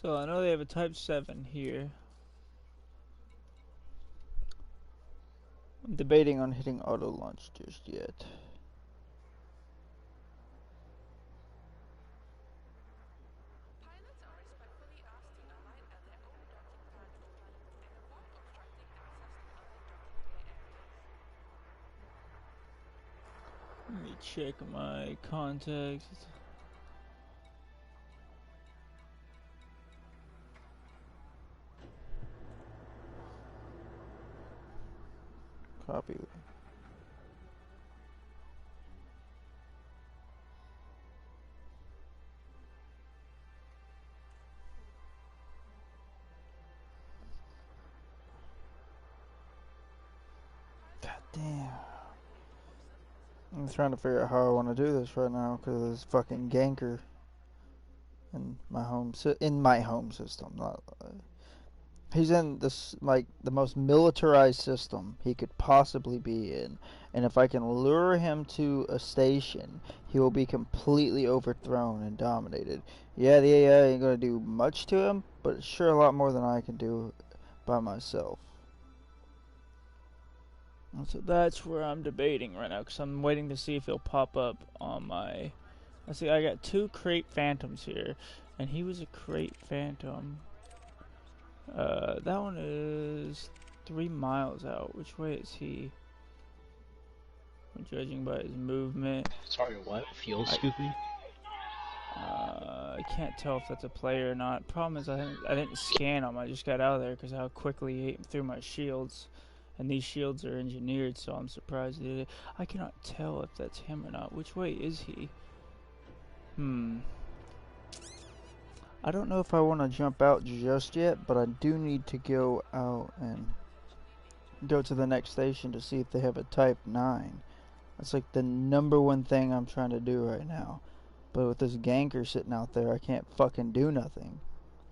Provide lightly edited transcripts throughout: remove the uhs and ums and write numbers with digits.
So I know they have a Type 7 here. I'm debating on hitting auto launch just yet. Let me check my contacts. Copy. God damn. I'm trying to figure out how I want to do this right now because this fucking ganker in my home system. Not, he's in this like the most militarized system he could possibly be in, and if I can lure him to a station, he will be completely overthrown and dominated. Yeah, the AI ain't gonna do much to him, but it's sure a lot more than I can do by myself. So that's where I'm debating right now, because I'm waiting to see if he'll pop up on my... I see I got 2 crate phantoms here, and he was a crate phantom. That one is 3 miles out. Which way is he? I'm judging by his movement. Sorry, what? Fuel scooping? I can't tell if that's a player or not. Problem is I didn't scan him. I just got out of there because how quickly he ate through my shields. And these shields are engineered, so I'm surprised. I cannot tell if that's him or not. Which way is he? I don't know if I want to jump out just yet, but I do need to go out and go to the next station to see if they have a Type 9. That's like the #1 thing I'm trying to do right now. But with this ganker sitting out there, I can't fucking do nothing.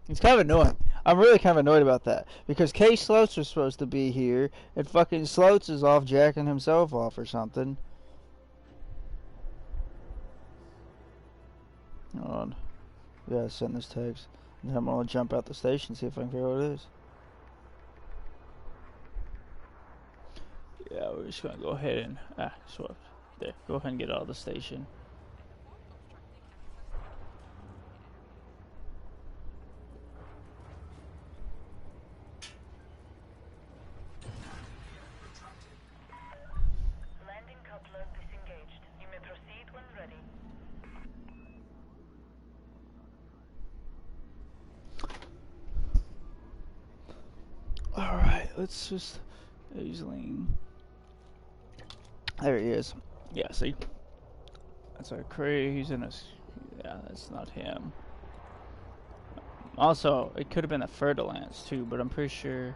It's kind of annoying. I'm really kind of annoyed about that. Because K. Sloats was supposed to be here, and fucking Sloats is off jacking himself off or something. Hold on. We gotta send this text. And then I'm gonna jump out the station and see if I can figure out what it is. Yeah, we're just gonna go ahead and... swap. There, go ahead and get out of the station. Alright, let's just... Aisling. There he is. Yeah, see? That's our crate. He's in a... Yeah, that's not him. Also, it could have been a Fertilance too, but I'm pretty sure...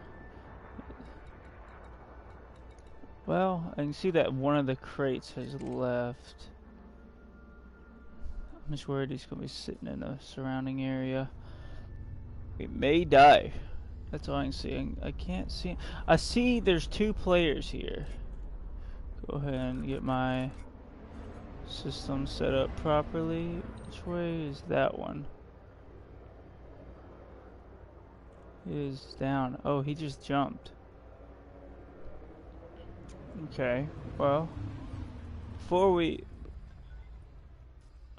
Well, I can see that one of the crates has left. I'm just worried he's going to be sitting in the surrounding area. He may die. That's all I can see. I can't see. I see there's 2 players here. Go ahead and get my system set up properly. Which way is that one? He is down. Oh, he just jumped. Okay, well, before we...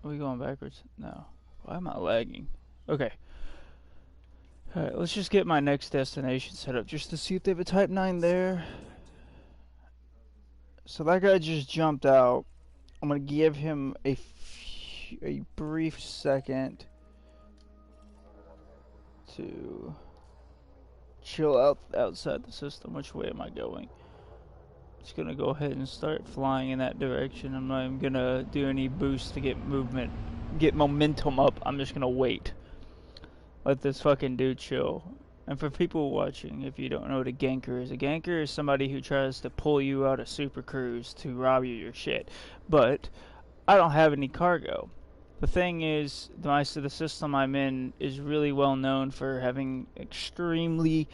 Are we going backwards? No. Why am I lagging? Okay. Alright, let's just get my next destination set up just to see if they have a Type 9 there. So that guy just jumped out. I'm going to give him a brief second to chill out outside the system. Which way am I going? Just going to go ahead and start flying in that direction. I'm not even going to do any boost to get momentum up. I'm just going to wait. Let this fucking dude chill. And for people watching, if you don't know what a ganker is somebody who tries to pull you out of Super Cruise to rob you your shit. But I don't have any cargo. The thing is, the system I'm in is really well known for having extremely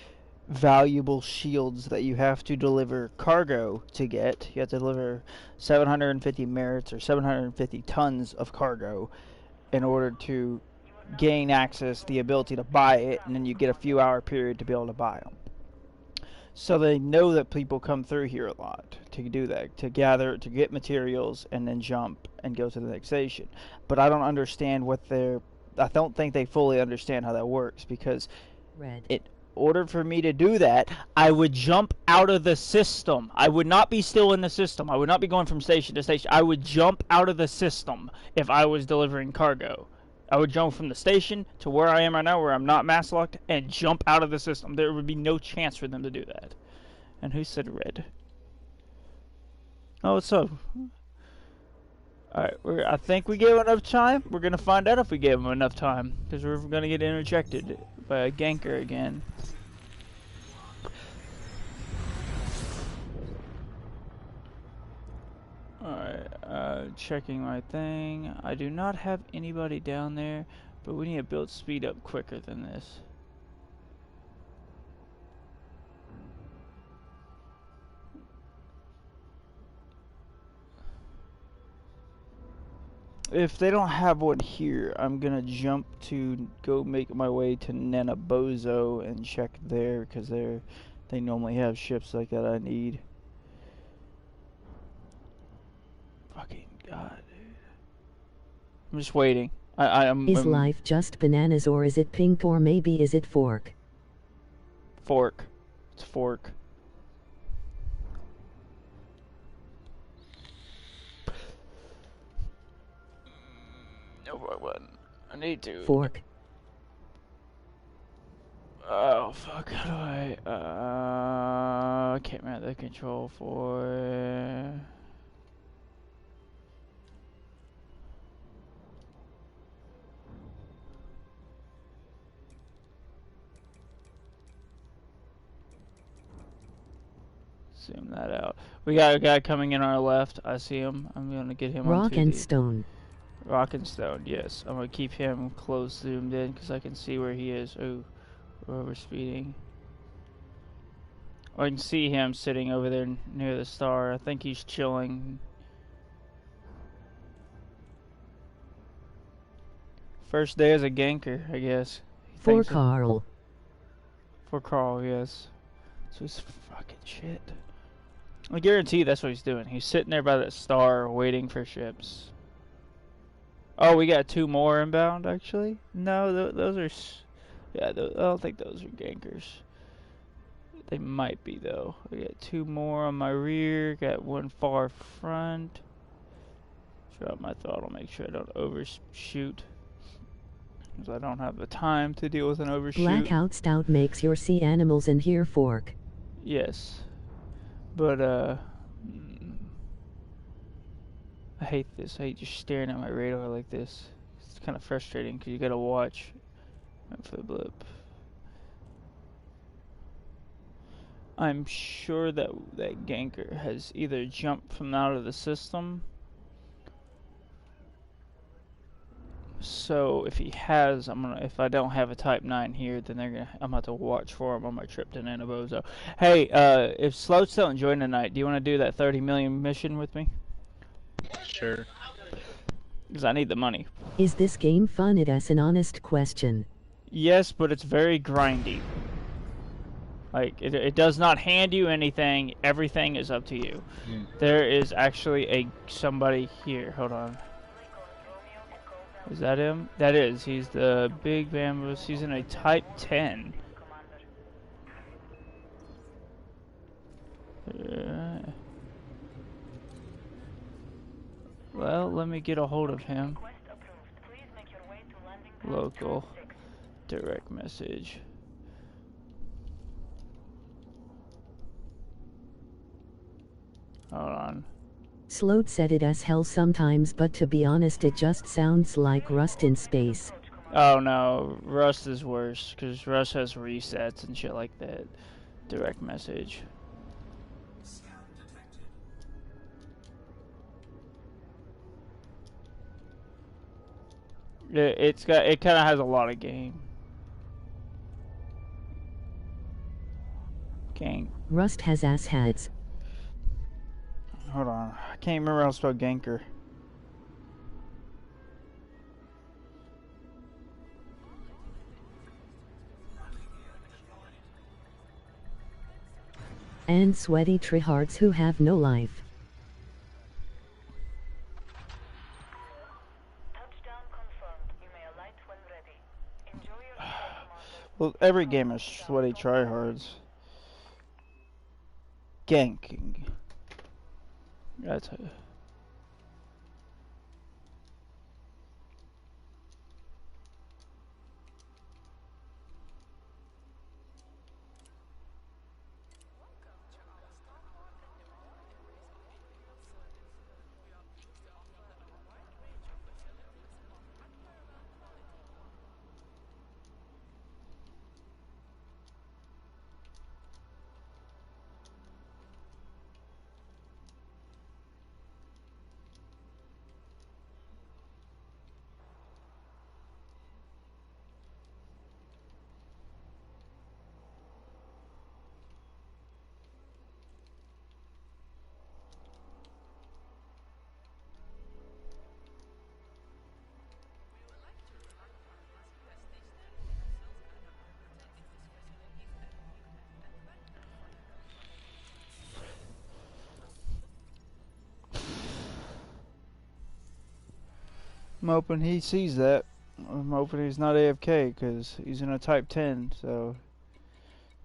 valuable shields that you have to deliver cargo to get. You have to deliver 750 merits or 750 tons of cargo in order to gain access, the ability to buy it, and then you get a few hour period to be able to buy them. So they know that people come through here a lot to do that, to gather, to get materials, and then jump and go to the next station. But I don't understand I don't think they fully understand how that works, because in order for me to do that, I would jump out of the system. I would not be still in the system. I would not be going from station to station. I would jump out of the system if I was delivering cargo. I would jump from the station to where I am right now, where I'm not mass locked, and jump out of the system. There would be no chance for them to do that. And who said red? Oh, what's up? Alright, I think we gave enough time. We're going to find out if we gave them enough time, because we're going to get interjected by a ganker again. Alright, checking my thing. I do not have anybody down there, but we need to build speed up quicker than this. If they don't have one here, I'm gonna jump to go make my way to Nenabozo and check there, because they normally have ships like that I need. Fucking god, dude. I'm just waiting. Is life just bananas, or is it pink, or maybe is it fork? Fork. It's fork. No, wrong button. I need to. Fork. Oh, fuck. How do I can't remember the control for... Zoom that out. We got a guy coming in our left. I see him. I'm gonna get him Rock on and stone. Rock and stone, yes. I'm gonna keep him close zoomed in because I can see where he is. Oh, we're over speeding. I can see him sitting over there near the star. I think he's chilling. First day as a ganker, I guess. For Carl. For Carl, yes. So he's fucking shit. I guarantee that's what he's doing. He's sitting there by that star waiting for ships. Oh, we got 2 more inbound, actually? No, those are... Yeah, I don't think those are gankers. They might be, though. I got 2 more on my rear. Got 1 far front. Drop my throttle, make sure I don't overshoot. Because I don't have the time to deal with an overshoot. Blackout Stout makes your sea animals and here fork. Yes. But, I hate this. I hate just staring at my radar like this. It's kind of frustrating because you gotta watch for the blip. I'm sure that that ganker has either jumped from out of the system. So if he has, if I don't have a Type 9 here, then I'm gonna have to watch for him on my trip to Nanabozo. Hey, if Sloat's still enjoying tonight, do you want to do that 30 million mission with me? Sure. Because I need the money. Is this game fun? It is an honest question. Yes, but it's very grindy. Like, it does not hand you anything. Everything is up to you. There is actually somebody here. Hold on. Is that him? That is. He's the big bamboo. He's in a Type 10. Well, let me get a hold of him. Local. Direct message. Hold on. Sloat said it as hell sometimes, but to be honest it just sounds like Rust in space. Oh no, Rust is worse, because Rust has resets and shit like that. Direct message. It kind of has a lot of game. Gang. Rust has ass heads. Hold on, I can't remember how to spell ganker. and sweaty tryhards who have no life. Touchdown confirmed. You may alight when ready. Enjoy your stay, Commander. Well, every game is sweaty tryhards. Ganking. That's it. I'm hoping he sees that. I'm hoping he's not AFK because he's in a Type 10, so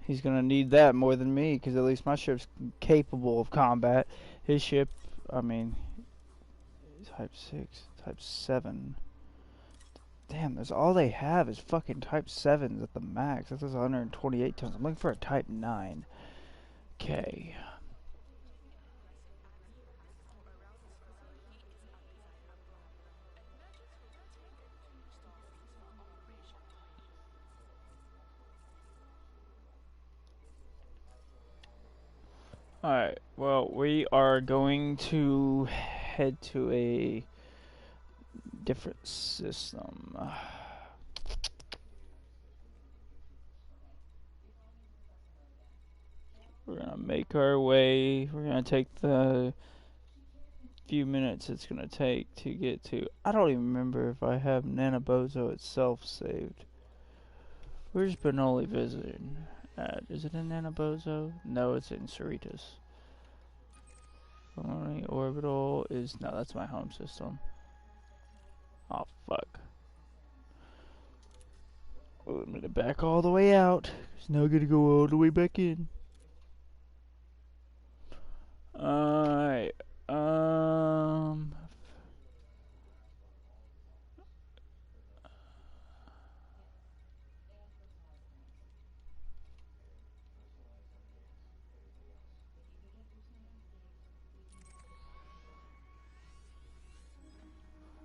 he's gonna need that more than me because at least my ship's capable of combat. His ship, I mean, Type 6, Type 7. Damn, that's all they have is fucking Type 7s at the max. That's 128 tons. I'm looking for a Type 9. Okay. Alright, well, we are going to head to a different system. We're gonna make our way. We're gonna take the few minutes it's gonna take to get to. I don't even remember if I have Nanabozo itself saved. Where's Benoli visiting at? Is it in Nanabozo? No, it's in Cerritos. Benoli Orbital is no, that's my home system. Oh fuck. Well, I'm gonna back all the way out. It's now gonna go all the way back in. Alright.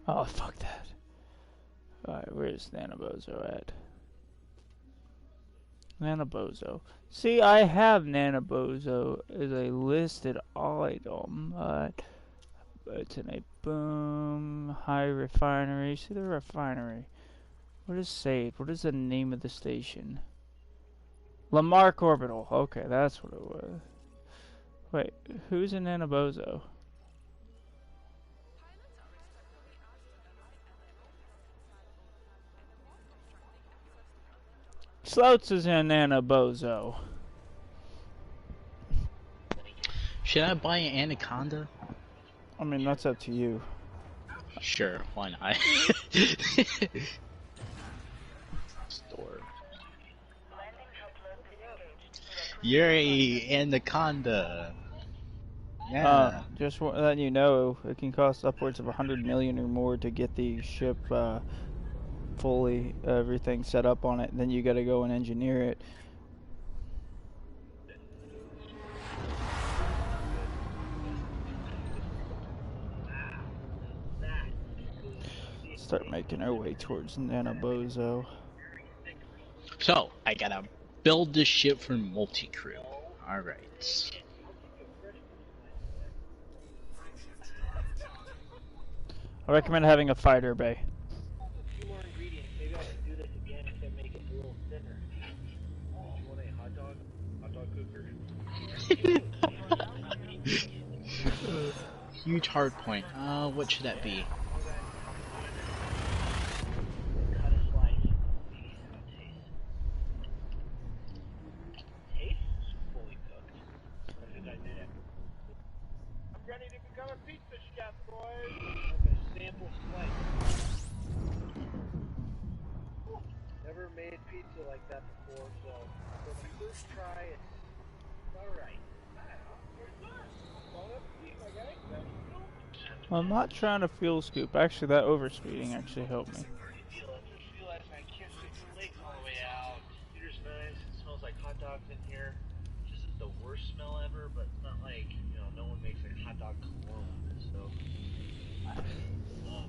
Oh, fuck that. Alright, where's Nanabozo at? Nanabozo. See, I have Nanabozo as a listed item, but it's in a boom, high refinery. See the refinery. What is saved? What is the name of the station? Lamarck Orbital. Okay, that's what it was. Wait, who's in Nanabozo? Slouts is in Nanabozo. Should I buy an anaconda? I mean, that's up to you. Sure, why not? Store. You're a anaconda. Yeah. Just letting you know, it can cost upwards of 100 million or more to get the ship fully everything set up on it. And then you got to go and engineer it. Start making our way towards Nanabozo. So, I gotta build this ship for multi-crew. Alright. I recommend having a fighter bay. Few more ingredients. Maybe I can do this again except make it a little thinner. You want a hot dog? Hot dog cooker. Huge hard point. What should that be? Cut a slice. Taste. Taste is fully cooked. ready to become a pizza chef, boys. Like a sample slice. Never made pizza like that before, so for my first try, it's alright. I'm not trying to fuel scoop. Actually, that overspeeding actually helped me. I just realized I can't stick the legs all the way out. Computer's nice. It smells like hot dogs in here. This isn't the worst smell ever, but it's not like, no one makes like hot dog cologne. So, I think my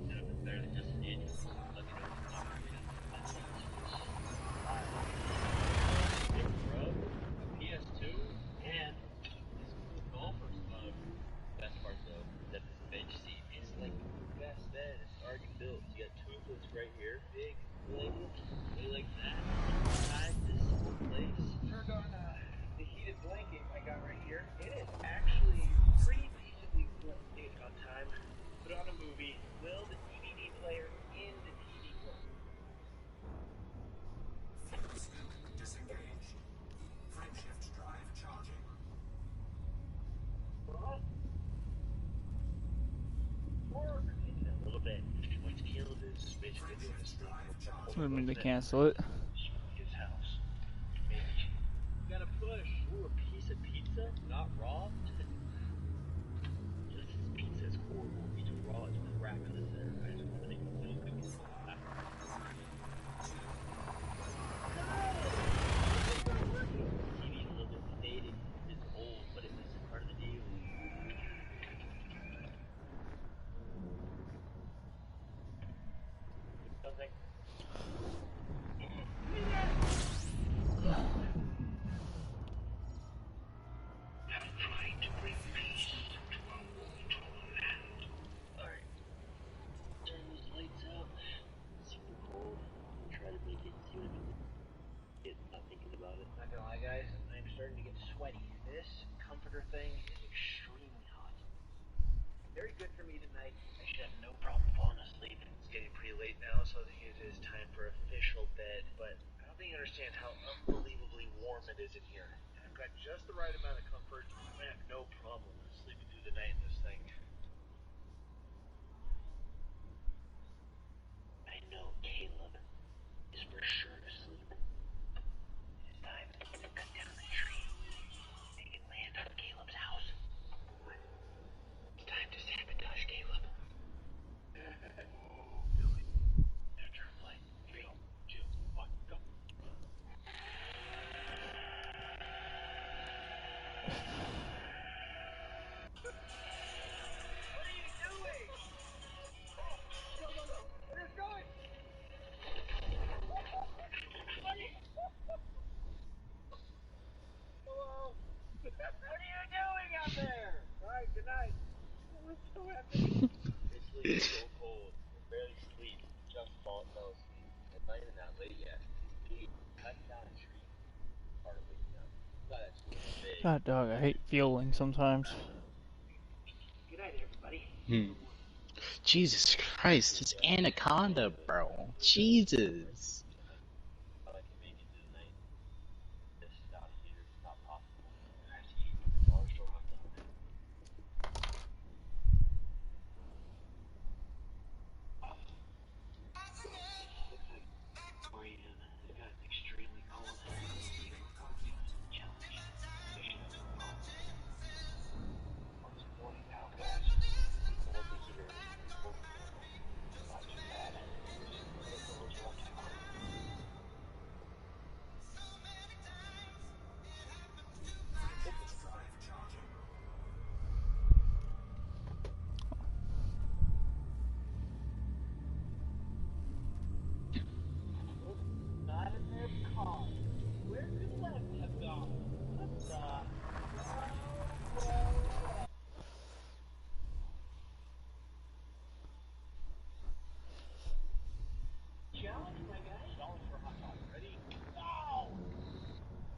setup is better than just an engine. Let me know in the comments. Bro, a PS2, and this golfer's mug. Best part though, that this bench seat is like the best bed. It's already built. You got two inputs right here, big blade, way like that. Inside this whole place. Turned on the heated blanket I got right here. It is actually pretty decently warm. It's got time. Put on a movie. Will the DVD player in the TV work? Disengage. Frameshift drive charging. What? Or in a little bit. What's killed is basically doing this thing. I didn't mean to cancel it. His house. Maybe. You gotta push. Ooh, a piece of pizza? Not raw? Just this pizza is horrible. It's raw as crap in this there. I just want to make it feel good. TV's a little bit faded. It's old, but it was part of the deal. Something. I'm trying to bring peace to our war-torn land. Alright. Turn those lights out. Super cold. Try to make it see what I can get. Not thinking about it. Not gonna lie, guys. I'm starting to get sweaty. This comforter thing is extremely hot. Very good for me tonight. I should have no problem falling asleep. It's getting pretty late now, so I think it is time for official bed. But I don't think you understand how unbelievably warm it is in here. And I've got just the right amount of comfort. I have no problem sleeping through the night in this thing. I know Caleb is for sure asleep. It is time to cut down the tree. Make it land on Caleb's house. It's time to sabotage Caleb. Billy, their turn play. 3, 2, 1, go. What are you doing? No. Where is going? Hello? What are you doing out there? Alright, good night. What's so happening? It's sleep so cold. I barely sleep. Just fell asleep. It's not even that late yet. Cutting down a tree. Part of waking up. Glad that's big. God dog, I hate fueling sometimes. Good night, everybody. Jesus Christ, it's Anaconda, bro. Jesus. I can make it through the night. This is out here. It's not possible. I have to eat dollar store hot dog. Looks like where I am, it got extremely cold. Challenge. What's 40 now, guys? Hold the heater. Not too bad. Let's go what you're up to. Drive charging. Not in their car. Where could left have gone? What the? Challenge, my guy. $1 for a hot dog. Ready? No!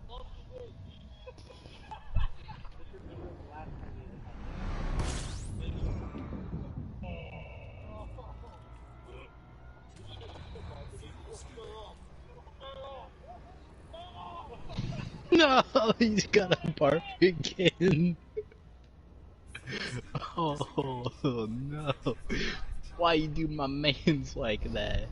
Off the bridge. Just remember the last time you ate a hot dog. No, he's gonna barf again. Oh no! Why you do my mans like that?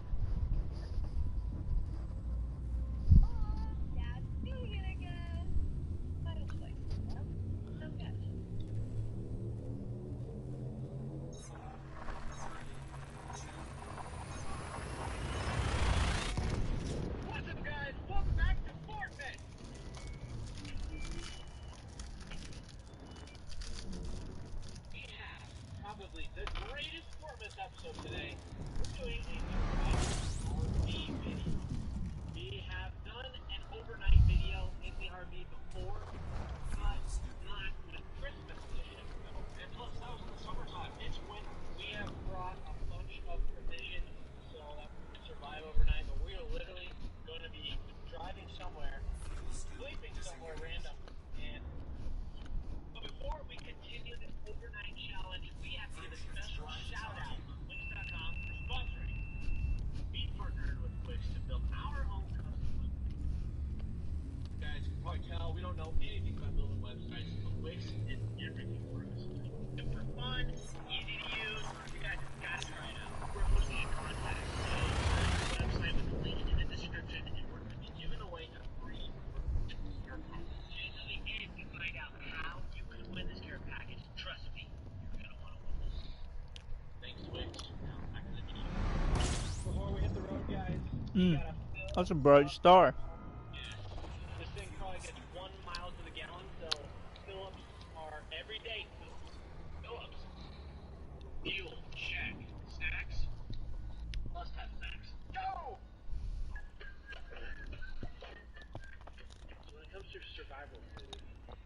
What's up, guys? Welcome back to Fortnite. We have probably the greatest Fortnite episode today. We're doing a survival RV video. We have done an overnight video in the RV before, but not with Christmas edition. And plus, that was in the summertime. It's winter. We have brought a bunch of provisions so that we can survive overnight, but we are literally going to be driving somewhere, sleeping somewhere random, and but before we continue this overnight challenge, we have to give a special shout out to Wix.com for sponsoring. We partnered with Wix to build our own custom website. Guys, you can probably tell we don't know anything about building websites, but Wix is everything for us. Super fun, easy to use. You guys gotta try it out. We're hosting a contest, so search the website with the link in the description, and we're going to be giving away a free care package. Stay to the end to find out how you can win this care package. Trust me, you're gonna want to win this. Thanks, Wix. Now back to the video. Before we hit the road, guys, we gotta fill That's a bright star. this thing probably gets 1 mile to the gallon, so fill-ups are every day. Fill-ups. Fuel, check. Snacks? Must have snacks. Go! So when it comes to survival food,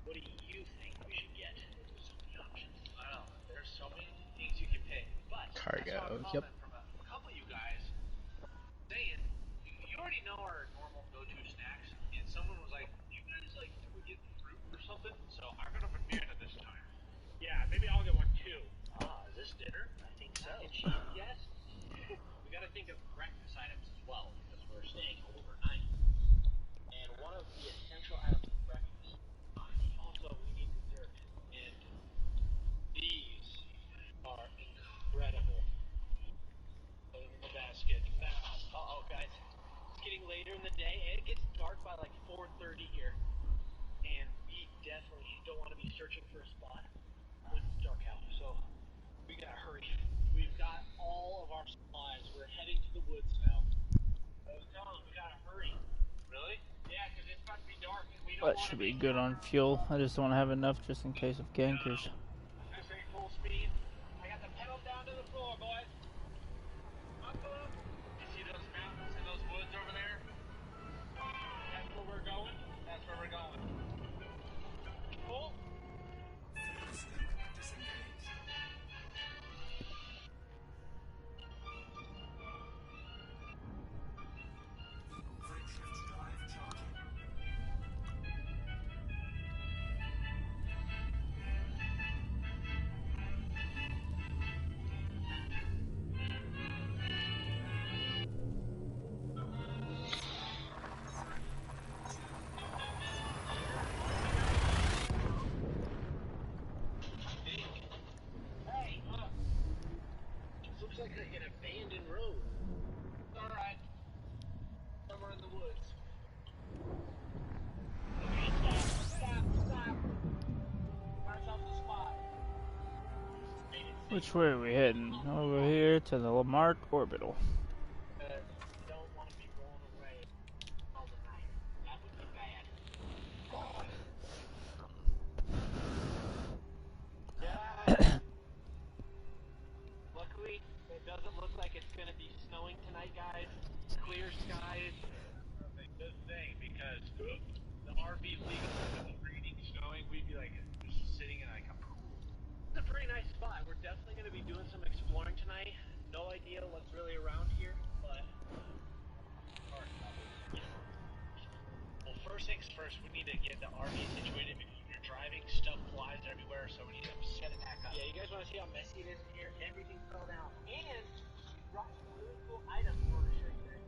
what do you think we should get? So many options. I don't know. There's so many things you can pick. But I saw a Cargo. comment Yep. from a couple of you guys saying, you already know our normal go-to snacks, and someone was like, you guys like ever get fruit or something? So I'm gonna banana this time. Yeah, maybe I'll get one too. Ah, is this dinner? I think so. Mac and cheese, yes. We gotta think of breakfast items as well, because we're staying overnight. And one of the essential items of breakfast. Also, we need dessert. And these are incredible. Put them in the basket. Uh-oh, guys. It's getting later in the day, and it gets dark by like 4:30 here. And we definitely don't want to be searching for a spot when it's dark out. So we gotta hurry. We've got all of our supplies. We're heading to the woods now. I was telling them we gotta hurry. Really? Yeah, because it's about to be dark, and we don't That want to should be be good on fuel. I just don't have enough just in case of gankers. This ain't full speed. I got the pedal down to the floor, boys. Up. You see those mountains and those woods over there? That's where we're going. That's where we're going. Full. Stick disengaged. Frameshift drive charging. Hey, look. This looks like an abandoned road. Alright. Somewhere in the woods. Okay, stop. Mark off the spot. Made it safe. Which way are we heading? Over here to the Lamarck Orbital. Because we don't want to be blown away all the night. That would be bad. Yeah. Luckily, it doesn't look like it's going to be snowing tonight, guys. Clear skies. That's a good thing, because the RV legal, if it was raining, snowing, we'd be like just sitting in like a pool. It's a pretty nice spot. We're definitely going to be doing some exploring tonight. No idea what's really around here, but well, first things first, we need to get the RV situated because when you're driving, stuff flies everywhere, so we need to set it back up. Yeah, you guys want to see how messy it is in here? Everything fell down. And we brought some really cool items we want to show you guys.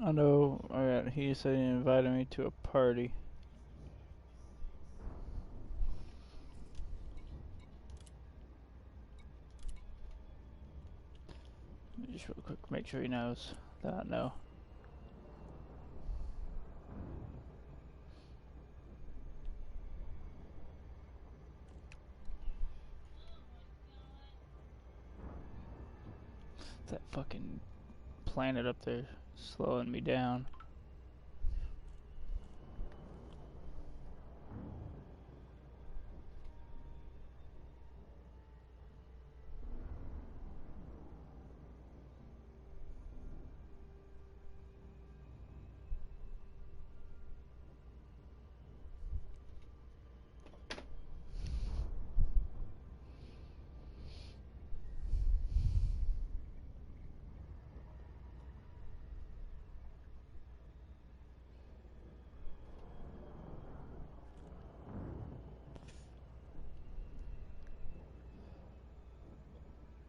I know. He said he invited me to a party. Just real quick, make sure he knows that I know. That fucking planet up there slowing me down.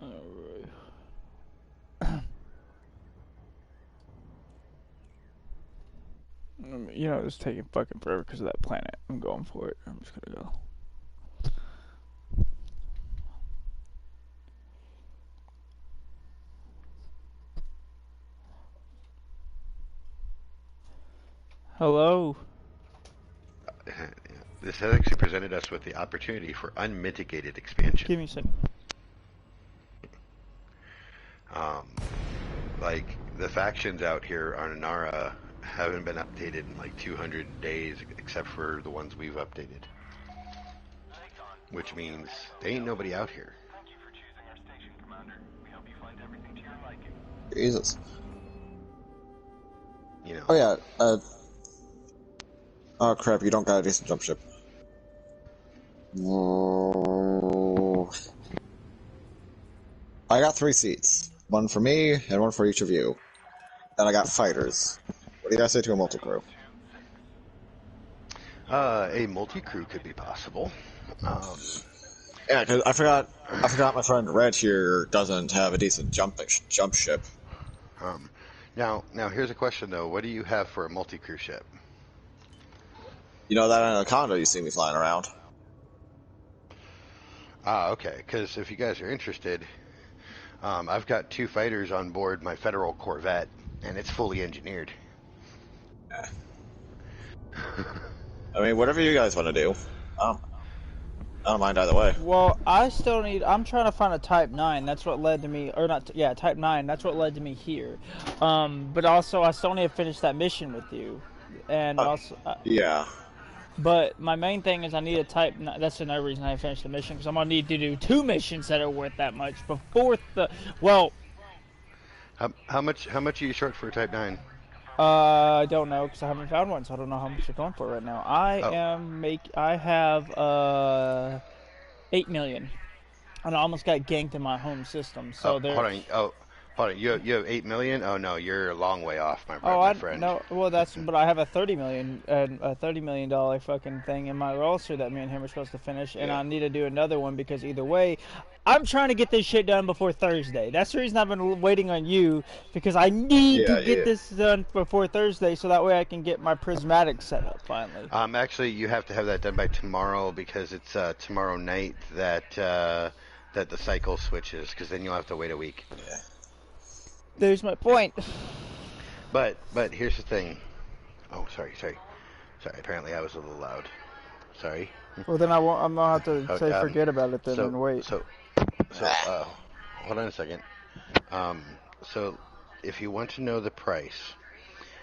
Alright. You know, it's taking fucking forever because of that planet. I'm going for it. I'm just gonna go. Hello. This has actually presented us with the opportunity for unmitigated expansion. Give me a second. Like, the factions out here on Inara haven't been updated in like 200 days, except for the ones we've updated. Which means there ain't nobody out here. Thank you for choosing our station, Commander. We hope you find everything to your liking. Jesus. You know. Oh yeah, oh crap, you don't got a decent jump ship. Whoa. I got 3 seats. One for me, and one for each of you. And I got fighters. What do you guys say to a multi-crew? A multi-crew could be possible. Yeah, because I forgot my friend Red here doesn't have a decent jump ship. Now here's a question though. What do you have for a multi-crew ship? You know that Anaconda you see me flying around? Okay, because if you guys are interested, I've got 2 fighters on board my Federal Corvette, and it's fully engineered. I mean, whatever you guys want to do. I don't mind either way. Well, I'm trying to find a Type 9. That's what led to me, or not, yeah, Type 9. That's what led to me here. But also, I still need to finish that mission with you. And also... yeah. But my main thing is I need a Type 9. That's another reason I finished the mission, because I'm going to need to do 2 missions that are worth that much before the... Well... How much are you short for a Type 9? I don't know, because I haven't found one, so I don't know how much you're going for right now. I have 8 million, and I almost got ganked in my home system. So Hold on. You have 8 million? Oh no, you're a long way off, my friend. No, well but I have a 30 million and a $30 million fucking thing in my roster that me and him are supposed to finish, and I need to do another one because either way, I'm trying to get this shit done before Thursday. That's the reason I've been waiting on you, because I need to get this done before Thursday, so that way I can get my prismatic set up finally. Actually, you have to have that done by tomorrow because it's tomorrow night that the cycle switches, because then you'll have to wait a week. Yeah. There's my point. But here's the thing. Oh, sorry. Apparently I was a little loud. Sorry. Well, then I'm gonna have to say forget about it then and wait. So, hold on a second. So, if you want to know the price,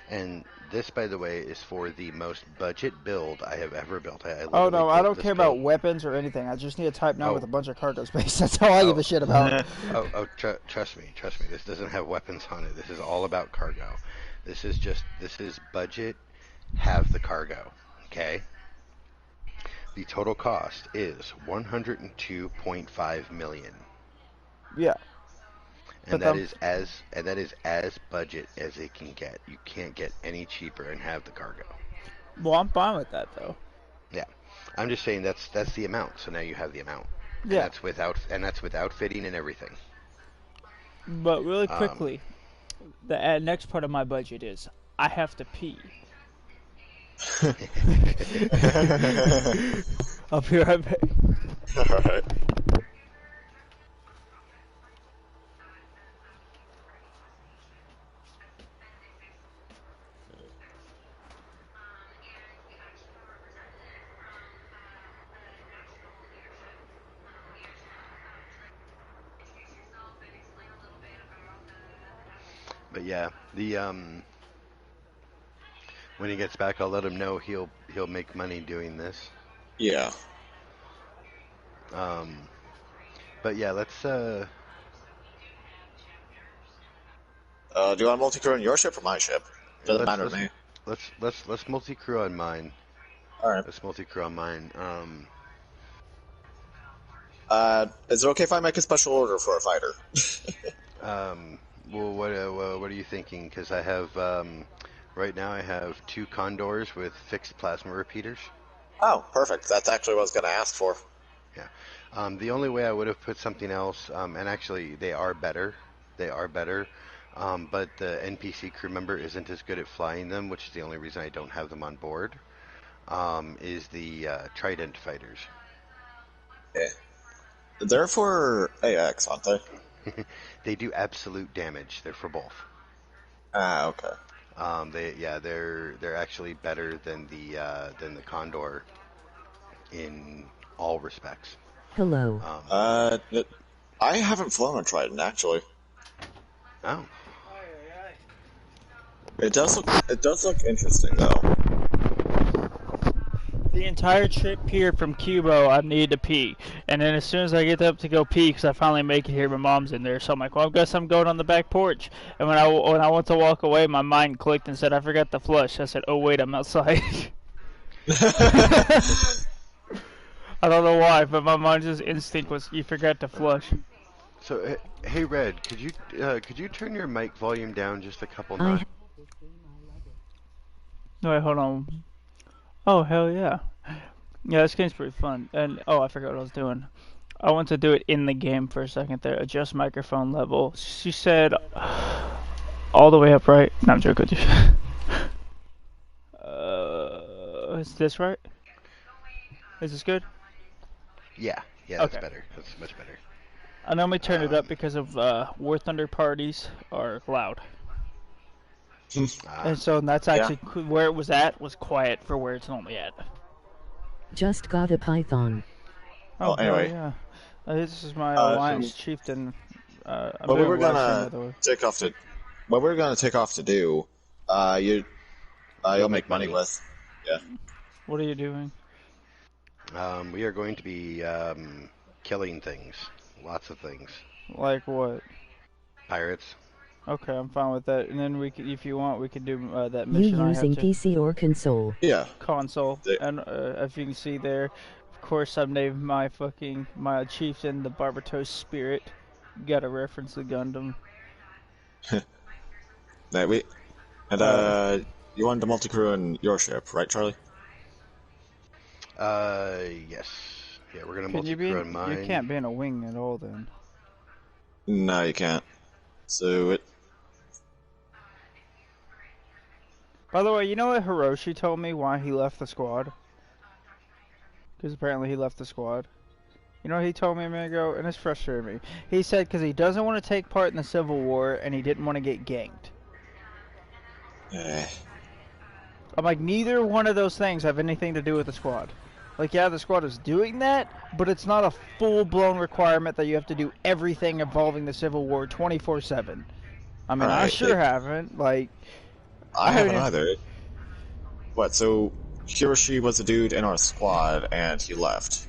and this, by the way, is for the most budget build I have ever built. I don't care about weapons or anything. I just need a Type 9 with a bunch of cargo space. That's all I give a shit about. Trust me. This doesn't have weapons on it. This is all about cargo. This is budget, have the cargo. Okay? The total cost is 102.5 million. Yeah. And that is as budget as it can get. You can't get any cheaper and have the cargo. Well, I'm fine with that though. Yeah, I'm just saying that's the amount. So now you have the amount. Yeah. And that's without fitting and everything. But really quickly, the next part of my budget is I have to pee. I'll be right back. Alright. But yeah, the when he gets back, I'll let him know he'll make money doing this. Yeah. But yeah, let's Do you want multi-crew on your ship or my ship? Doesn't matter to me. let's multi-crew on mine. Alright. Let's multi-crew on mine. Is it okay if I make a special order for a fighter? Well, what are you thinking? Because I have right now I have 2 condors with fixed plasma repeaters. Oh, perfect. That's actually what I was going to ask for. Yeah. The only way I would have put something else, and actually they are better. They are better. But the NPC crew member isn't as good at flying them, which is the only reason I don't have them on board. Is the Trident Fighters. Yeah. They're for AX, aren't they? They do absolute damage. They're for both. Ah, okay. They're actually better than the Condor in all respects. Hello. I haven't flown a Trident actually. Oh. It does look interesting though. The entire trip here from Cubo, I need to pee. And then as soon as I get up to go pee, because I finally make it here, my mom's in there. So I'm like, well, I guess I'm going on the back porch. And when I went to walk away, my mind clicked and said, I forgot to flush. I said, oh, wait, I'm outside. I don't know why, but my mind's just instinct was, you forgot to flush. So, hey, Red, could you turn your mic volume down just a couple notches? No, wait, hold on. Oh, hell yeah. Yeah, this game's pretty fun. And, oh, I forgot what I was doing. I want to do it in the game for a second there. Adjust microphone level. She said, all the way up, right? No, I'm joking with you. Is this right? Is this good? Yeah, that's Okay. better. That's much better. I normally turn it up because of War Thunder parties are loud. And so that's actually where it was at was quiet for where it's normally at. Just got a python. Oh, anyway. Yeah. This is my Alliance Chieftain. What we were gonna take off to do, you'll make money with. Yeah. What are you doing? We are going to be killing things. Lots of things. Like what? Pirates. Okay, I'm fine with that. And then we could, if you want, we could do that You mission. using I have to PC or console? Yeah. console. And if you can see there, of course, I've named my chieftain the Barbatos Spirit. Got to reference the Gundam. You wanted to multi-crew in your ship, right, Charlie? Yes. Yeah, we're gonna multi-crew on mine. You can't be in a wing at all, then. No, you can't. So By the way, you know what Hiroshi told me why he left the squad? Because apparently he left the squad. You know what he told me a minute ago? And it's frustrated me. He said because he doesn't want to take part in the Civil War and he didn't want to get ganked. I'm like, neither one of those things have anything to do with the squad. Like, yeah, the squad is doing that, but it's not a full-blown requirement that you have to do everything involving the Civil War 24/7. I mean, I sure haven't. Like, I haven't either. What, so Hiroshi was a dude in our squad and he left.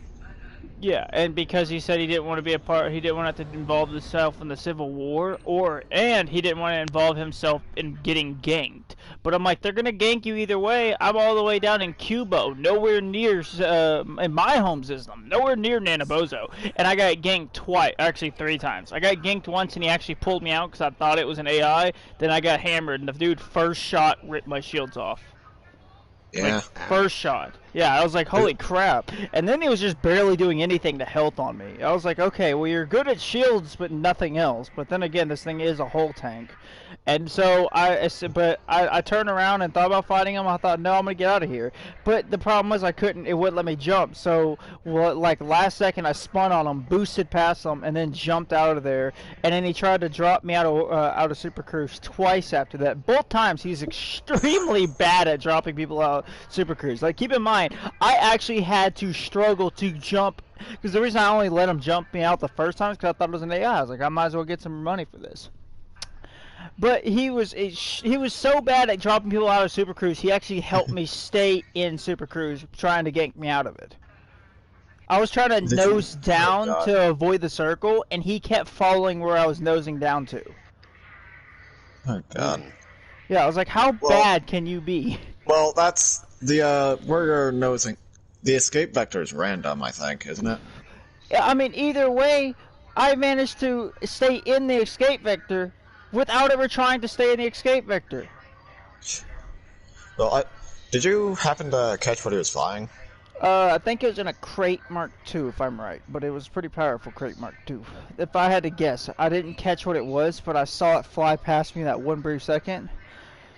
Yeah, and because he said he didn't want to be a part, he didn't want to involve himself in the Civil War, and he didn't want to involve himself in getting ganked. But I'm like, they're gonna gank you either way. I'm all the way down in Cubo, nowhere near in my home system, nowhere near Nanabozo, and I got ganked twice, actually 3 times. I got ganked once, and he actually pulled me out because I thought it was an AI. Then I got hammered, and the dude first shot ripped my shields off. Yeah. Like, first shot. Yeah, I was like, holy crap. And then he was just barely doing anything to health on me. I was like, okay, well, you're good at shields, but nothing else. But then again, this thing is a whole tank. And so I turned around and thought about fighting him. I thought, no, I'm going to get out of here. But the problem was it wouldn't let me jump. So, like, last second, I spun on him, boosted past him, and then jumped out of there. And then he tried to drop me out of Super Cruise twice after that. Both times, he's extremely bad at dropping people out Super Cruise. Like, keep in mind, I actually had to struggle to jump. Because the reason I only let him jump me out the first time is because I thought it was an AI. I was like, I might as well get some money for this. But he was so bad at dropping people out of Super Cruise, he actually helped me stay in Super Cruise, trying to gank me out of it. I was trying to nose down to avoid the circle, and he kept following where I was nosing down to. Oh god. Yeah, I was like, how bad can you be? Well, that's the where you're nosing. The escape vector is random, I think, isn't it? Yeah, I mean, either way, I managed to stay in the escape vector without ever trying to stay in the escape vector. Well, did you happen to catch what he was flying? I think it was in a Crate Mark II, if I'm right. But it was pretty powerful Crate Mark II. If I had to guess, I didn't catch what it was, but I saw it fly past me that one brief second.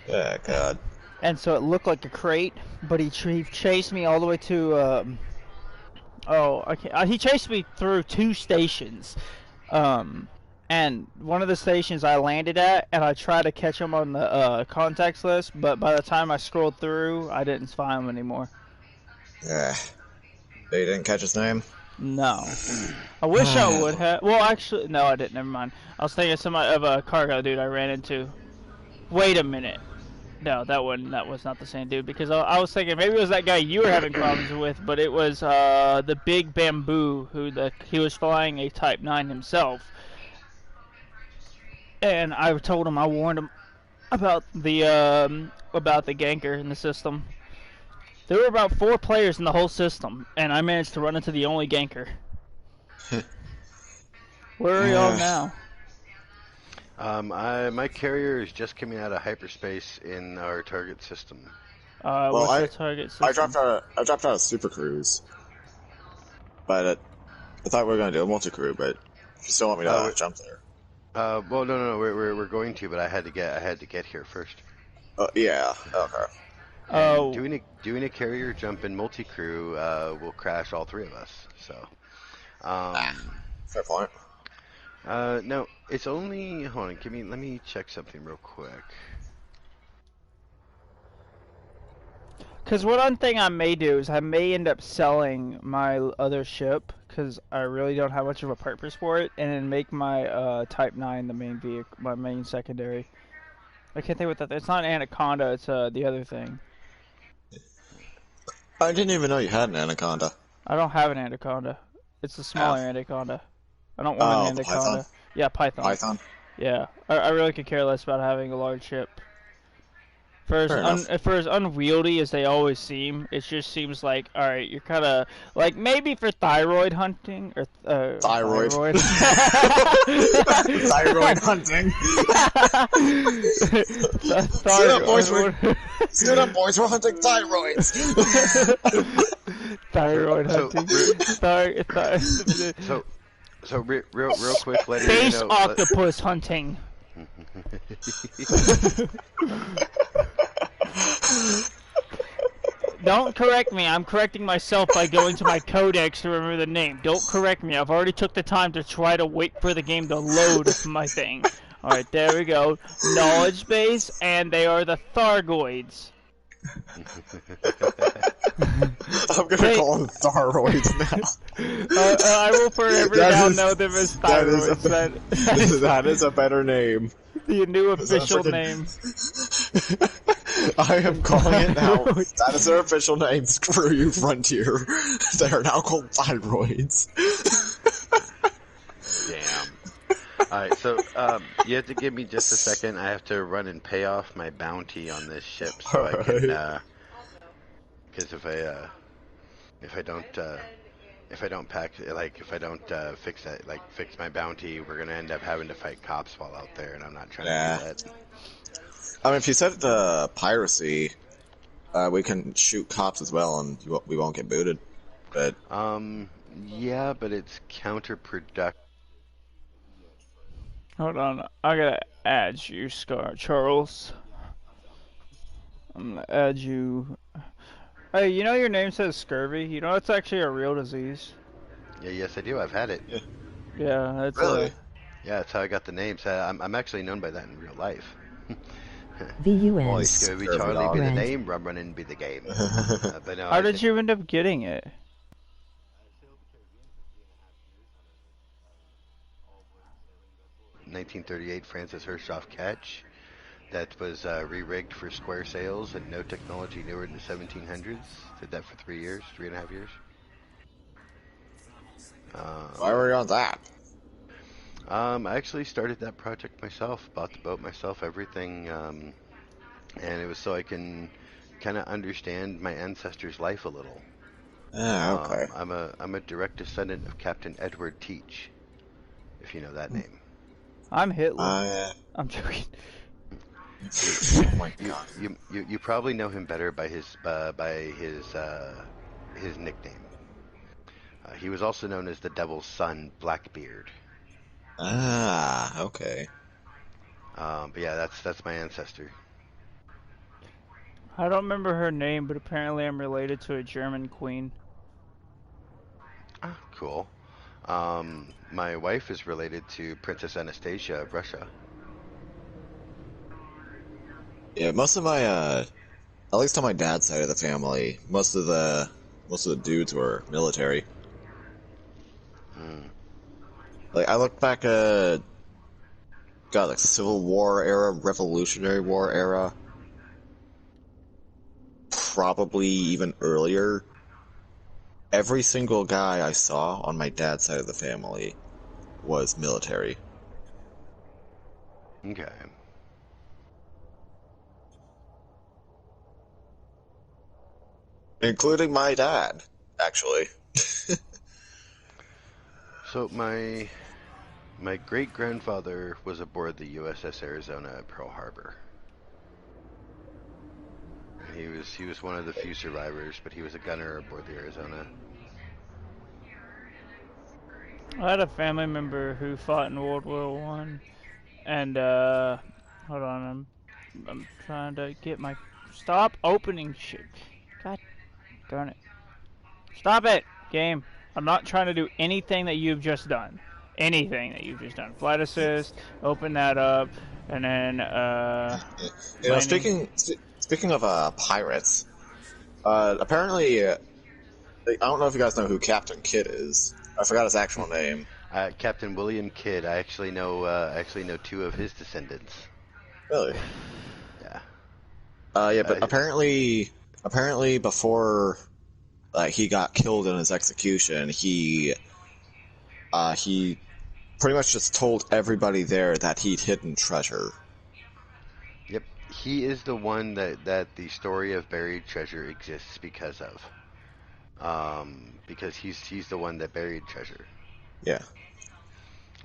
Yeah, god. And so it looked like a crate, but he chased me all the way to, he chased me through 2 stations. And one of the stations I landed at, and I tried to catch him on the contacts list, but by the time I scrolled through, I didn't find him anymore. Yeah. You didn't catch his name? No. I wish I would have. Well, actually, no, I didn't. Never mind. I was thinking of a cargo dude I ran into. Wait a minute. No, that was not the same dude, because I was thinking maybe it was that guy you were having problems with, but it was the big bamboo he was flying a Type 9 himself. And I told him, I warned him about the ganker in the system. There were about 4 players in the whole system, and I managed to run into the only ganker. Where are y'all now? My carrier is just coming out of hyperspace in our target system. What's the target system? I dropped out of Super Cruise, but I thought we were gonna do a multi-crew, but you still want me to jump there? Well, no, we're going to, but I had to get here first. Yeah, okay. Doing a carrier jump in multi-crew will crash all 3 of us. So, fair point. no, it's only. Hold on, let me check something real quick. Because one thing I may do is I may end up selling my other ship, because I really don't have much of a purpose for it, and then make my Type 9 the main vehicle, my main secondary. I can't think what that. It's not an Anaconda. It's the other thing. I didn't even know you had an Anaconda. I don't have an Anaconda. It's a smaller Anaconda. I don't want an Anaconda. Python? Yeah, Python. Yeah, I really could care less about having a large ship. For as unwieldy as they always seem, it just seems like, alright, you're kind of, like, maybe for thyroid hunting, or, Thyroid. Thyroid hunting. Stood up, boys, we're hunting thyroids. Thyroid hunting. So real quick, letting Space you know, octopus hunting. Don't correct me. I'm correcting myself by going to my codex to remember the name. Don't correct me. I've already took the time to try to wait for the game to load my thing. Alright, there we go. Knowledge base, and they are the Thargoids. I'm gonna call them Thyroids now. I will forever now know them as Thyroids. That is a better name. The new official name. I am calling it now. That is their official name. Screw you, Frontier. They are now called Thyroids. Damn. Alright, so you have to give me just a second. I have to run and pay off my bounty on this ship so I can because if I don't fix my bounty, we're gonna end up having to fight cops while out there, and I'm not trying to do that. I mean, if you set it to piracy, We can shoot cops as well, and we won't get booted. But yeah, but it's counterproductive. Hold on, I gotta add you, Charles. I'm gonna add you. Hey, you know your name says scurvy? You know it's actually a real disease. Yeah, yes, I do. I've had it. Yeah, that's really, Yeah, that's how I got the name. So I'm actually known by that in real life. VUN. Boy, Scurvy Scurvy Charlie dog. be the Rent. name, Rum Running be the game. But no, How did you end up getting it? 1938 Francis Hirschoff catch that was re-rigged for square sails and no technology newer than the 1700s. Did that for 3.5 years. why were you on that? I actually started that project myself, bought the boat myself, everything, and it was so I can kind of understand my ancestors' life a little. Okay. I'm a direct descendant of Captain Edward Teach, if you know that name. I'm Hitler. I'm joking. Oh my god. You probably know him better by his nickname. He was also known as the Devil's Son, Blackbeard. Okay. But yeah, that's my ancestor. I don't remember her name, but apparently I'm related to a German queen. Ah, cool. My wife is related to Princess Anastasia of Russia. Yeah, most of my at least on my dad's side of the family, most of the dudes were military. Like I look back at like Civil War era, Revolutionary War era, probably even earlier. Every single guy I saw on my dad's side of the family was military. Okay. Including my dad, actually. So my great-grandfather was aboard the USS Arizona at Pearl Harbor. He was one of the few survivors, but he was a gunner aboard the Arizona. I had a family member who fought in World War One, and hold on, I'm trying to get my stop opening shit. God darn it! Stop it, game. I'm not trying to do anything that you've just done. Anything that you've just done. Flight assist. Open that up, and then You know, speaking of pirates, apparently, I don't know if you guys know who Captain Kidd is. I forgot his actual name. Captain William Kidd. I actually know two of his descendants. Really? Yeah. Yeah, but apparently before he got killed in his execution, he pretty much just told everybody there that he'd hidden treasure. Yep. He is the one that the story of buried treasure exists because of. Because he's the one that buried treasure. Yeah.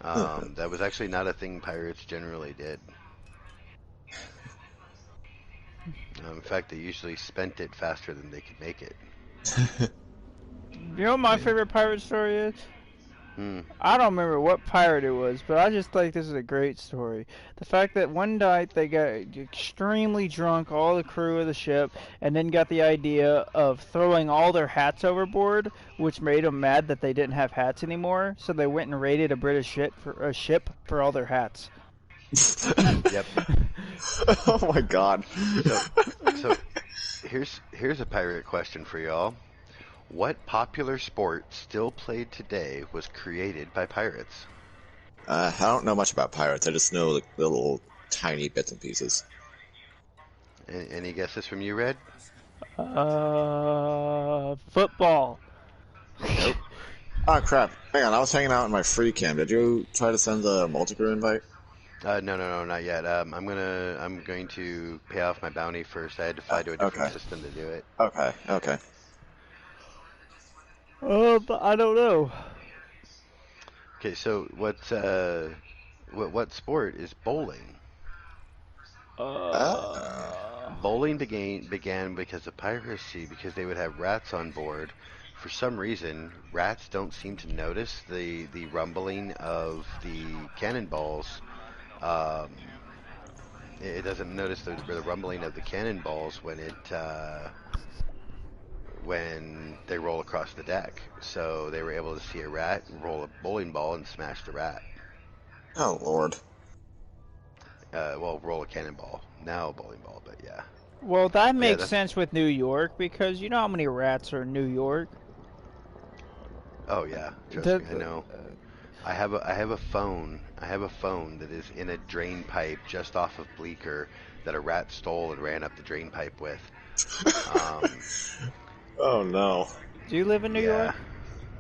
That was actually not a thing pirates generally did. In fact, they usually spent it faster than they could make it. You know what my favorite pirate story is? I don't remember what pirate it was, but I just think this is a great story. The fact that one night they got extremely drunk, all the crew of the ship, and then got the idea of throwing all their hats overboard, which made them mad that they didn't have hats anymore. So they went and raided a British ship for all their hats. Yep. Oh my god. So here's a pirate question for y'all. What popular sport still played today was created by pirates? I don't know much about pirates. I just know the little tiny bits and pieces. Any guesses from you, Red? Football. Nope. Oh crap! Hang on, I was hanging out in my free cam. Did you try to send the multi-crew invite? No, not yet. I'm going to pay off my bounty first. I had to fly to a different system to do it. Okay. But I don't know. Okay, so what sport is bowling? bowling began because of piracy, because they would have rats on board. For some reason, rats don't seem to notice the rumbling of the cannonballs. Um, it doesn't notice the rumbling of the cannonballs when they roll across the deck. So they were able to see a rat, roll a bowling ball, and smash the rat. Oh, Lord. Well, roll a cannonball. Now a bowling ball, but yeah. Well, that Yeah, makes that's... sense with New York because you know how many rats are in New York. Oh yeah, trust The- me, I know. I have a phone. I have a phone that is in a drain pipe just off of Bleecker that a rat stole and ran up the drain pipe with. Oh, no. Do you live in New Yeah.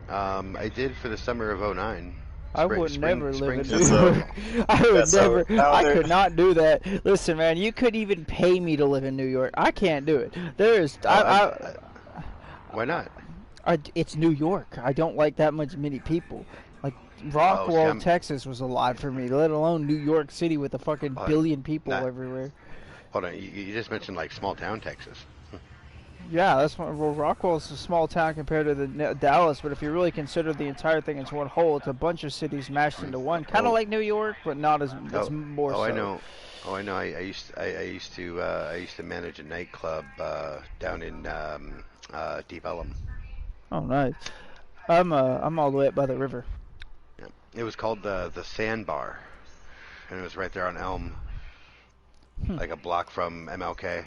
York? I did for the summer of '09. I would never live in New so- York. I would yeah, so never. now I they're- could not do that. Listen, man, you could even pay me to live in New York. I can't do it. There is. Why not? It's New York. I don't like that many people. Like Oh, Rockwall, see, Texas was alive for me. Let alone New York City with a fucking billion people nah. everywhere. Hold on, you just mentioned like small town Texas. Yeah, that's what. Well, Rockwall is a small town compared to the Dallas, but if you really consider the entire thing as one whole, it's a bunch of cities mashed into one. Kind of like New York, but not as. It's more so. I know. Oh, I know. I used to manage a nightclub down in Deep Ellum. Oh, nice. I'm all the way up by the river. Yeah. It was called the Sandbar, and it was right there on Elm, like a block from MLK.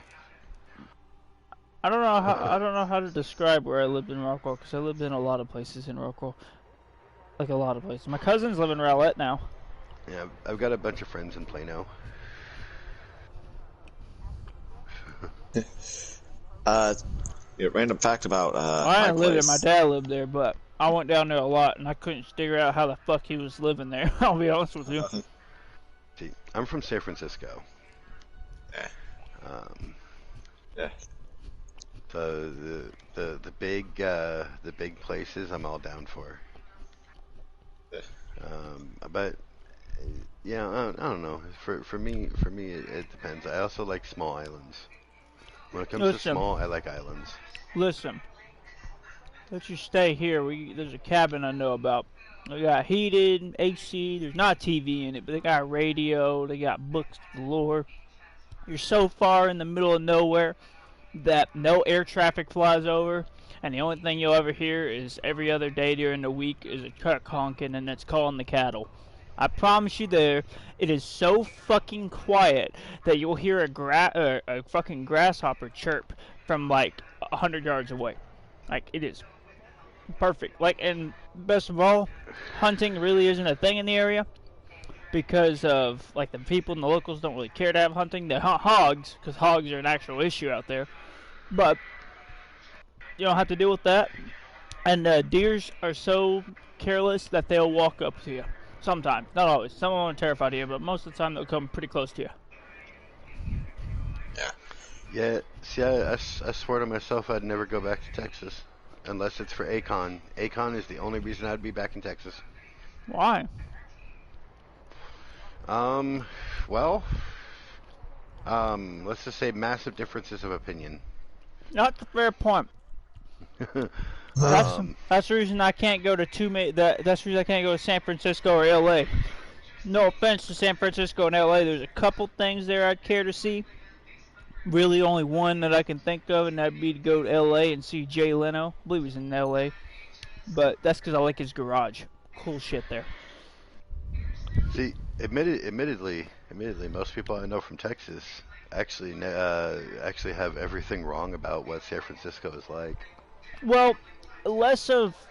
I don't know how to describe where I lived in Rockwall because I lived in a lot of places in Rockwall, like a lot of places. My cousins live in Rowlett now. Yeah, I've got a bunch of friends in Plano. Yeah, random fact about I my didn't live there. place. My dad lived there, but I went down there a lot, and I couldn't figure out how the fuck he was living there. I'll be honest with you. See, I'm from San Francisco. Yeah. Yeah. So the big places I'm all down for. Yeah. But yeah, I don't know. For me it depends. I also like small islands. When it comes to small, I like islands. Listen, let you stay here. There's a cabin I know about. They got heated, AC. There's not TV in it, but they got radio. They got books galore. You're so far in the middle of nowhere that no air traffic flies over, and the only thing you'll ever hear is every other day during the week is a truck honking, and it's calling the cattle. I promise you there, it is so fucking quiet that you'll hear a fucking grasshopper chirp from like 100 yards away. Like, it is perfect. Like, and best of all, hunting really isn't a thing in the area because of, like, the people and the locals don't really care to have hunting. They hunt hogs, because hogs are an actual issue out there. But you don't have to deal with that. And deers are so careless that they'll walk up to you. Sometimes, not always. Some of them are terrified of you, but most of the time they'll come pretty close to you. Yeah. Yeah, see, I swore to myself I'd never go back to Texas. Unless it's for Akon. Akon is the only reason I'd be back in Texas. Why? Well, let's just say massive differences of opinion. That's a fair point. That's the reason I can't go to that's the reason I can't go to San Francisco or LA. No offense to San Francisco and LA, there's a couple things there I'd care to see. Really only one that I can think of, and that'd be to go to LA and see Jay Leno. I believe he's in LA. But that's because I like his garage. Cool shit there. See, admittedly, most people I know from Texas actually have everything wrong about what San Francisco is like. Well,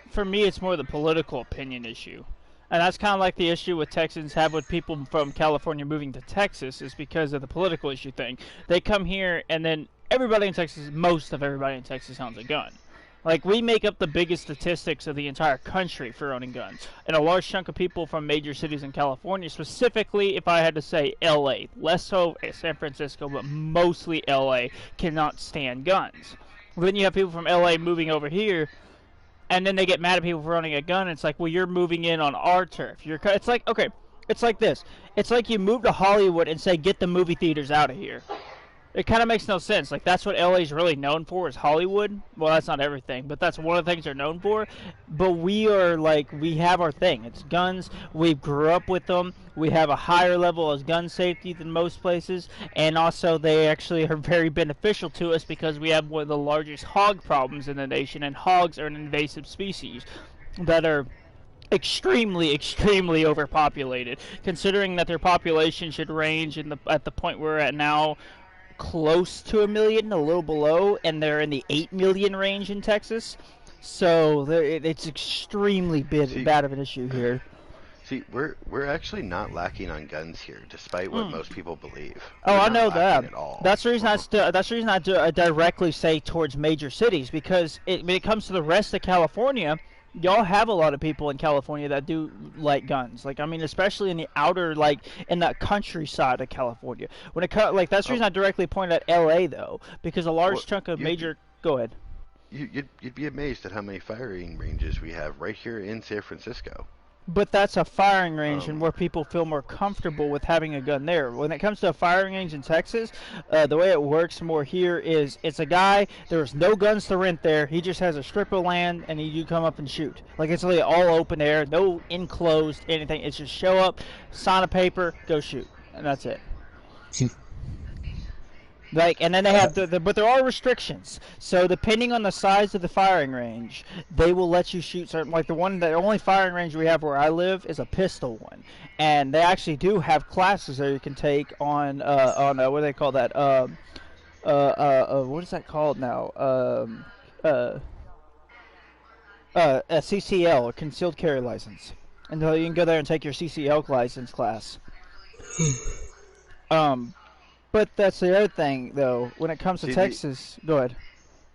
for me, it's more the political opinion issue. And that's kind of like the issue with Texans have with people from California moving to Texas is because of the political issue thing. They come here, and then most of everybody in Texas owns a gun. Like, we make up the biggest statistics of the entire country for owning guns. And a large chunk of people from major cities in California, specifically, if I had to say LA, less so San Francisco, but mostly LA, cannot stand guns. Then you have people from LA moving over here, and then they get mad at people for owning a gun. And it's like, well, you're moving in on our turf. It's like, okay, it's like this. It's like you move to Hollywood and say, get the movie theaters out of here. It kind of makes no sense. Like, that's what LA's really known for, is Hollywood. Well, that's not everything, but that's one of the things they're known for. But we are, like, we have our thing. It's guns. We grew up with them. We have a higher level of gun safety than most places. And also, they actually are very beneficial to us because we have one of the largest hog problems in the nation. And hogs are an invasive species that are extremely overpopulated, considering that their population should range at the point we're at now close to 1 million, a little below, and they're in the 8 million range in Texas. So it's extremely bad of an issue here. See, we're actually not lacking on guns here, despite what most people believe. Oh, We're I not know lacking that. at all. That's the reason I directly say towards major cities, because when it comes to the rest of California, y'all have a lot of people in California that do like guns. Like, I mean, especially in the outer, like, in the countryside of California. When it comes, like, that's the reason I directly pointed at LA, though, because a large chunk of major. Go ahead. You'd be amazed at how many firing ranges we have right here in San Francisco. But that's a firing range and where people feel more comfortable with having a gun there. When it comes to a firing range in Texas, the way it works more here is it's a guy, there's no guns to rent there, he just has a strip of land and you come up and shoot. Like, it's really all open air, no enclosed anything. It's just show up, sign a paper, go shoot. And that's it. Like, and then they have but there are restrictions. So depending on the size of the firing range, they will let you shoot certain. Like, the only firing range we have where I live is a pistol one, and they actually do have classes that you can take on what do they call that? What is that called now? A CCL, a concealed carry license, and you can go there and take your CCL license class. But that's the other thing, though. When it comes to Texas, go ahead.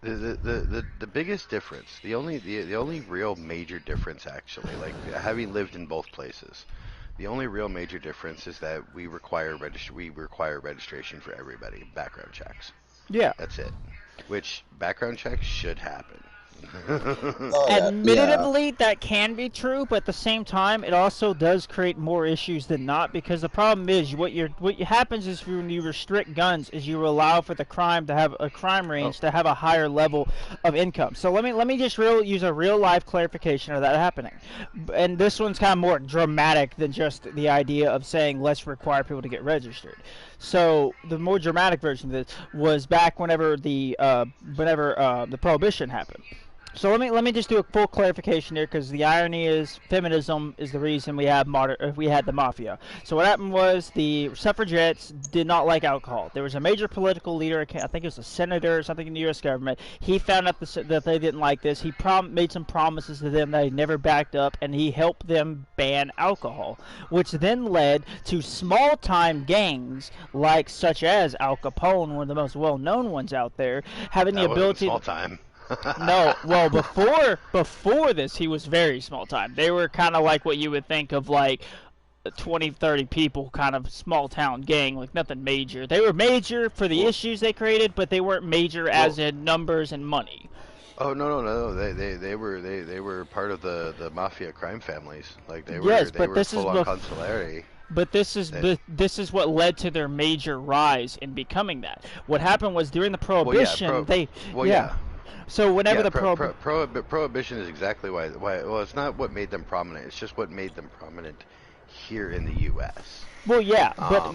The biggest difference, the only real major difference, actually, like, having lived in both places, the only real major difference is that we require registration for everybody, background checks. Yeah. That's it. Which background checks should happen. Admittedly, that can be true, but at the same time, it also does create more issues than not, because the problem is what happens is when you restrict guns is you allow for the crime to have a crime range to have a higher level of income. So let me just use a real life clarification of that happening, and this one's kind of more dramatic than just the idea of saying let's require people to get registered. So the more dramatic version of this was back whenever the Prohibition happened. So let me just do a full clarification here, because the irony is feminism is the reason we had the mafia. So what happened was the suffragettes did not like alcohol. There was a major political leader, I think it was a senator or something in the U.S. government. He found out that they didn't like this. He made some promises to them that he never backed up, and he helped them ban alcohol, which then led to small-time gangs such as Al Capone, one of the most well-known ones out there, having the ability. Small-time. No, well, before this, he was very small time. They were kind of like what you would think of, like, 20, 30 people, kind of small town gang, like nothing major. They were major for the issues they created, but they weren't major as in numbers and money. Oh no! They were part of the mafia crime families. Like, they were. Yes, they but were this is full on consularity. But this is what led to their major rise in becoming that. What happened was during the Prohibition, So whenever prohibition is exactly why. Well, it's not what made them prominent. It's just what made them prominent here in the U.S. Well, yeah, but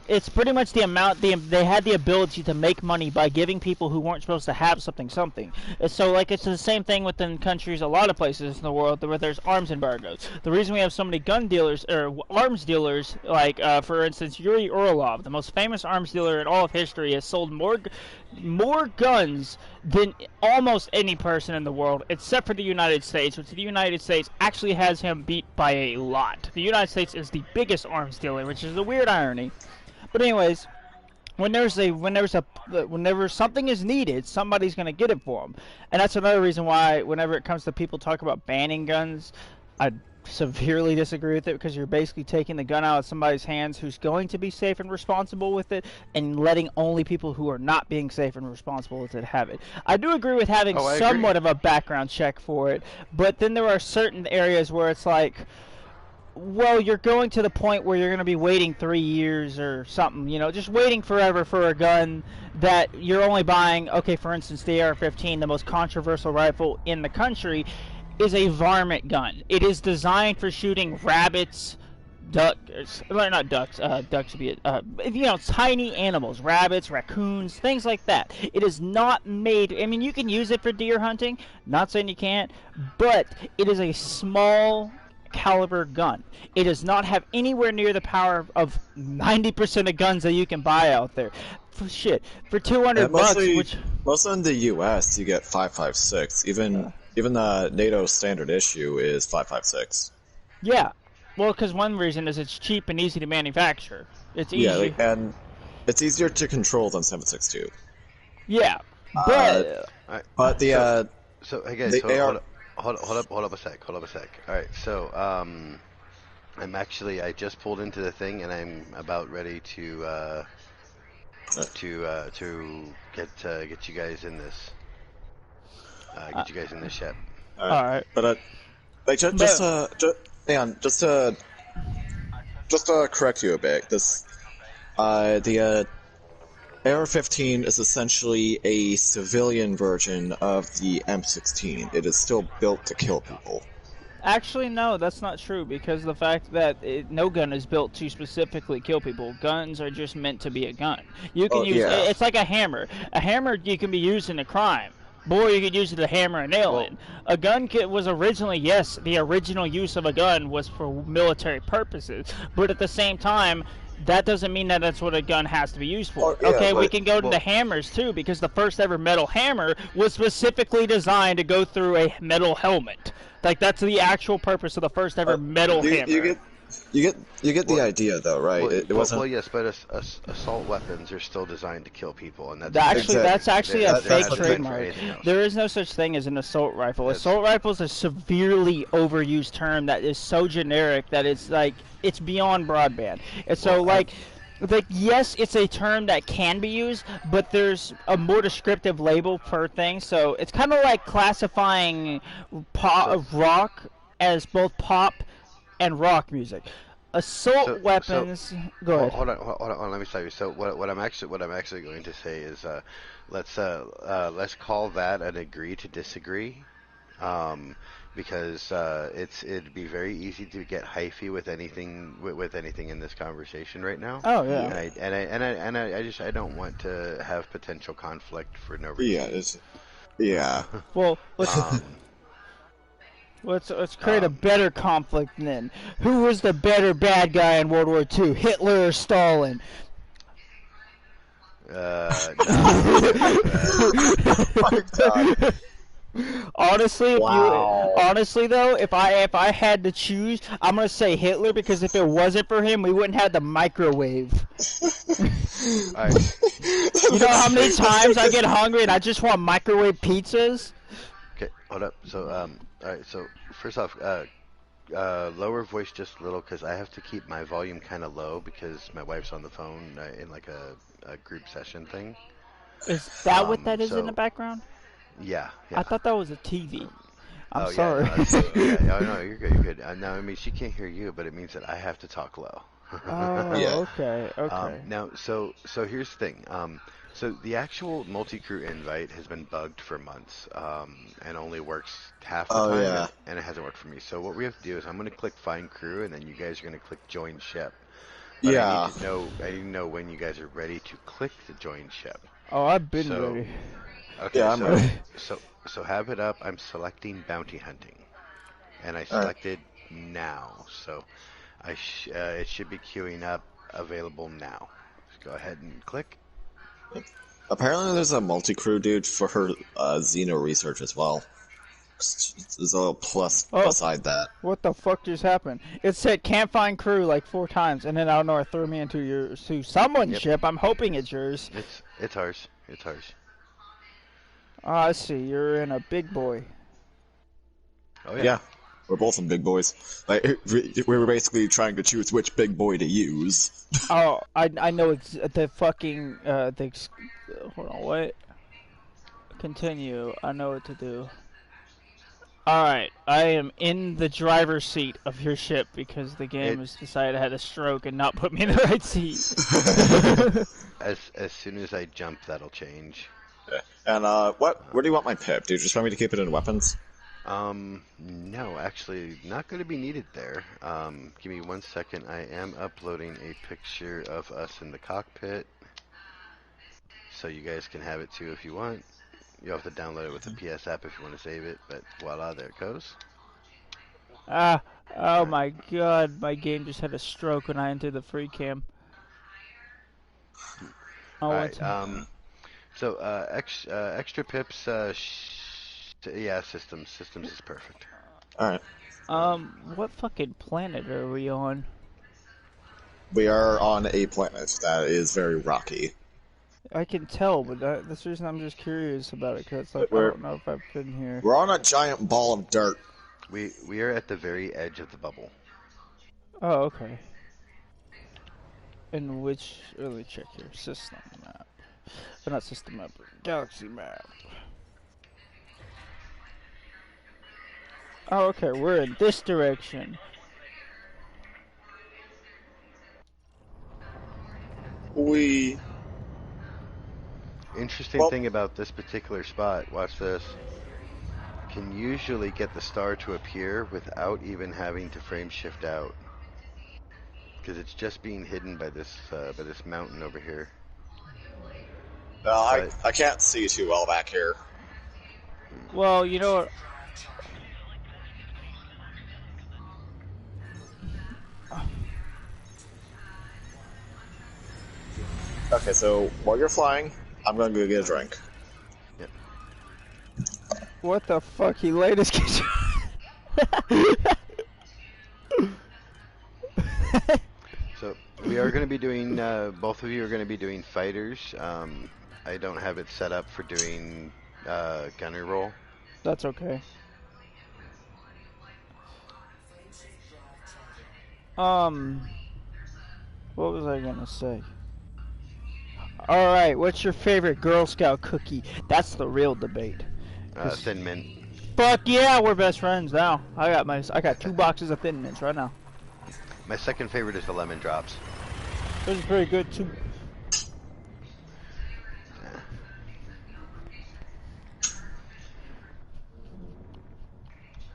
it's pretty much the amount they had the ability to make money by giving people who weren't supposed to have something. So, like, it's the same thing within countries, a lot of places in the world where there's arms embargoes. The reason we have so many gun dealers or arms dealers, like for instance, Yuri Orlov, the most famous arms dealer in all of history, has sold more guns than almost any person in the world, except for the United States, which the United States actually has him beat by a lot. The United States is the biggest arms dealer, which is a weird irony. But anyways, whenever something is needed, somebody's going to get it for them. And that's another reason why whenever it comes to people talk about banning guns, I severely disagree with it, because you're basically taking the gun out of somebody's hands who's going to be safe and responsible with it, and letting only people who are not being safe and responsible with it have it. I do agree with having somewhat of a background check for it, but then there are certain areas where it's like, Well, you're going to the point where you're going to be waiting 3 years or something, you know, just waiting forever for a gun that you're only buying. Okay, for instance, the AR-15, the most controversial rifle in the country, is a varmint gun. It is designed for shooting rabbits, ducks, well, not ducks, ducks would be, you know, tiny animals, rabbits, raccoons, things like that. It is not made, I mean, you can use it for deer hunting, not saying you can't, but it is a small caliber gun. It does not have anywhere near the power of 90% of guns that you can buy out there. For shit, for 200 bucks, which mostly in the U.S. you get 5.56. Even the NATO standard issue is 5.56. Yeah, well, because one reason is it's cheap and easy to manufacture. It's easy. Yeah, and it's easier to control than 7.62. Yeah, but but the so hey guys, hold up a sec. All right, so I just pulled into the thing and I'm about ready to get you guys in this. Get you guys in this ship. All right. But like just to correct you a bit, this the AR-15 is essentially a civilian version of the M16. It is still built to kill people. Actually, no, that's not true, because the fact that no gun is built to specifically kill people. Guns are just meant to be a gun. You can it's like a hammer. A hammer you can be used in a crime. Boy, you could use it to hammer a nail in. A gun was originally, yes, the original use of a gun was for military purposes, but at the same time, that doesn't mean that that's what a gun has to be used for. We can go to the hammers too, because the first ever metal hammer was specifically designed to go through a metal helmet. Like, that's the actual purpose of the first ever metal hammer. You get the idea, though, right? It wasn't. Well, yes, but assault weapons are still designed to kill people, and that's actually a fake trademark. There is no such thing as an assault rifle. Assault rifle is a severely overused term that is so generic that it's like it's beyond broadband. And so, like yes, it's a term that can be used, but there's a more descriptive label per thing. So it's kind of like classifying rock as both pop and rock music. Assault weapons. Go ahead. Hold on. Let me stop you. So what I'm actually going to say is, let's call that an agree to disagree, because it'd be very easy to get hyphy with anything in this conversation right now. Oh yeah. I don't want to have potential conflict for no reason. Yeah. Well, let's create a better conflict then. Who was the better bad guy in World War II, Hitler or Stalin? No. Oh my God. Honestly, though, if I had to choose, I'm gonna say Hitler, because if it wasn't for him, we wouldn't have the microwave. Right. You know how many times I get hungry and I just want microwave pizzas? Okay, hold up. So alright, so first off, lower voice just a little, because I have to keep my volume kind of low because my wife's on the phone in like a group session thing. Is that what that is in the background? Yeah. I thought that was a TV. I'm sorry. sorry. No, you're good. No, I mean, she can't hear you, but it means that I have to talk low. Okay. Now, so here's the thing. So the actual multi-crew invite has been bugged for months, and only works half the time, and it hasn't worked for me. So what we have to do is I'm going to click Find Crew, and then you guys are going to click Join Ship. But I need to know when you guys are ready to click the Join Ship. Oh, I've been ready. Okay, yeah, I'm ready. So have it up. I'm selecting Bounty Hunting, and I selected now. So it should be queuing up, available now. Just go ahead and click. Apparently there's a multi-crew dude for her Xeno research as well. There's a little plus beside that. What the fuck just happened? It said can't find crew like 4 times, and then I don't know, it threw me into someone's ship. I'm hoping it's yours. It's ours. It's ours. Oh, I see. You're in a big boy. Oh yeah. We're both in big boys. Like, we were basically trying to choose which big boy to use. Oh, I know it's the fucking hold on, what? Continue. I know what to do. Alright, I am in the driver's seat of your ship because the game It has decided I had a stroke and not put me in the right seat. as soon as I jump, that'll change. And where do you want my pip? Do you just want me to keep it in weapons? No, actually, not going to be needed there. Give me 1 second. I am uploading a picture of us in the cockpit, so you guys can have it too if you want. You'll have to download it with the PS app if you want to save it, but voila, there it goes. Oh my god, my game just had a stroke when I entered the free cam. Alright, so, extra pips, yeah, systems. Systems is perfect. Alright. What fucking planet are we on? We are on a planet that is very rocky. I can tell, but that's the reason I'm just curious about it, because like, I don't know if I've been here. We're on a giant ball of dirt. We are at the very edge of the bubble. Oh, okay. In which, let me check here, system map. But not system map, but galaxy map. Oh, okay, we're in this direction. Interesting thing about this particular spot, watch this. Can usually get the star to appear without even having to frame shift out. Because it's just being hidden by this mountain over here. I can't see too well back here. Well, you know what? Okay, so while you're flying, I'm gonna go get a drink. Yep. What the fuck? He laid his kitchen. So we are going to be doing. Both of you are going to be doing fighters. I don't have it set up for doing gunner roll. That's okay. What was I gonna say? Alright, what's your favorite Girl Scout cookie? That's the real debate. Thin Mint. Fuck yeah, we're best friends now. I got 2 boxes of Thin Mints right now. My second favorite is the lemon drops. Those are pretty good too.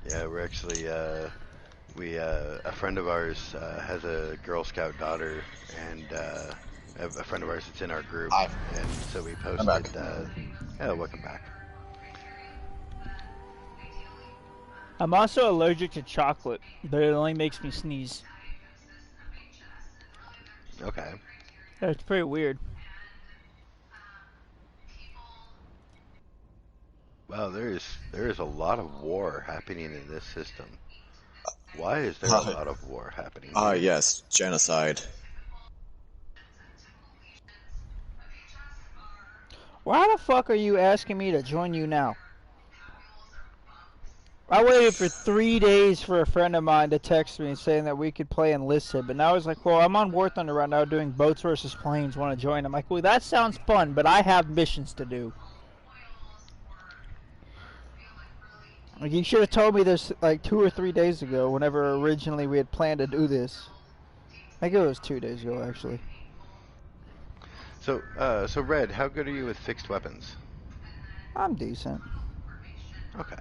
Yeah, we're actually a friend of ours has a Girl Scout daughter, and a friend of ours that's in our group, and so we posted. Oh, welcome back. I'm also allergic to chocolate, but it only makes me sneeze. Okay. That's pretty weird. Wow, there is a lot of war happening in this system. Why is there a lot of war happening? Yes, genocide. Why the fuck are you asking me to join you now? I waited for 3 days for a friend of mine to text me saying that we could play Enlisted, but now I was like, well, I'm on War Thunder right now doing boats versus planes, want to join? I'm like, well, that sounds fun, but I have missions to do. Like, you should have told me this like 2 or 3 days ago, whenever originally we had planned to do this. I think it was 2 days ago, actually. So, Red, how good are you with fixed weapons? I'm decent. Okay.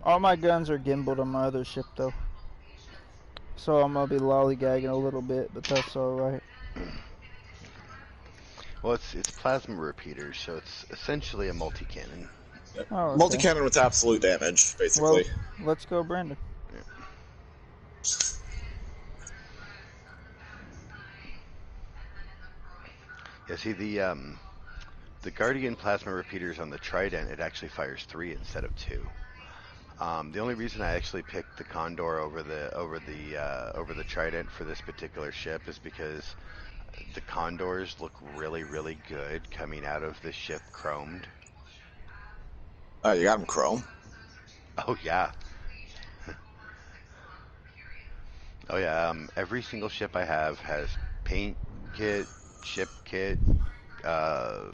All my guns are gimbaled on my other ship, though. So I'm gonna be lollygagging a little bit, but that's alright. Well, it's plasma repeaters, so it's essentially a multi-cannon. Oh, okay. Multi-cannon with absolute damage, basically. Well, let's go, Brandon. Yeah, see the Guardian plasma repeaters on the Trident, it actually fires 3 instead of 2. The only reason I actually picked the Condor over the Trident for this particular ship is because the Condors look really, really good coming out of the ship chromed. Oh, you got them chrome? Oh yeah. Oh yeah. Every single ship I have has paint kit, ship kit. I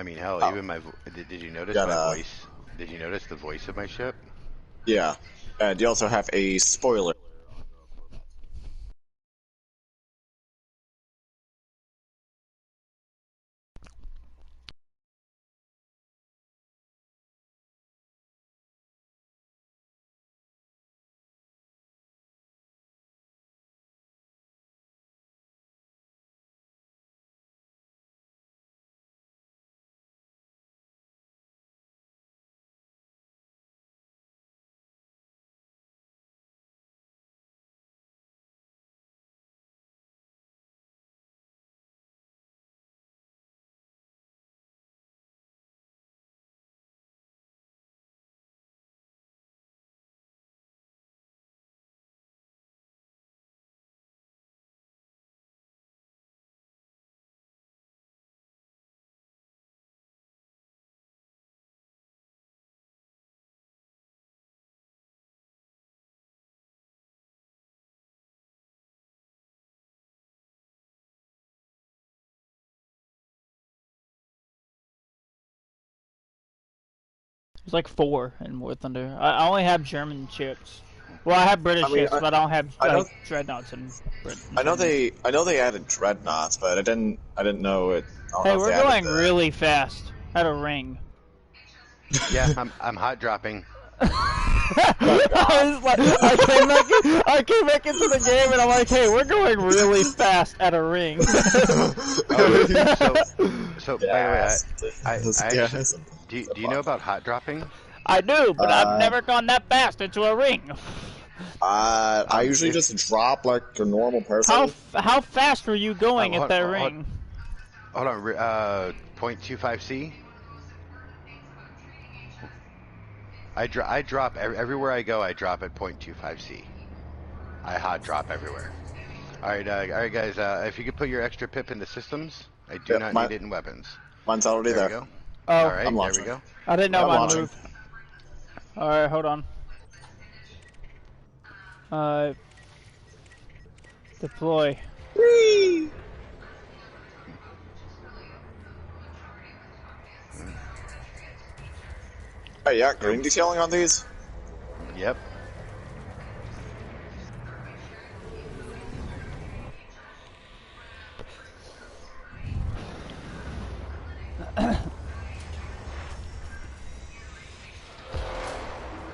mean, hell, even my. Did you notice my voice? Did you notice the voice of my ship? Yeah, and you also have a spoiler. There's like 4 in War Thunder. I only have German ships. Well, I have British ships, but I don't have like dreadnoughts and. I know they added dreadnoughts, but I didn't know it. Hey, we're going really fast at a ring. Yeah, I'm hot dropping. I came back into the game and I'm like, hey, we're going really fast at a ring. So by the way, do you know about hot dropping? I do, but I've never gone that fast into a ring. I usually just drop like a normal person. How fast were you going at that ring? Hold on, 0.25 C. I drop everywhere I go. I drop at 0.25 C. I hot drop everywhere. All right, guys. If you could put your extra pip into systems, I do not need it in weapons. Mine's already there. We go. Oh, all right, there we go. I didn't know my move. All right, hold on. Deploy. Whee! Hey, yeah, green detailing on these? Yep.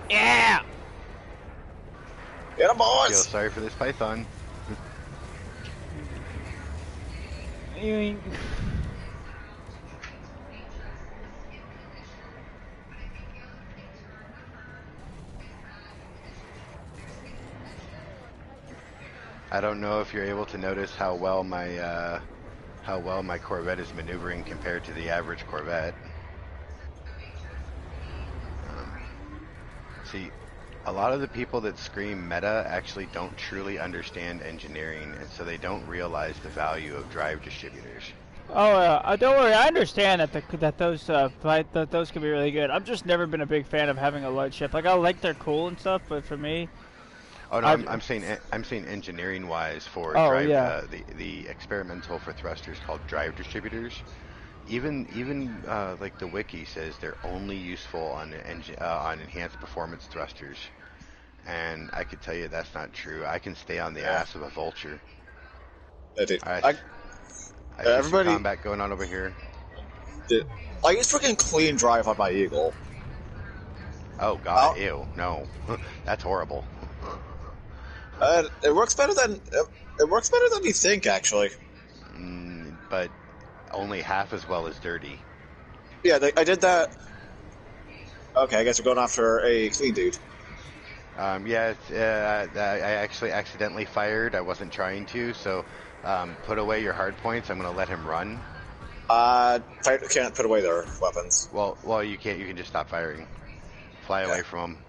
Yeah! Get him, boys! Feel sorry for this python. I don't know if you're able to notice how well my Corvette is maneuvering compared to the average Corvette. See, a lot of the people that scream meta actually don't truly understand engineering, and so they don't realize the value of drive distributors. Oh, don't worry. I understand that those can be really good. I've just never been a big fan of having a light ship. Like I like they're cool and stuff, but for me. Oh no, I'm saying engineering wise for drive. Yeah. The experimental for thrusters called drive distributors. Even like the wiki says they're only useful on enhanced performance thrusters, and I could tell you that's not true. I can stay on the ass of a vulture. I see some combat going on over here. I use freaking clean drive on my Eagle. Oh god, ew, no, that's horrible. It works better than you think, actually. But only half as well as dirty. Yeah, I did that. Okay, I guess we're going after a clean dude. Yeah, I actually accidentally fired. I wasn't trying to, so put away your hard points. I'm going to let him run. Can't put away their weapons. Well, you can't. You can just stop firing. Fly away from him.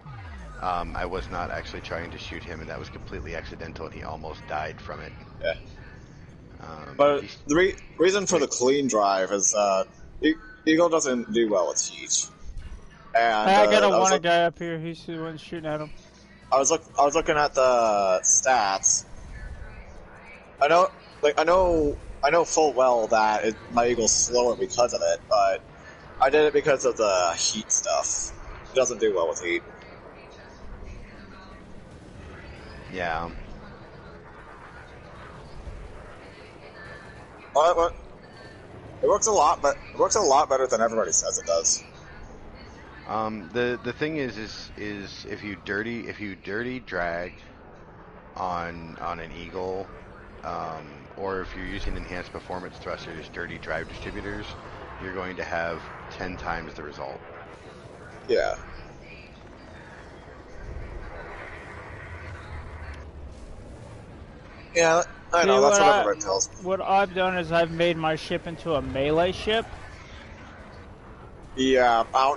I was not actually trying to shoot him, and that was completely accidental, and he almost died from it. Yeah. But the reason for the clean drive is Eagle doesn't do well with heat. And I got a guy up here. He's the one shooting at him. I was looking at the stats. I know full well that my Eagle's slower because of it, but I did it because of the heat stuff. It doesn't do well with heat. Yeah. Well, it works a lot, but it works a lot better than everybody says it does. The thing is if you dirty drag on an eagle, or if you're using enhanced performance thrusters, dirty drive distributors, you're going to have 10 times the result. Yeah. Yeah, I know. That's what everybody tells me. What I've done is I've made my ship into a melee ship. Yeah, I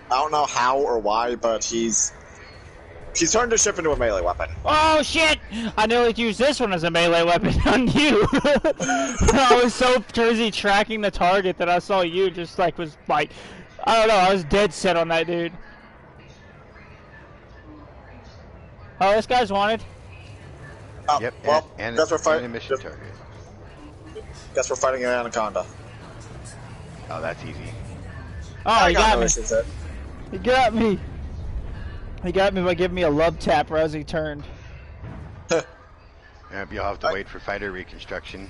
don't know how or why, but he's turned his ship into a melee weapon. Oh shit! I nearly used this one as a melee weapon on you. I was so busy tracking the target that I saw you just like was like, I don't know. I was dead set on that dude. Oh, this guy's wanted. Yep. Well, and guess we're fighting. a mission target. Guess we're fighting an anaconda. Oh, that's easy. Oh, he got me. Issues there. He got me. He got me by giving me a love tap as he turned. Yep, you'll have to wait for fighter reconstruction.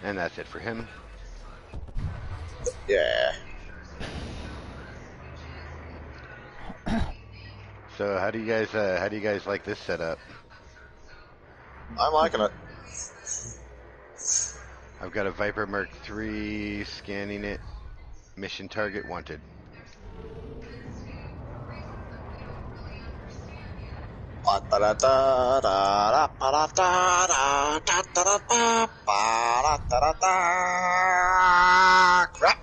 And that's it for him. Yeah. So how do you guys like this setup? I'm liking it. I've got a Viper Mark III, scanning it. Mission target wanted. Crap.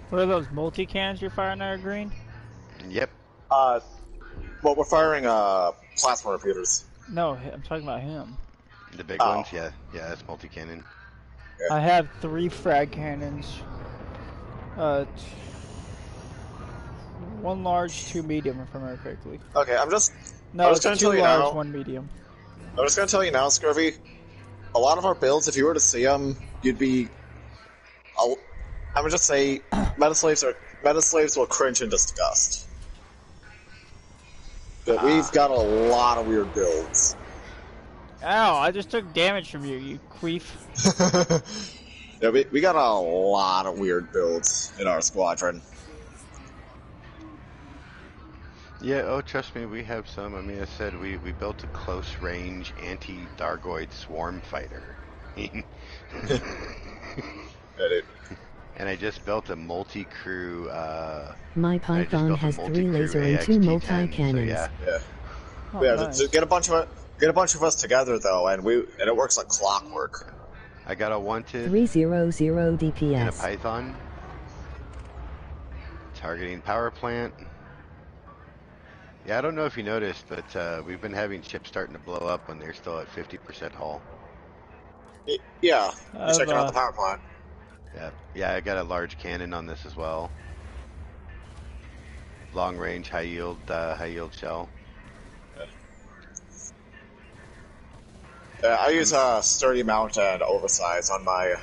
What are those multi-cans you're firing there, Green? Yep. Well, we're firing plasma repeaters. No, I'm talking about him. The big ones, yeah, that's multi-cannon. Yeah. I have 3 frag cannons. 1 large, 2 medium, if I remember correctly. Okay, I'm just No, just it's gonna 2 tell you large, now. 1 medium. I'm just gonna tell you now, Scurvy. A lot of our builds, if you were to see them, you'd be. I'm gonna just say, metaslaves will cringe in disgust. But we've got a lot of weird builds. Ow, I just took damage from you, you queef. Yeah, we got a lot of weird builds in our squadron. Yeah, oh, trust me, we have some. I mean, I said we built a close-range anti-Thargoid swarm fighter. Yeah, dude. And I just built a multi-crew, My Python has 3 laser and 2 multi-cannons. So Yeah. Oh, Yeah, nice. just get a bunch of us together though, and it works like clockwork. I got a wanted 300 and a DPS. Python. Targeting power plant. Yeah, I don't know if you noticed, but we've been having ships starting to blow up when they're still at 50% hull. Yeah, I've, you're checking out the power plant. Yeah, I got a large cannon on this as well. Long range, high yield shell. I use sturdy mount and oversize on my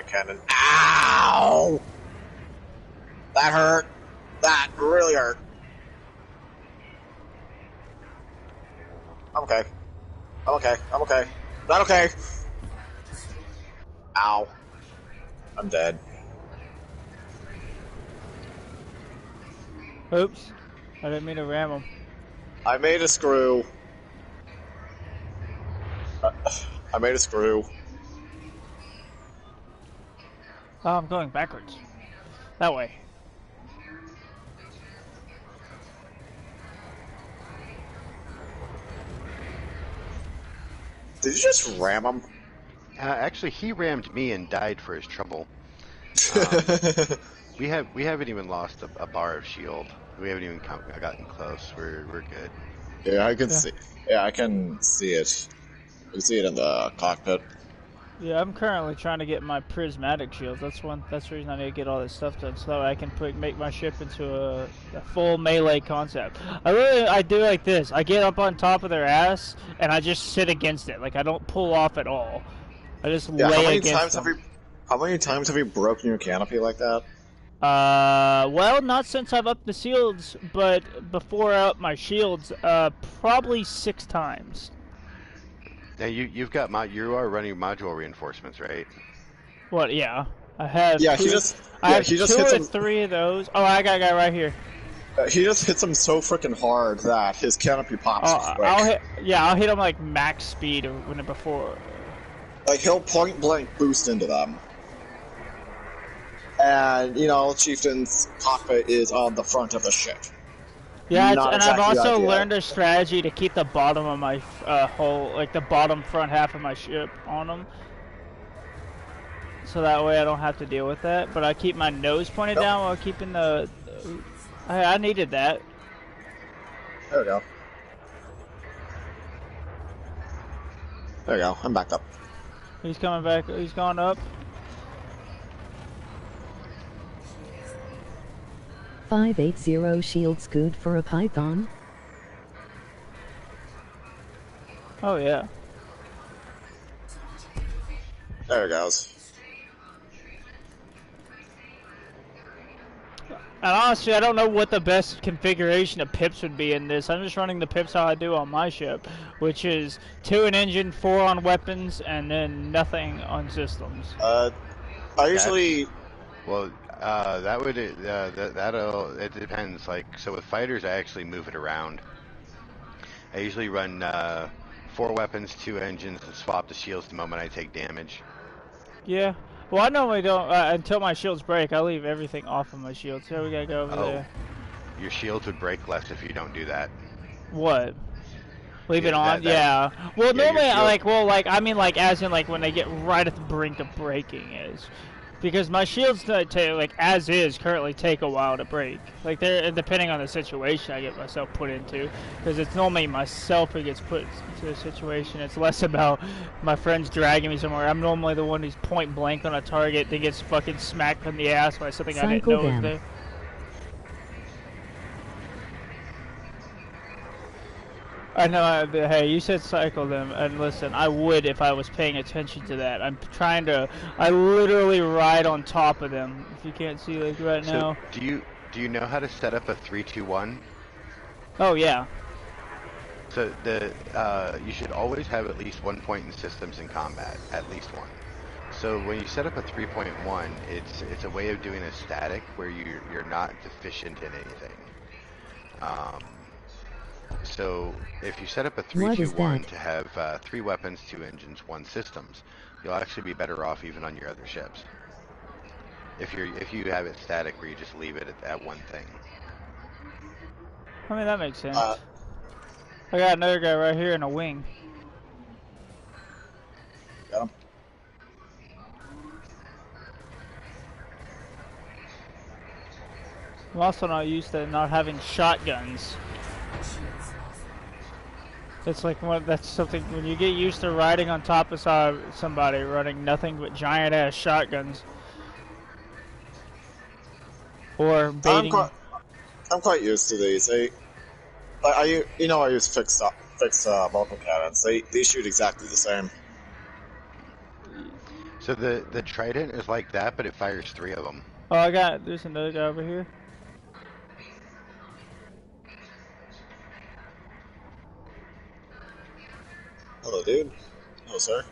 cannon. Ow! That hurt. That really hurt. I'm okay. Not okay. Ow. I'm dead. Oops. I didn't mean to ram him. I made a screw. Oh, I'm going backwards. That way. Did you just ram him? Actually, he rammed me and died for his trouble. We haven't even lost a bar of shield. We haven't even gotten close. We're good. Yeah, I can see. Yeah, I can see it. You can see it in the cockpit. Yeah, I'm currently trying to get my prismatic shields. That's the reason I need to get all this stuff done, so that I can make my ship into a full melee concept. I do like this. I get up on top of their ass and I just sit against it. Like I don't pull off at all. I just Yeah, lay against them. how many times have you broken your canopy like that? Well, not since I've upped the shields, but before I upped my shields, probably 6 times. Now you are running module reinforcements, right? What? Yeah, I have Yeah, two. he just Two hits or him. 3 of those. Oh, I got a guy right here. He just hits him so freaking hard that his canopy pops quick. I'll hit him like max speed when before. Like he'll point blank boost into them. And, you know, Chieftain's cockpit is on the front of the ship. Yeah, Not and exactly I've also ideal. learned a strategy to keep the bottom of my hull, like the bottom front half of my ship on them. So that way I don't have to deal with that. But I keep my nose pointed down while keeping the... I needed that. There we go. There we go. I'm backed up. He's coming back. He's gone up. 580 shields good for a python? Oh, yeah. There it goes. And honestly, I don't know what the best configuration of pips would be in this. I'm just running the pips how I do on my ship, which is 2 in engine, 4 on weapons, and then nothing on systems. I usually... Well, it depends. Like, so with fighters, I actually move it around. I usually run 4 weapons, 2 engines, and swap the shields the moment I take damage. Yeah. Well, I normally don't, until my shields break, I leave everything off of my shields. So we gotta go over there. Your shields would break less if you don't do that. What? Leave it on? Yeah. Well, Yeah, normally, I mean, as in, like, when they get right at the brink of breaking is. Because my shields, as is, currently take a while to break. Like, depending on the situation I get myself put into. Because it's normally myself who gets put into a situation. It's less about my friends dragging me somewhere. I'm normally the one who's point blank on a target, then gets fucking smacked in the ass by something I didn't know was there. I know, hey, you said cycle them, and listen, I would if I was paying attention to that. I literally ride on top of them, if you can't see, like, right now. Do you know how to set up a 3-2-1? Oh, yeah. So you should always have at least 1 point in systems in combat, at least 1. So when you set up a 3.1, it's a way of doing a static where you're not deficient in anything. So if you set up a 3-2-1 to have 3 weapons, 2 engines, 1 systems, you'll actually be better off even on your other ships. If you have it static where you just leave it at 1 thing. I mean, that makes sense. I got another guy right here in a wing. Got him. I'm also not used to not having shotguns. It's like that's something when you get used to riding on top of somebody running nothing but giant ass shotguns, or baiting. I'm quite used to these. I use fixed multiple cannons. They shoot exactly the same. So the Trident is like that, but it fires 3 of them. Oh, there's another guy over here. Hello, dude. Hello, sir.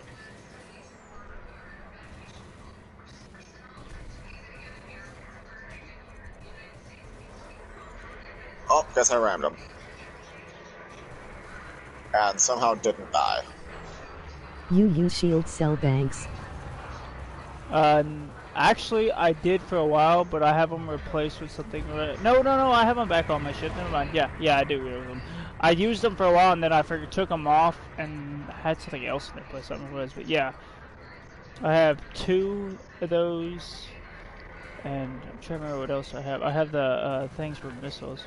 Oh, guess I rammed him. And somehow didn't die. You use shield cell banks. Actually, I did for a while, but I have them replaced with something. No, I have them back on my ship. Never mind. Yeah, I do use them. I used them for a while, and then I took them off and had something else in their place. I don't know what it was, but yeah. I have 2 of those, and I'm trying to remember what else I have. I have the things for missiles.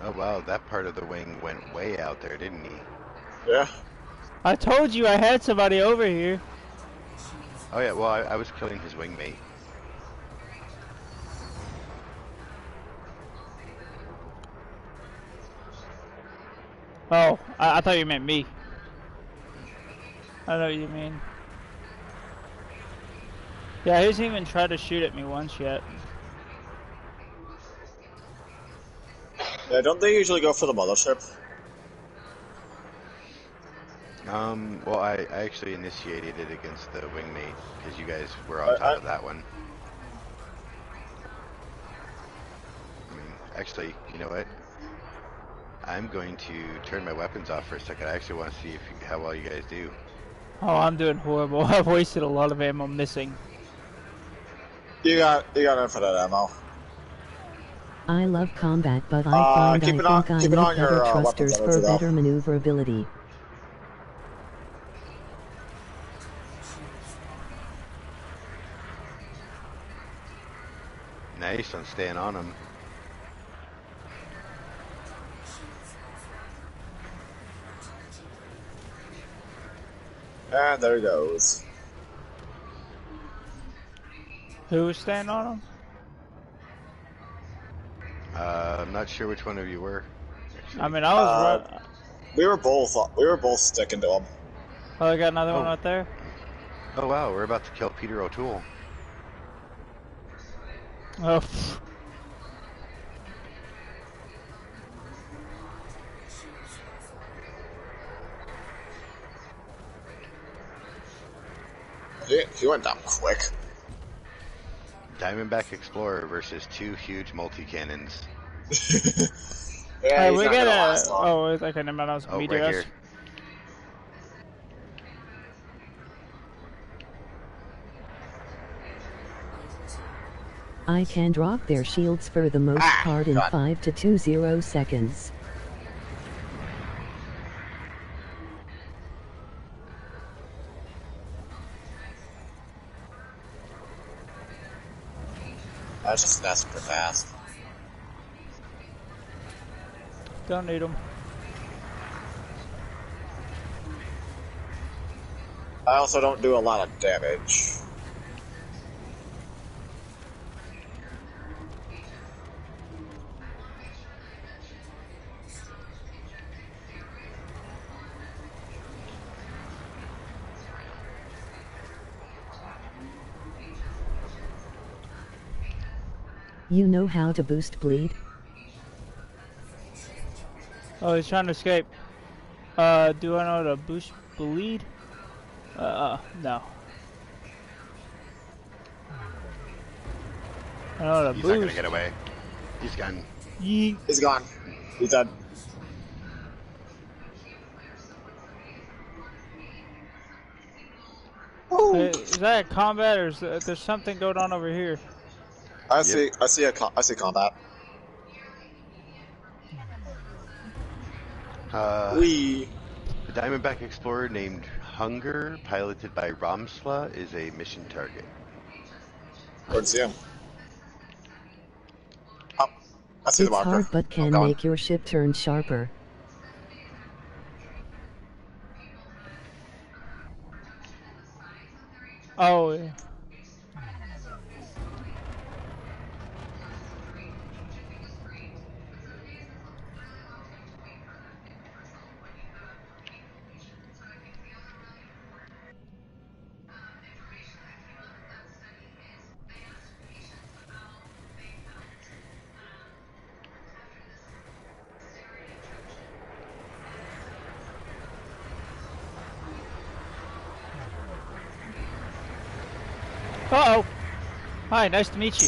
Oh wow, that part of the wing went way out there, didn't he? Yeah. I told you I had somebody over here. Oh yeah, well I was killing his wingmate. Oh, I thought you meant me. I know what you mean. Yeah, he hasn't even tried to shoot at me once yet. Yeah, don't they usually go for the mothership? Well I actually initiated it against the wingmate, because you guys were on top of that one. I mean, actually, you know what? I'm going to turn my weapons off for a second. I actually want to see how well you guys do. Oh, I'm doing horrible. I've wasted a lot of ammo missing. You got infinite ammo. I love combat, but I think I need better thrusters for better maneuverability. Nice on staying on him. And there he goes. Who was staying on him? I'm not sure which one of you were. Actually. I mean, I was. We were both sticking to him. Oh, I got another one right there. Oh wow, we're about to kill Peter O'Toole. Oh. He went down quick. Diamondback Explorer versus 2 huge multi-cannons. Yeah, we got a. Oh, okay, never mind. I was right here. I can drop their shields for the most part in 5 to 20 seconds. That's super fast. Don't need them. I also don't do a lot of damage. You know how to boost bleed? Oh, he's trying to escape. Do I know how to boost bleed? No. I know how to He's boost. not gonna get away. He's gone. Yeet. He's gone. He's dead. Hey, is that a combat or is there's something going on over here? I see combat. The Diamondback Explorer named Hunger, piloted by Ramsla, is a mission target. Where'd see him? Oh, I see the It's marker. hard but can make your ship turn sharper. Oh, yeah. Uh-oh. Hi, nice to meet you.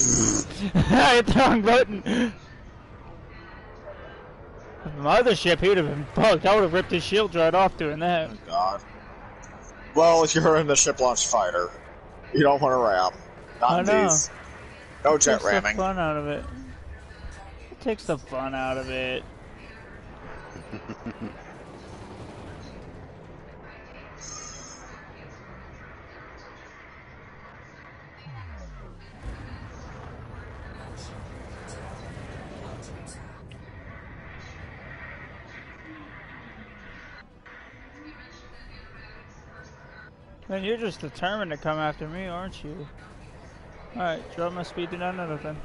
I hit the wrong button. My other ship, he would have been fucked. I would have ripped his shield right off doing that. Oh, God. Well, if you're in the ship-launched fighter, you don't want to ram. Not in these. No jet ramming. Takes the fun out of it. It takes the fun out of it. Man, you're just determined to come after me, aren't you? Alright, drop my speed to 9 out of 10.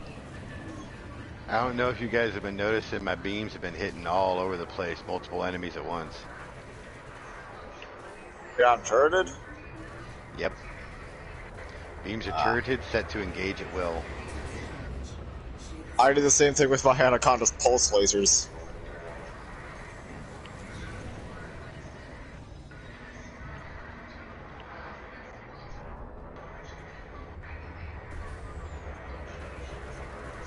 I don't know if you guys have been noticing, my beams have been hitting all over the place, multiple enemies at once. You're unturreted? Yep. Beams are turreted, set to engage at will. I do the same thing with my Anaconda's pulse lasers.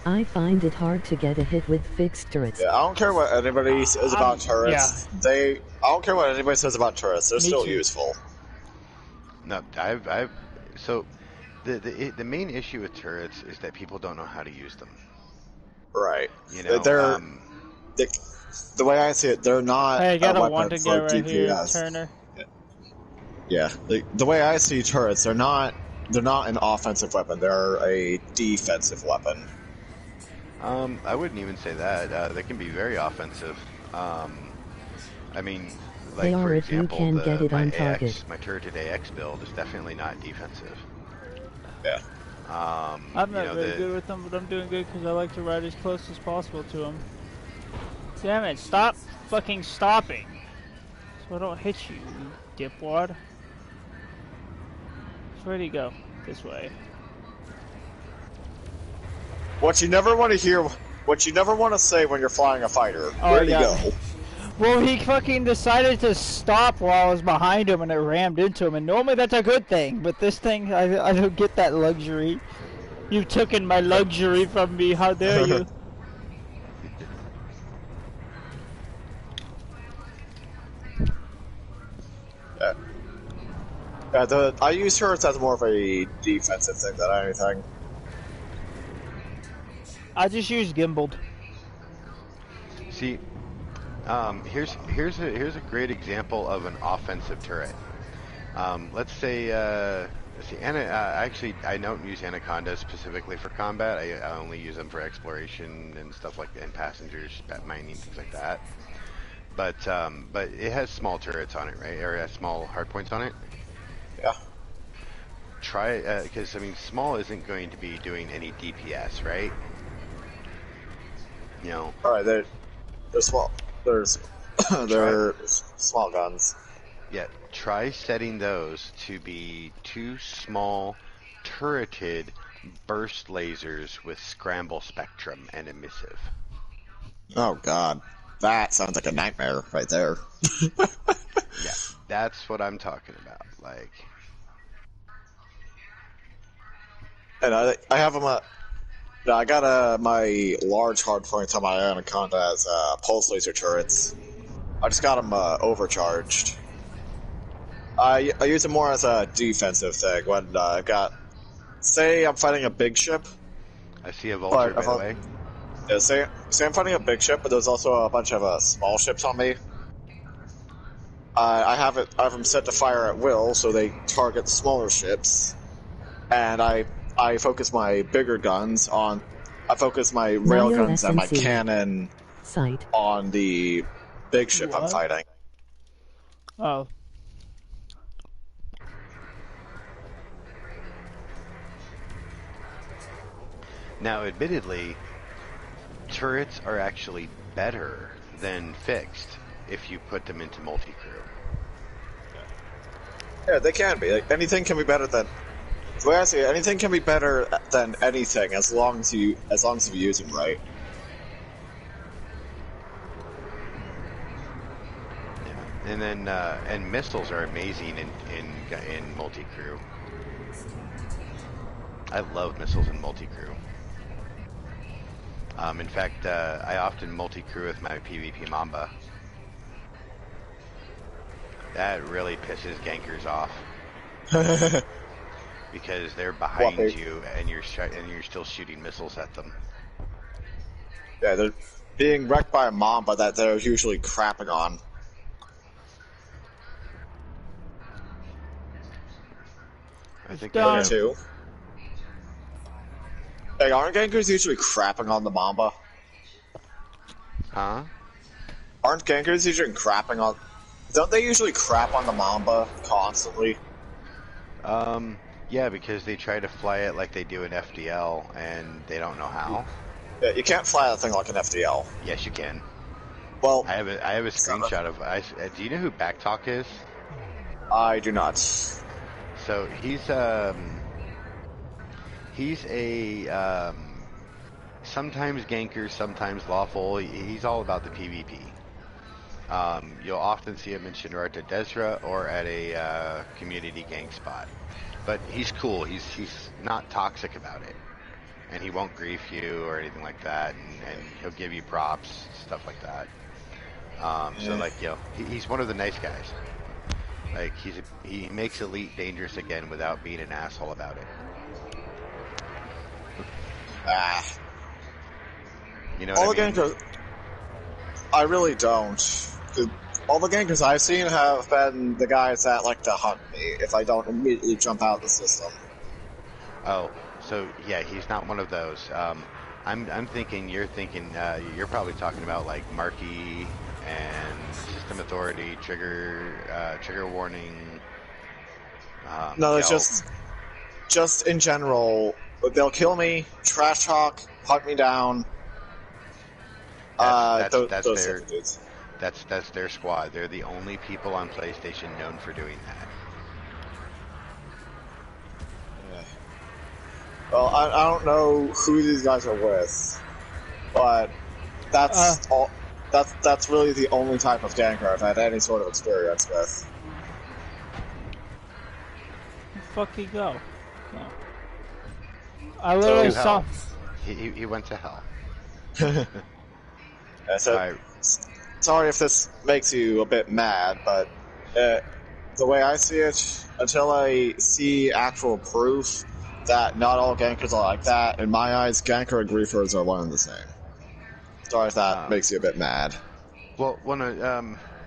I find it hard to get a hit with fixed turrets. Yeah, I don't care what anybody says about turrets. Yeah. I don't care what anybody says about turrets. They're still too. useful. No, so the main issue with turrets is that people don't know how to use them. Right. You know, the way I see it, they're not Hey, I got a weapon wanted for guy right here, DPS. Turner. Yeah, the way I see turrets, they're not an offensive weapon. They're a defensive weapon. I wouldn't even say that. They can be very offensive. I mean, like They are for if you example, can get it on target. My turreted AX build is definitely not defensive. Yeah. I'm not very good with them, but I'm doing good because I like to ride as close as possible to them. Damn it, stop fucking stopping. So I don't hit you, you dipwad. So where'd he go? This way. What you never want to hear, what you never want to say when you're flying a fighter. Where'd he go? Well, he fucking decided to stop while I was behind him and it rammed into him, and normally that's a good thing, but this thing, I don't get that luxury. You've taken my luxury from me, how dare you? Yeah, I use turrets as more of a defensive thing than anything. I just use gimbaled. See, here's a great example of an offensive turret. Let's say, actually, I don't use Anaconda specifically for combat. I only use them for exploration and stuff like that, and passengers, pet mining, things like that. But it has small turrets on it, right? Or it has small hardpoints on it. Yeah. Try, because I mean, small isn't going to be doing any DPS, right? You know. All right, they're small. They're small guns. Yeah, try setting those to be 2 small turreted burst lasers with scramble spectrum and emissive. Oh God, that sounds like a nightmare right there. Yeah, that's what I'm talking about. Like, and I have them. I got my large hardpoints on my Anaconda as pulse laser turrets. I just got them overcharged. I use it more as a defensive thing when I've got, say I'm fighting a big ship. I see a vulture, by the way. Yeah, say I'm fighting a big ship, but there's also a bunch of small ships on me. I have them set to fire at will, so they target smaller ships, and I focus my bigger guns on. I focus my rail guns and my cannon sight on the big ship I'm fighting. Oh. Now, admittedly, turrets are actually better than fixed if you put them into multi-crew. Yeah, they can be. Like, anything can be better than. The way I say it, anything can be better than anything as long as you use them right. Yeah. And then and missiles are amazing in multi-crew. I love missiles in multi-crew. In fact, I often multi-crew with my PvP Mamba. That really pisses gankers off. Because they're behind you and you're still shooting missiles at them. Yeah, they're being wrecked by a Mamba that they're usually crapping on. I think done. Too. Hey, aren't gankers usually crapping on the Mamba? Huh? Aren't gankers usually crapping on... Don't they usually crap on the Mamba constantly? Yeah, because they try to fly it like they do in FDL, and they don't know how. Yeah, you can't fly that thing like an FDL. Yes, you can. Well, I have a screenshot of. Do you know who Backtalk is? I do not. So he's a sometimes ganker, sometimes lawful. He's all about the PvP. You'll often see him in Shinrarta Desra or at a community gang spot. But he's cool. He's not toxic about it, and he won't grief you or anything like that. And he'll give you props, stuff like that. So like he's one of the nice guys. Like he makes Elite dangerous again without being an asshole about it. You know all what the I mean? gankers, I really don't. All the gankers I've seen have been the guys that like to hunt me if I don't immediately jump out of the system. Oh, so yeah, he's not one of those. I'm thinking you're probably talking about like Marky and System Authority, trigger warning. No, it's just in general. They'll kill me, trash talk, hunt me down. That's their squad. They're the only people on PlayStation known for doing that. Yeah. Well, I don't know who these guys are with, but that's all. That's really the only type of ganker I've had any sort of experience with. Fucking go. No. I literally saw. He went to hell. So, sorry if this makes you a bit mad, but the way I see it, until I see actual proof that not all gankers are like that, in my eyes, ganker and griefers are one and the same. Sorry if that makes you a bit mad. Well,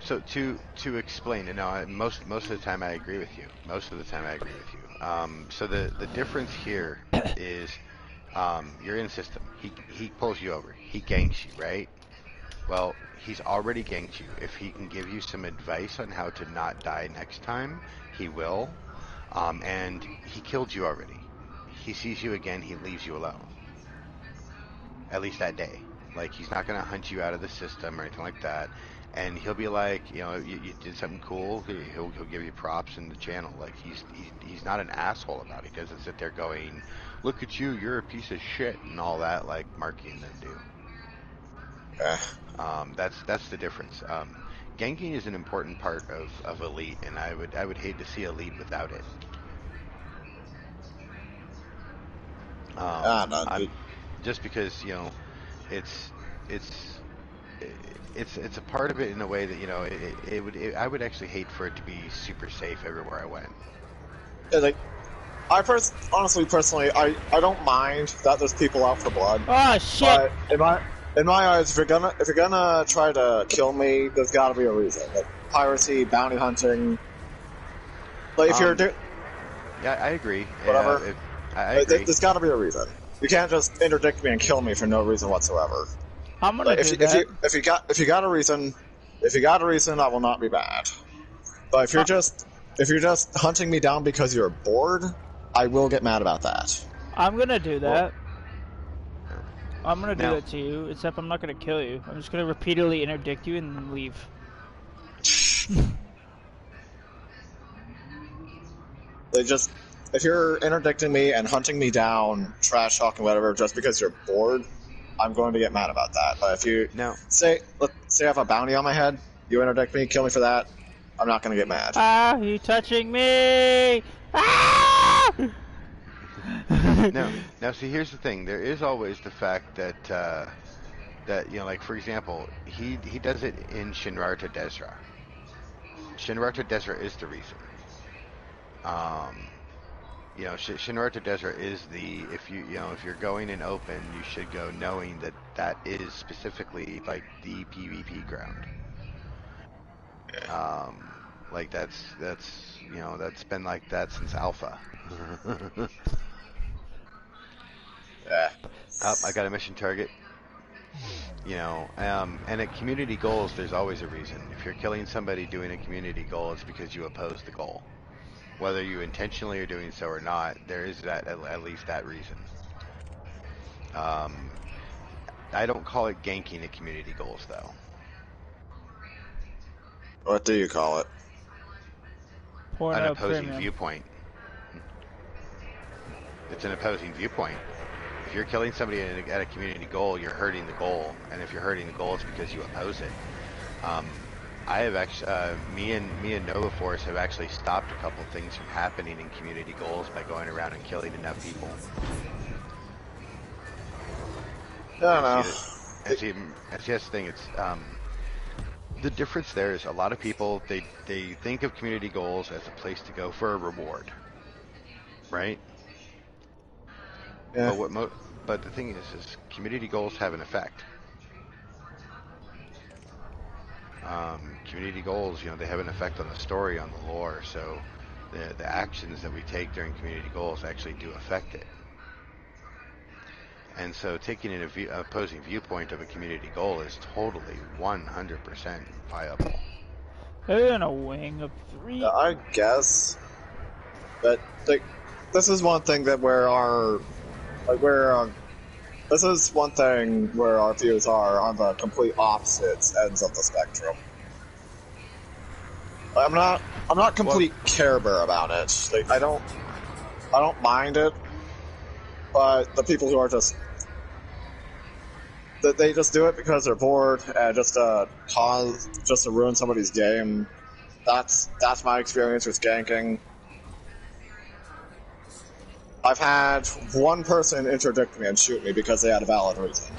so to explain, most of the time I agree with you. So the difference here is, you're in system. He pulls you over. He ganks you, right? Well, he's already ganked you. If he can give you some advice on how to not die next time, he will. And he killed you already. He sees you again, he leaves you alone. At least that day. Like, he's not going to hunt you out of the system or anything like that. And he'll be like, you did something cool. He'll give you props in the channel. Like, he's not an asshole about it. He doesn't sit there going, look at you, you're a piece of shit, and all that like Marky and them do. That's the difference. Ganking is an important part of Elite, and I would hate to see Elite without it. Just because it's a part of it in a way that I would actually hate for it to be super safe everywhere I went. Yeah, like, personally, I don't mind that there's people out for blood. Oh shit! But in my eyes, if you're gonna try to kill me, there's got to be a reason. Like piracy, bounty hunting. Like if you're yeah, I agree. Whatever. I agree. There's got to be a reason. You can't just interdict me and kill me for no reason whatsoever. I'm gonna do that. If you got a reason, I will not be bad. But if you're just hunting me down because you're bored, I will get mad about that. I'm gonna do that. I'm gonna do that to you, except I'm not gonna kill you. I'm just gonna repeatedly interdict you and then leave. If you're interdicting me and hunting me down, trash talking, whatever, just because you're bored, I'm going to get mad about that. But if you say I have a bounty on my head, you interdict me, kill me for that, I'm not going to get mad. Ah, you touching me? Ah! Now, see, here's the thing. There is always the fact that like for example, he does it in Shinrarta Desra. Shinrarta Desra is the reason. Shinrarta Desra is if you're going in open, you should go knowing that is specifically like the PvP ground. Like that's been like that since Alpha. Yeah. I got a mission target. And at community goals, there's always a reason. If you're killing somebody doing a community goal, it's because you oppose the goal. Whether you intentionally are doing so or not, there is that at least that reason. I don't call it ganking at community goals, though. What do you call it? An Porno opposing premium. viewpoint. It's an opposing viewpoint. If you're killing somebody at a community goal, you're hurting the goal, and if you're hurting the goal, it's because you oppose it. I have actually, me and Nova Force have actually stopped a couple things from happening in community goals by going around and killing enough people. I don't know. And see, that's the thing. It's the difference there is a lot of people they think of community goals as a place to go for a reward, right? Yeah. But the thing is community goals have an effect. Community goals, they have an effect on the story, on the lore. So the actions that we take during community goals actually do affect it. And so taking an opposing viewpoint of a community goal is totally 100% viable. In a wing of 3. I guess. But this is one thing that this is one thing where our views are on the complete opposite ends of the spectrum. I'm not complete Care Bear about it. I don't mind it, but the people who are they just do it because they're bored and just to ruin somebody's game. That's my experience with ganking. I've had one person interdict me and shoot me because they had a valid reason.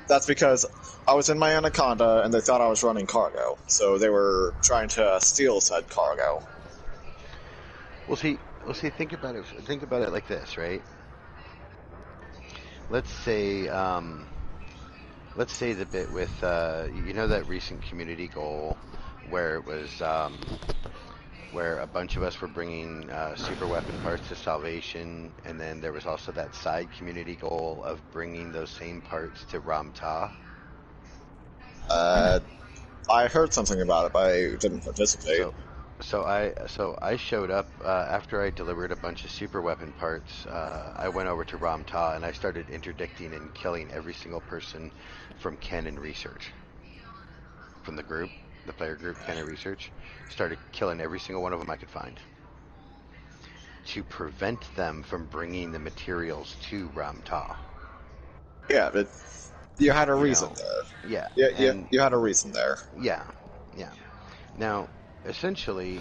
That's because I was in my Anaconda and they thought I was running cargo, so they were trying to steal said cargo. Well, see. Think about it. Think about it like this, right? Let's say the bit with that recent community goal where it was where a bunch of us were bringing super weapon parts to Salvation, and then there was also that side community goal of bringing those same parts to Ramta. I heard something about it, but I didn't participate. So I showed up after I delivered a bunch of super weapon parts. I went over to Ramta and I started interdicting and killing every single person from Ken and Research, from the player group Ken and Research. Started killing every single one of them I could find to prevent them from bringing the materials to Ramta. Yeah, but you had a reason there. Yeah, you had a reason there. Yeah. Now, essentially,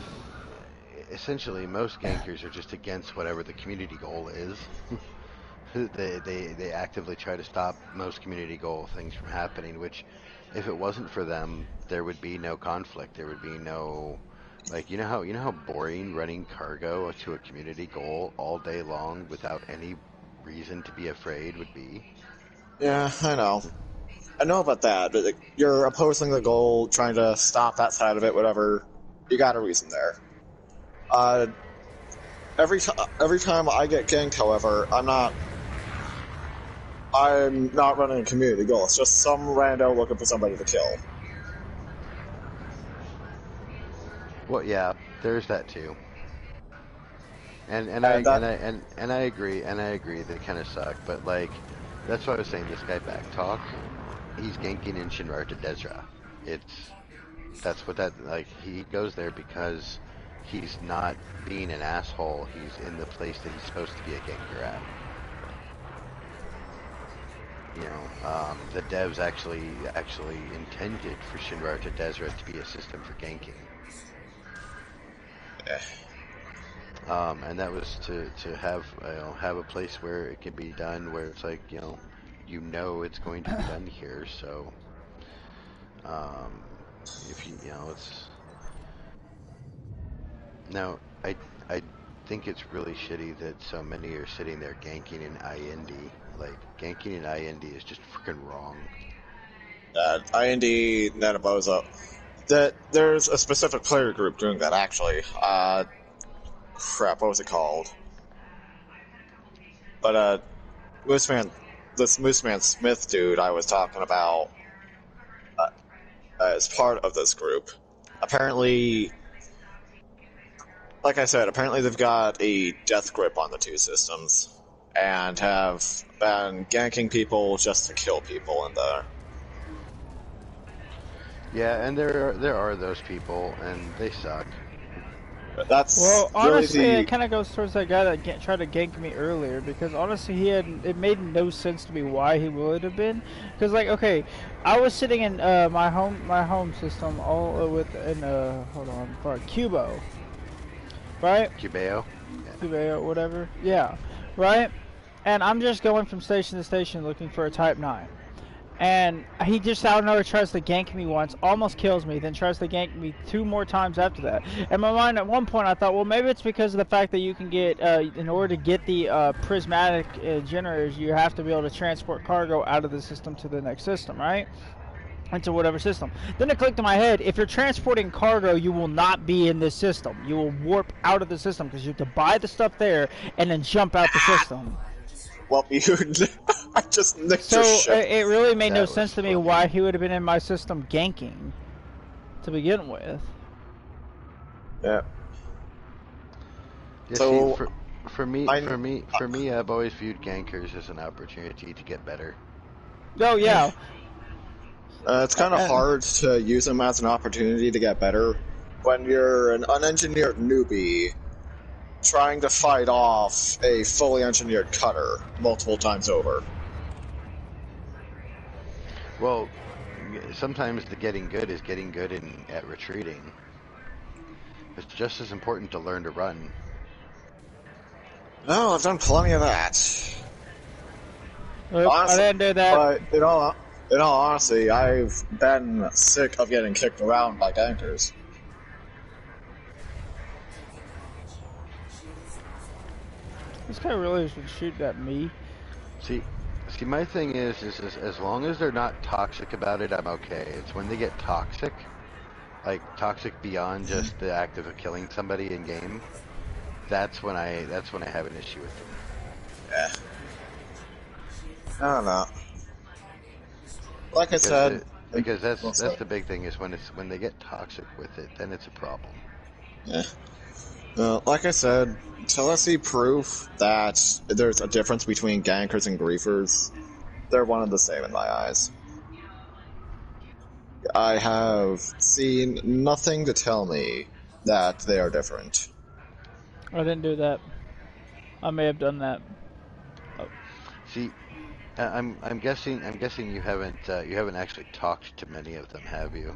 most gankers are just against whatever the community goal is. They actively try to stop most community goal things from happening, which, if it wasn't for them, there would be no conflict. There would be no, you know how boring running cargo to a community goal all day long without any reason to be afraid would be. Yeah, I know about that, but you're opposing the goal, trying to stop that side of it, whatever. You got a reason there. Every time I get ganked, however, I'm not running a community goal. It's just some rando looking for somebody to kill. Well, yeah, there's that too. And I agree they kind of suck, but that's why I was saying this guy Backtalk, he's ganking in Shinra to Desra. He goes there because he's not being an asshole. He's in the place that he's supposed to be a ganker at. The devs actually intended for Shinra to Desra to be a system for ganking. And that was to have a place where it can be done, where it's it's going to be done here. So if it's now I think it's really shitty that so many are sitting there ganking in IND. Ganking in IND is just freaking wrong. IND Nanaboza. There's a specific player group doing that, actually. Crap, what was it called? But this Mooseman Smith dude I was talking about is part of this group. Apparently, like I said, apparently they've got a death grip on the two systems, and have been ganking people just to kill people in there. Yeah, and there are those people, and they suck. That's Well, really honestly, the... it kind of goes towards that guy that tried to gank me earlier, because honestly, it made no sense to me why he would have been. Because like, okay, I was sitting in my home system all hold on, for Cubo, right? Cubeo. Cubeo, whatever. Yeah, right. And I'm just going from station to station looking for a Type 9. And he just out of nowhere tries to gank me once, almost kills me, then tries to gank me 2 more times after that. In my mind, at one point, I thought, well, maybe it's because of the fact that you can get, in order to get the prismatic generators, you have to be able to transport cargo out of the system to the next system, right? Into whatever system. Then it clicked in my head, if you're transporting cargo, you will not be in this system. You will warp out of the system because you have to buy the stuff there and then jump out the system. Well, you... I just nicked So your ship. it really made no That sense was to me funny. why he would have been in my system ganking to begin with. Yeah. Yeah, So, see, for me, I've always viewed gankers as an opportunity to get better. Oh yeah. It's kind of hard to use them as an opportunity to get better when you're an unengineered newbie trying to fight off a fully engineered cutter multiple times over. Well, sometimes the getting good is getting good at retreating. It's just as important to learn to run. Oh, I've done plenty of that. Nope, I didn't do that. But in all honesty, I've been sick of getting kicked around by gankers. This guy really should shoot at me. See, my thing is as long as they're not toxic about it, I'm okay. It's when they get toxic, like toxic beyond just the act of killing somebody in game. That's when I have an issue with them. Yeah. I don't know. Like I said, because that's the big thing is when they get toxic with it, then it's a problem. Yeah. Like I said, until I see proof that there's a difference between gankers and griefers, they're one and the same in my eyes. I have seen nothing to tell me that they are different. I didn't do that. I may have done that. Oh. See, I'm guessing you haven't actually talked to many of them, have you?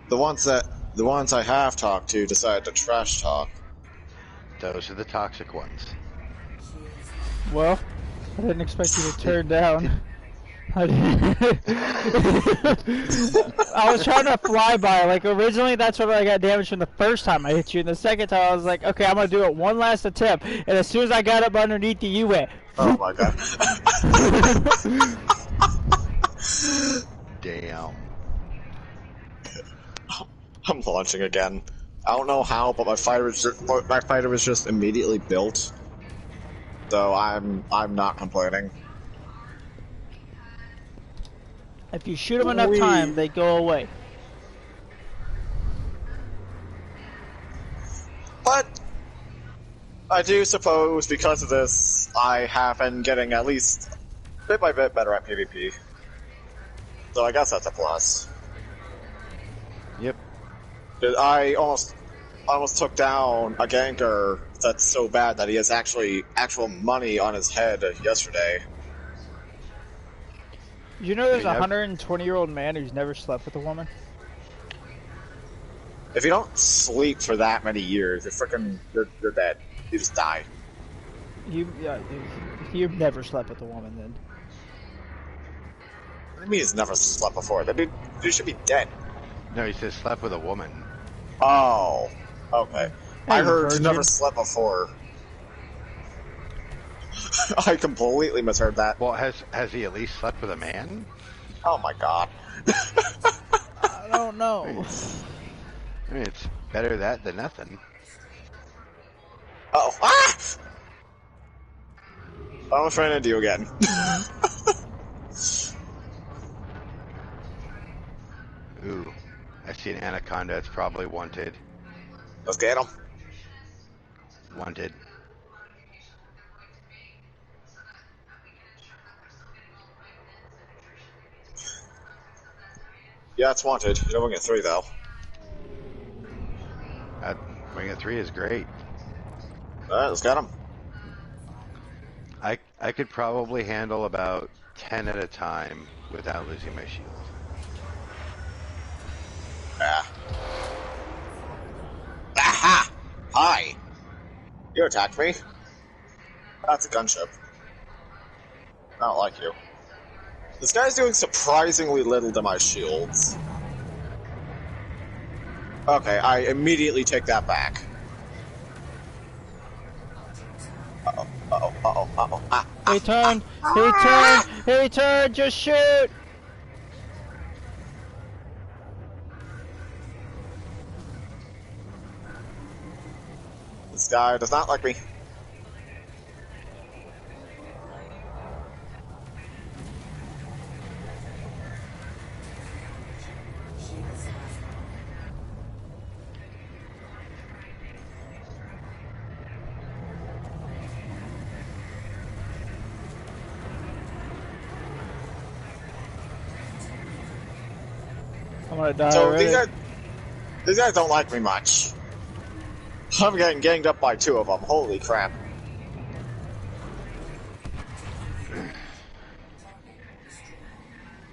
The ones I have talked to decided to trash talk. Those are the toxic ones. Well, I didn't expect you to turn down. I was trying to fly by. Like, originally, that's what I got damaged from the first time I hit you. And the second time, I was like, okay, I'm going to do it one last attempt. And as soon as I got up underneath you, you went. Oh my god. Damn. I'm launching again. I don't know how, but my fighter was just immediately built. So I'm not complaining. If you shoot them enough time, they go away. But I do suppose because of this, I have been getting at least bit by bit better at PvP. So I guess that's a plus. Yep. I almost took down a ganker that's so bad that he has actual money on his head yesterday. You know there's a 120-year-old man who's never slept with a woman? If you don't sleep for that many years, you're dead. You just die. You've never slept with a woman then. What do you mean he's never slept before? That dude should be dead. No, he says slept with a woman. Oh, okay. Hey, I heard virgin. never slept before. I completely misheard that. Well, has he at least slept with a man? Oh my god. I don't know. I mean, it's better that than nothing. Oh, ah! I was trying to do again. Ooh, I see an anaconda. It's probably wanted. Let's get him. Wanted. Yeah, it's wanted. You don't get 3 though. Wing of 3 is great. Alright, let's get him. I could probably handle about 10 at a time without losing my shield. Yeah. Aha! Hi! You attacked me? That's a gunship. I don't like you. This guy's doing surprisingly little to my shields. Okay, I immediately take that back. Uh-oh, uh-oh, uh-oh, uh-oh. Ah, He turned! He turned! He turned! Just shoot! this guy does not like me. I'm gonna die So already. these guys don't like me much. I'm getting ganged up by 2 of them. Holy crap.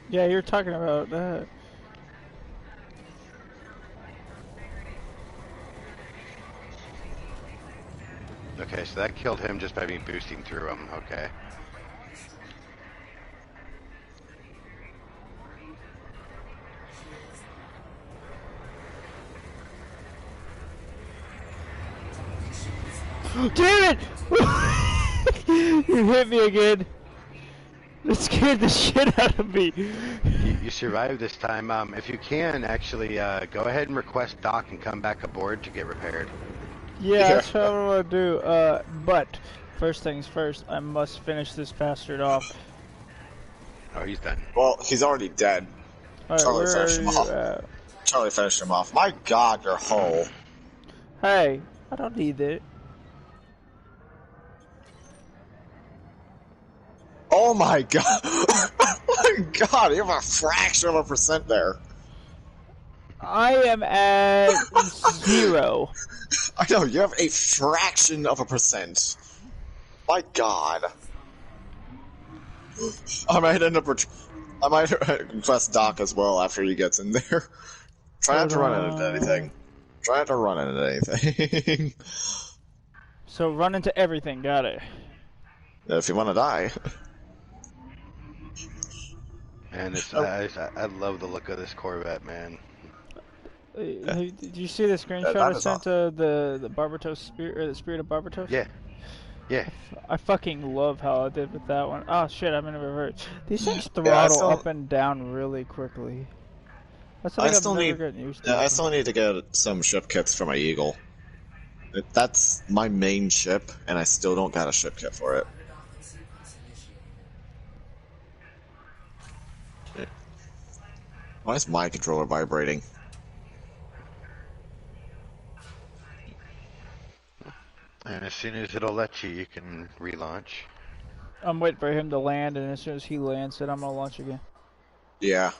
Yeah, you're talking about that. Okay, so that killed him just by me boosting through him. Okay. Damn it! You hit me again. It scared the shit out of me. You survived this time. If you can, actually, go ahead and request dock and come back aboard to get repaired. Yeah, that's what I'm gonna do. But first things first, I must finish this bastard off. Oh, he's done. Well, he's already dead. Alright, Charlie where finished are him you off. at? Charlie finished him off. My god, you're whole. Hey, I don't need it. Oh my god. Oh my god, you have a fraction of a percent there. I am at 0. I know, you have a fraction of a percent. My god. I might end up I might request Doc as well after he gets in there. Try not to run into anything. Try not to run into anything. So run into everything, got it. If you want to die. And I love the look of this Corvette, man. Hey, did you see the screenshot that I is sent to the Barbatos Spirit, or the Spirit of Barbatos? Yeah. Yeah. I fucking love how I did with that one. Oh shit, I'm in a reverse. These things Yeah, throttle up and down really quickly. That's something I've never gotten used to. I still need to get some ship kits for my Eagle. That's my main ship, and I still don't got a ship kit for it. Why is my controller vibrating? And as soon as it'll let you, you can relaunch. I'm waiting for him to land, and as soon as he lands it, I'm gonna launch again. Yeah.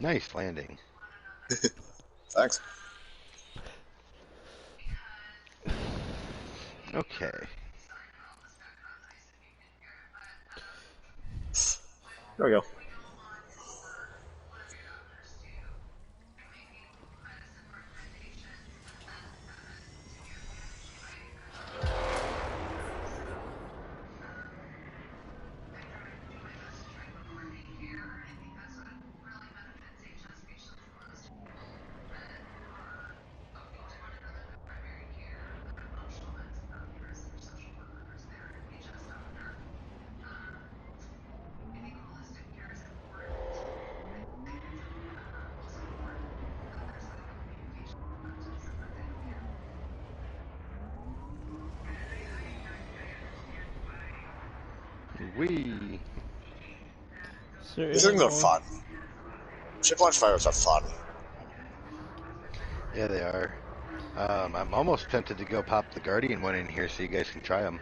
Nice landing. Thanks. Okay. There we go. Wee. These things are fun. Ship launch fighters are fun. Yeah, they are. I'm almost tempted to go pop the Guardian one in here so you guys can try them.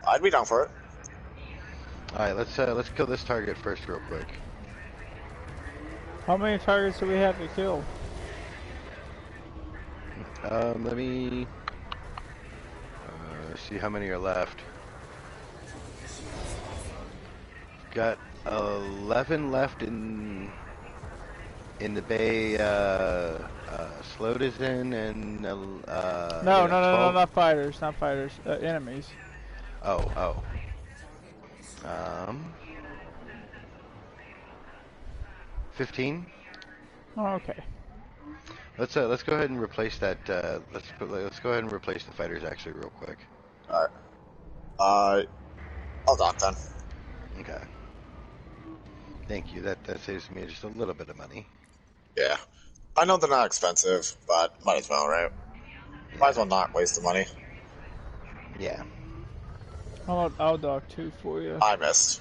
I'd be down for it. All right, let's kill this target first, real quick. How many targets do we have to kill? Let me see how many are left. Got 11 left in the bay. Slode is in, and No, 12? not fighters, not fighters, enemies. Oh. 15. Oh, okay. Let's go ahead and replace that. Let's go ahead and replace the fighters actually real quick. All right. I'll dock then. Okay. Thank you. That saves me just a little bit of money. Yeah. I know they're not expensive, but might as well, right? Might as well not waste the money. Yeah. I'll dock 2 for you. I missed.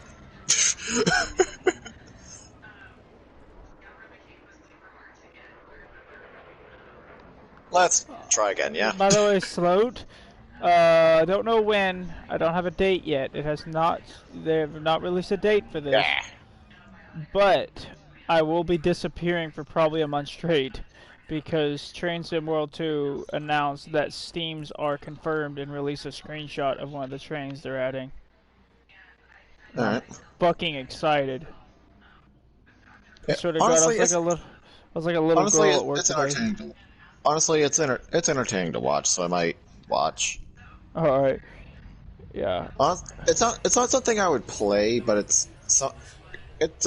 Let's try again, yeah? By the way, Sloat, I don't know when. I don't have a date yet. It has not. They have not released a date for this. Yeah. But I will be disappearing for probably a month straight because Train Sim World 2 announced that Steams are confirmed and released a screenshot of one of the trains they're adding. Alright. Fucking excited. Yeah, I sort of honestly, I was like a little honestly, girl at work it's today. entertaining. Honestly, it's entertaining to watch, so I might watch. All right. Yeah. It's not something I would play, but it's a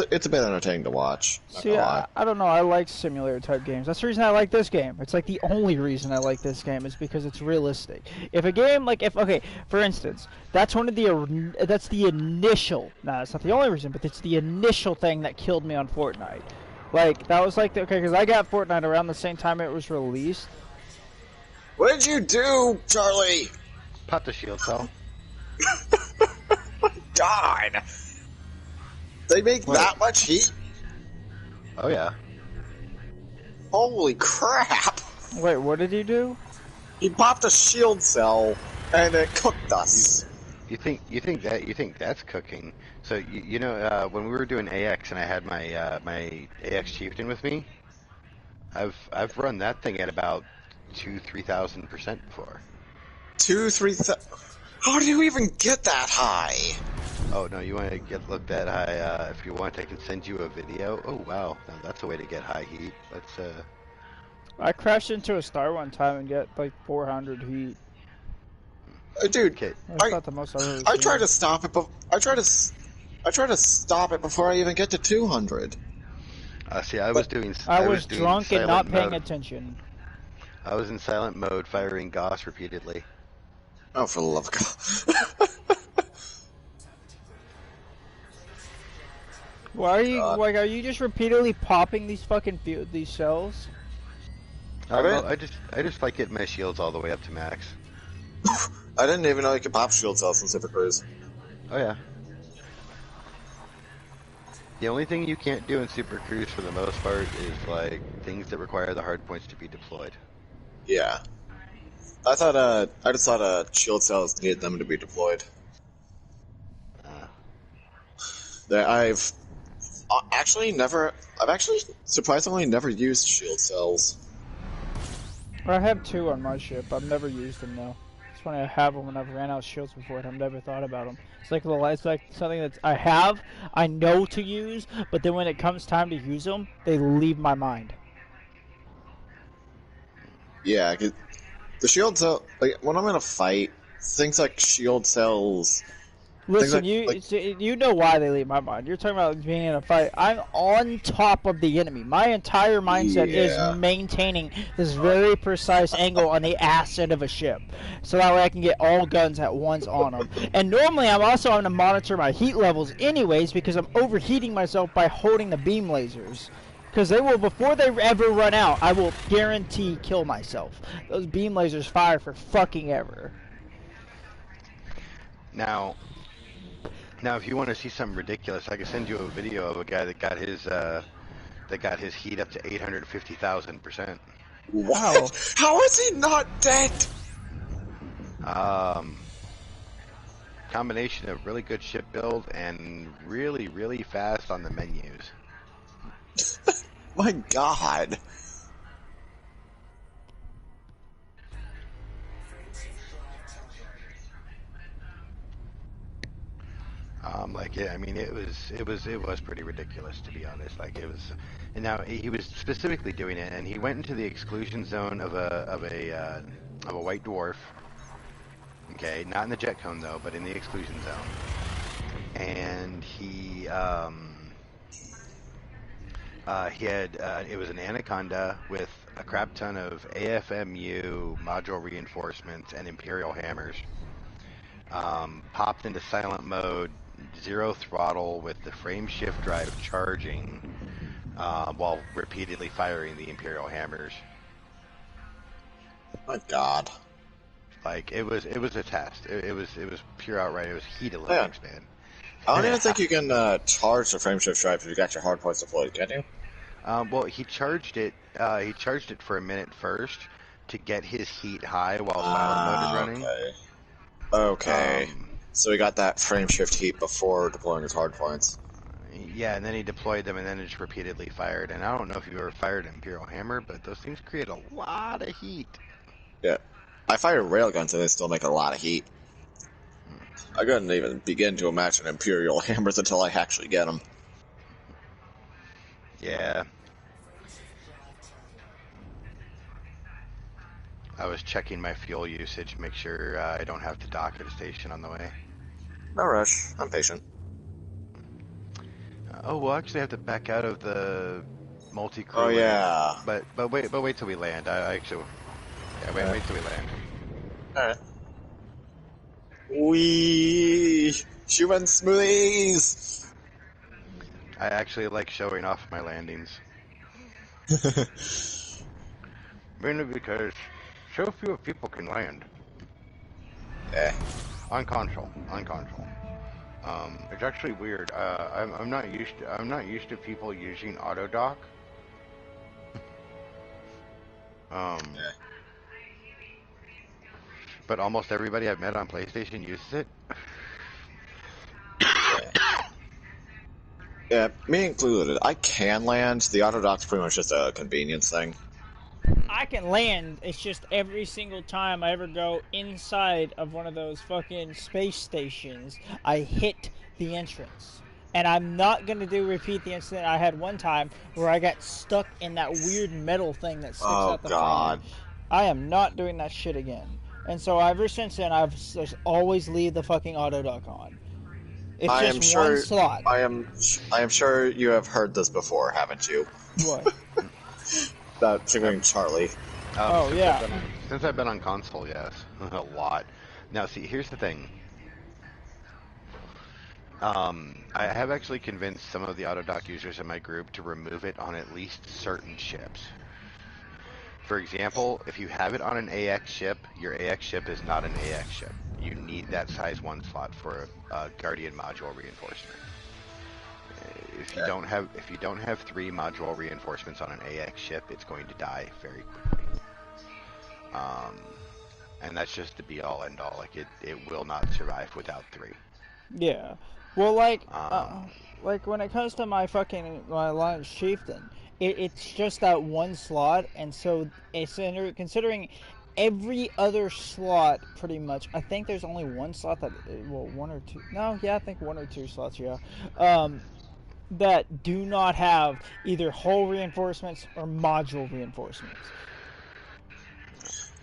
bit entertaining to watch. See, I don't know. I like simulator type games. That's the reason I like this game. It's like the only reason I like this game is because it's realistic. If a game okay, for instance, that's the initial. Nah, it's not the only reason, but it's the initial thing that killed me on Fortnite. Like that was like because I got Fortnite around the same time it was released. What did you do, Charlie? Pop the shield cell. God. They make that much heat? Oh yeah. Holy crap! Wait, what did he do? He popped a shield cell and it cooked us. You think that's cooking? So you know when we were doing AX and I had my my AX Chieftain with me, I've run that thing at about 2,000-3,000% before. 2,000-3,000. How do you even get that high? Oh no, you want to get looked at high? If you want, I can send you a video. Oh wow, now that's a way to get high heat. Let's I crashed into a star one time and get like 400 heat. Dude, okay. That's not the most I've ever I seen. tried to stop it, but I tried to stop it before I even get to 200. See, I was doing drunk and not paying mode. attention. I was in silent mode, firing Gauss repeatedly. Oh, for the love of God! Why are you are you just repeatedly popping these fucking these shells? I just like getting my shields all the way up to max. I didn't even know you could pop shield cells in Super Cruise. Oh yeah. The only thing you can't do in Super Cruise for the most part is like things that require the hard points to be deployed. Yeah. I just thought shield cells needed them to be deployed. I've actually surprisingly never used shield cells. I have 2 on my ship. I've never used them though. It's funny I have them when I've ran out of shields before and I've never thought about them. It's like something that I know to use, but then when it comes time to use them, they leave my mind. Yeah, the shield cell, like when I'm in a fight, things like shield cells. Listen, you know why they leave my mind. You're talking about being in a fight. I'm on top of the enemy. My entire mindset is maintaining this very precise angle on the ass end of a ship, so that way I can get all guns at once on them. And normally I'm also going to monitor my heat levels anyways because I'm overheating myself by holding the beam lasers. Because they will, before they ever run out, I will guarantee kill myself. Those beam lasers fire for fucking ever. Now, Now, if you want to see something ridiculous, I can send you a video of a guy that got his heat up to 850,000%. What? How is he not dead? Combination of really good ship build and really, really fast on the menus. My God. Like, yeah, I mean, it was pretty ridiculous, to be honest. Like, it was, and now he was specifically doing it, and he went into the exclusion zone of a white dwarf. Okay, not in the jet cone though, but in the exclusion zone. And he had it was an anaconda with a crap ton of AFMU module reinforcements and Imperial hammers. Popped into silent mode, 0 throttle with the frame shift drive charging, while repeatedly firing the Imperial hammers. My God. Like, it was a test. It was pure outright. It was heat Olympics, man. I don't even think you can charge the frame shift drive if you got your hard points deployed, can you? Well, he charged it. He charged it for a minute first to get his heat high while silent mode is running. Okay. So he got that frame shift heat before deploying his hard points. Yeah, and then he deployed them, and then it just repeatedly fired. And I don't know if you ever fired an Imperial Hammer, but those things create a lot of heat. Yeah. I fired railguns and they still make a lot of heat. I couldn't even begin to imagine Imperial Hammers until I actually get them. Yeah. I was checking my fuel usage, make sure I don't have to dock at a station on the way. No rush. I'm patient. We'll actually have to back out of the multi-crew. Oh yeah. But wait till we land. Wait till we land. Alright. Wee! Human smoothies! I actually like showing off my landings. Mainly because so few people can land. Yeah. On console. It's actually weird. I'm not used to people using auto dock. But almost everybody I've met on PlayStation uses it. Yeah, me included. I can land. The auto dock's pretty much just a convenience thing. I can land, it's just every single time I ever go inside of one of those fucking space stations, I hit the entrance. And I'm not going to repeat the incident I had one time where I got stuck in that weird metal thing that sticks out the God. frame. I am not doing that shit again. And so ever since then, I've just always leave the fucking auto dock on. It's just one slot. I am sure you have heard this before, haven't you? What? That figuring Charlie. Since I've been on console, yes. A lot. Now, see, here's the thing. I have actually convinced some of the autodock users in my group to remove it on at least certain ships. For example, if you have it on an AX ship, your AX ship is not an AX ship. You need that size 1 slot for a Guardian module reinforcement. If you don't have 3 module reinforcements on an AX ship, it's going to die very quickly. And that's just the be all end all. Like it will not survive without 3. Yeah. Well, like when it comes to my Alliance Chieftain, it's just that one slot, and so it's considering every other slot pretty much. I think there's only one slot that, well, 1 or 2. No, yeah, I think 1 or 2 slots. Yeah. That do not have either hull reinforcements or module reinforcements.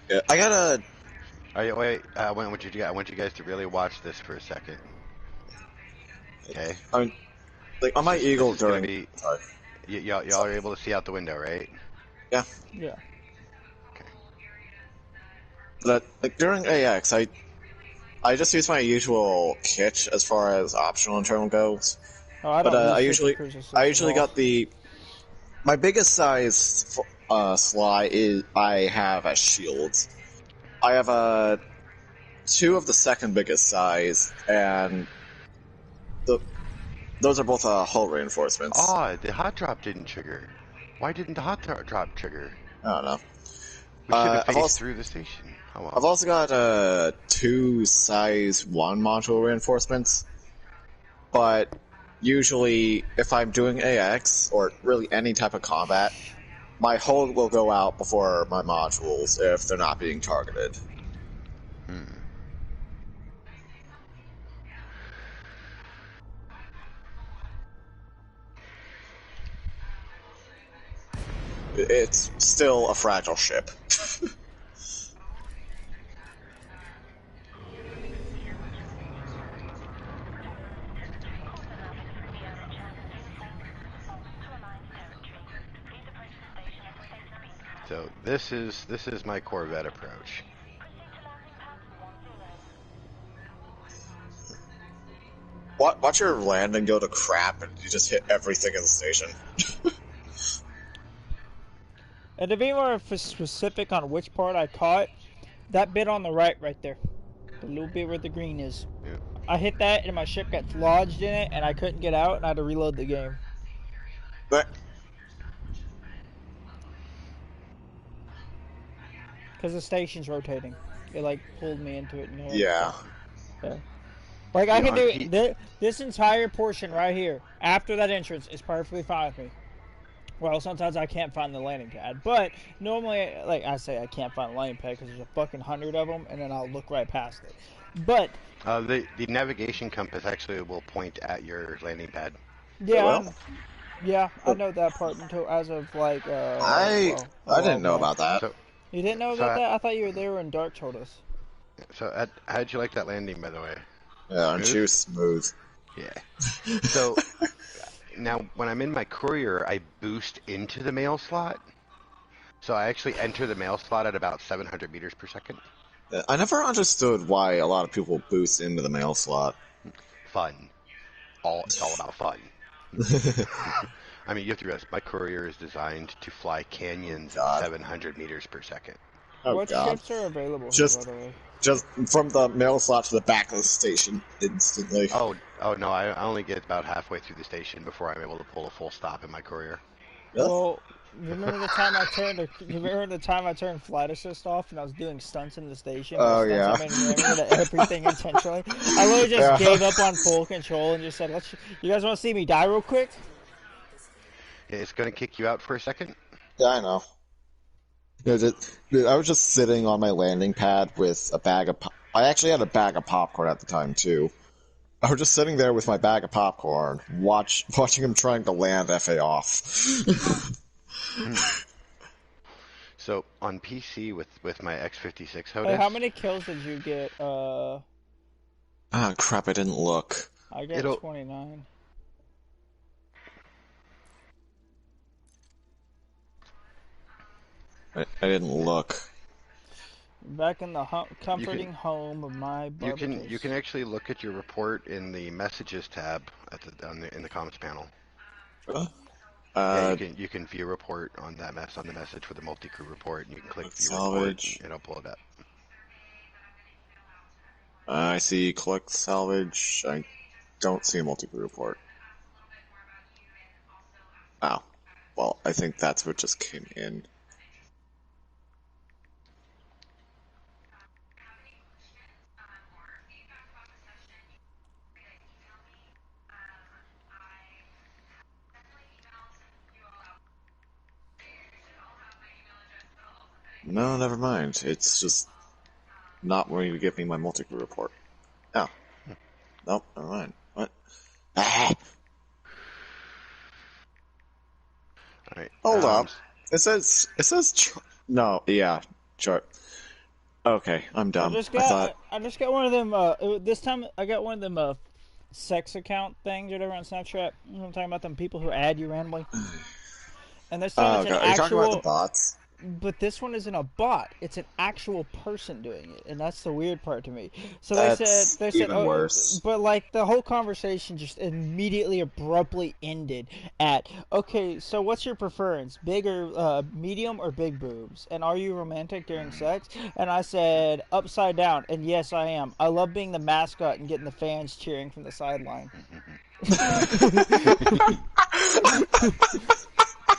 Yeah, I gotta. I want you guys to really watch this for a second. Okay. I mean, like on my Eagle during. Y'all are able to see out the window, right? Yeah. Yeah. Okay. But like during AX, I just use my usual kit as far as optional internal goes. Oh, I usually got my biggest size sly is I have as shields. I have 2 of the second biggest size and Those are both hull reinforcements. Ah, the hot drop didn't trigger. Why didn't the hot drop trigger? I don't know. We should have I've phased through the station. Oh well. I've also got 2 size 1 module reinforcements, but usually if I'm doing AX or really any type of combat, my hull will go out before my modules if they're not being targeted. It's still a fragile ship. So this is my Corvette approach. Watch your landing go to crap and you just hit everything in the station. And to be more specific on which part I caught, that bit on the right there. The little bit where the green is. Yeah. I hit that and my ship got lodged in it and I couldn't get out and I had to reload the game. But Because the station's rotating. It like pulled me into it. And yeah. Yeah. Like I can do this entire portion right here after that entrance is perfectly fine with me. Well, sometimes I can't find the landing pad, but normally, like I say, I can't find the landing pad because there's a fucking 100 of them, and then I'll look right past it. But the navigation compass actually will point at your landing pad. Yeah, I know that part until as of like. I didn't know about that. So, you didn't know about that? I thought you were there when Dark told us. So, how'd you like that landing, by the way? Yeah, aren't you smooth? Yeah. So, now when I'm in my courier, I boost into the mail slot. So I actually enter the mail slot at about 700 meters per second. I never understood why a lot of people boost into the mail slot. Fun. It's all about fun. I mean, you have to realize my courier is designed to fly canyons at 700 meters per second. Oh, what God. ships are available? Just from the mail slot to the back of the station instantly. Oh no! I only get about halfway through the station before I'm able to pull a full stop in my courier. Well, remember the time I turned flight assist off and I was doing stunts in the station? Oh yeah. Everything intentionally. I literally just gave up on full control and just said, "You guys want to see me die real quick?" It's gonna kick you out for a second. Yeah, I know. I was just sitting on my landing pad with a bag of. I actually had a bag of popcorn at the time too. I was just sitting there with my bag of popcorn, watching him trying to land FA off. So on PC with my X56 HOTAS. Hey, how many kills did you get? Ah, crap! I didn't look. I got 29. I didn't look. Back in the comforting home of my barbecues. You can actually look at your report in the messages tab in the comms panel. You can view report on that on the message for the multi-crew report, and you can click view salvage. Report, and it'll pull it up. I see collect salvage. I don't see a multi-crew report. Oh, well, I think that's what just came in. No, never mind. It's just not going to give me my multi-crew report. Oh. Nope, never mind. What? Ah! Alright. Hold up. It says no, yeah, chart. Okay, I'm dumb. I just got one of them, this time I got one of them, sex account things or whatever on Snapchat. You know what I'm talking about, them people who add you randomly. And this time it's an Are you talking about the bots? But this one isn't a bot. It's an actual person doing it, and that's the weird part to me. So That's they said, even oh, worse. but like the whole conversation just immediately abruptly ended at, okay, so what's your preference, big or medium or big boobs, and are you romantic during sex? And I said upside down, and yes, I am. I love being the mascot and getting the fans cheering from the sideline. See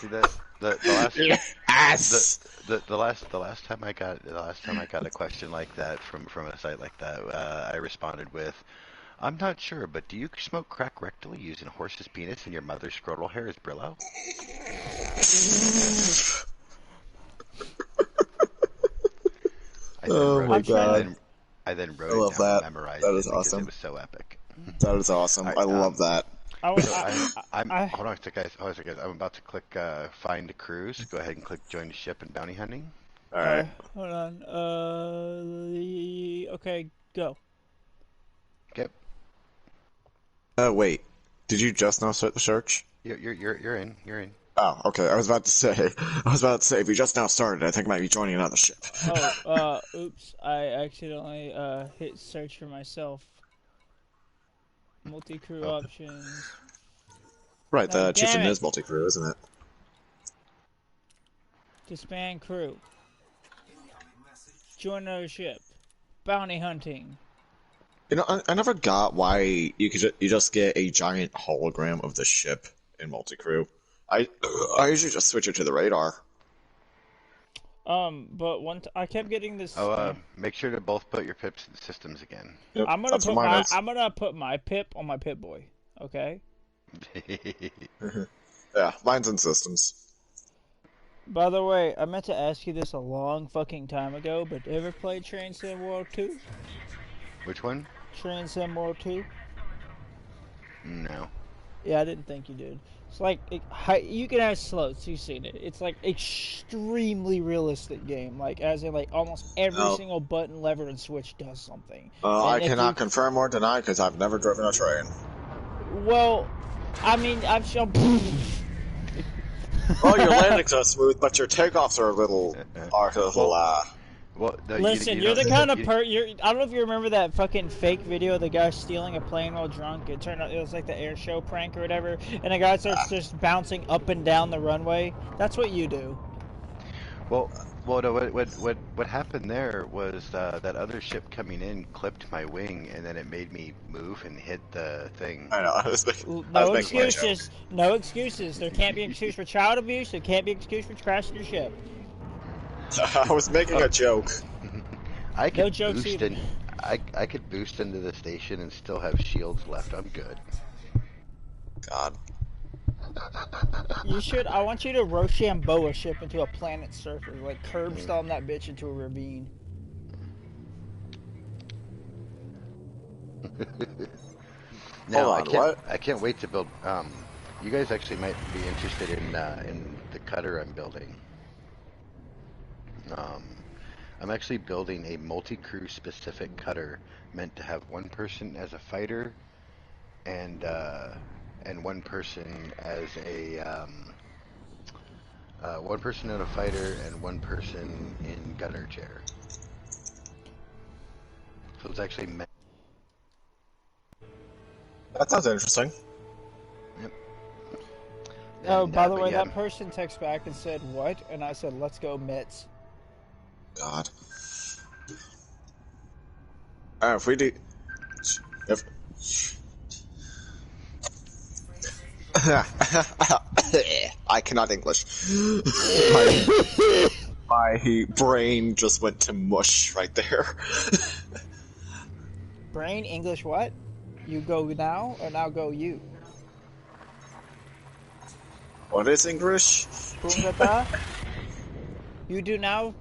the last Yes. the last time I got a question like that from a site like that, I responded with, "I'm not sure, but do you smoke crack rectally using a horse's penis and your mother's scrotal hair as Brillo?" Oh my god. I then wrote I it love down and that. memorized That it is because awesome. it was so epic. That is awesome. All I right, love that. Hold on a second, guys. Hold on a second. I'm about to click find a cruise. Go ahead and click join the ship and bounty hunting. Alright. Hold on. Okay, go. Okay. Wait. Did you just now start the search? You're in. You're in. Oh, okay. I was about to say, if you just now started, I think I might be joining another ship. Oops. I accidentally hit search for myself. Multi-crew options. Right, the God damn chieftain it. is multi-crew, isn't it? Disband crew. Join another ship. Bounty hunting. You know, I never got why you just get a giant hologram of the ship in multi-crew. I usually just switch it to the radar. But I kept getting this. Make sure to both put your pips in systems again. Yep, I'm gonna put my pip on my Pip Boy. Okay. Yeah, mine's in systems. By the way, I meant to ask you this a long fucking time ago, but ever played Train Sim World 2? Which one? Train Sim World 2? No. Yeah, I didn't think you did. It's like, you can have slows, you've seen it. It's like extremely realistic game. Like, as in, like, almost every single button, lever, and switch does something. I cannot confirm or deny because I've never driven a train. Well, I mean, I've shown... Well, your landings are smooth, but your takeoffs are a little... Well, listen, you're the kind of I don't know if you remember that fucking fake video of the guy stealing a plane while drunk. It turned out it was like the air show prank or whatever, and the guy starts just bouncing up and down the runway. That's what you do. Well, no, what happened there was that other ship coming in clipped my wing, and then it made me move and hit the thing. I know. No excuses. No excuses. There can't be an excuse for child abuse. There can't be an excuse for crashing your ship. I was making a joke. I could No jokes boost either. I could boost into the station and still have shields left. I'm good. God. You should. I want you to Rochambeau a ship into a planet surfer, like curb stomp that bitch into a ravine. No, I can't wait to build. You guys actually might be interested in the cutter I'm building. I'm actually building a multi-crew specific cutter meant to have one person as a fighter and one person as a one person in a fighter and one person in gunner chair. So it's actually meant. That sounds interesting. Yep. Oh, And, by the way, yeah. that person texted back and said, "What?" And I said, "Let's go Mets." God. If we do... I cannot English. My brain just went to mush right there. Brain English what? You go now, or now go you? What is English? You do now,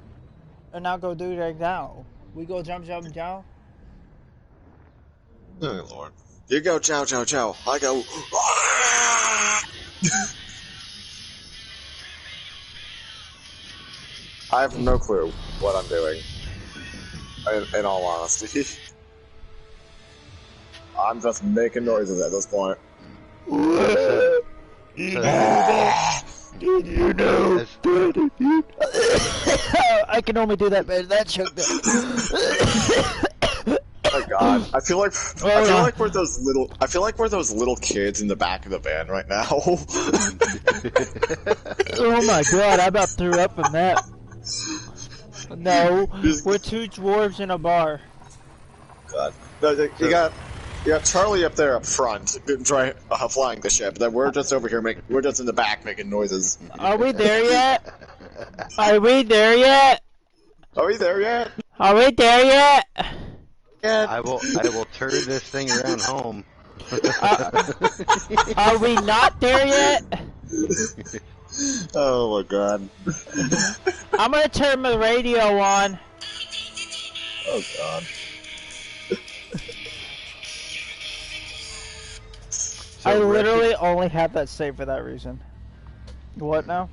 or now go do right now. We go jump, jump, jump. Oh Lord. You go chow chow chow. I go I have no clue what I'm doing. In all honesty. I'm just making noises at this point. Do You know, As- Dad, if you... I can only do that better. That choked up. Oh my god. I feel like we're those little kids in the back of the van right now. Oh my god, I about threw up from that. No, we're two dwarves in a bar. God. No, you got Charlie up there up front, flying the ship. Then we're just over here we're just in the back making noises. Are we there yet? Are we there yet? Are we there yet? Are we there yet? I will turn this thing around home. Are we not there yet? Oh my god. I'm gonna turn the radio on. Oh god. I literally only have that saved for that reason. What now?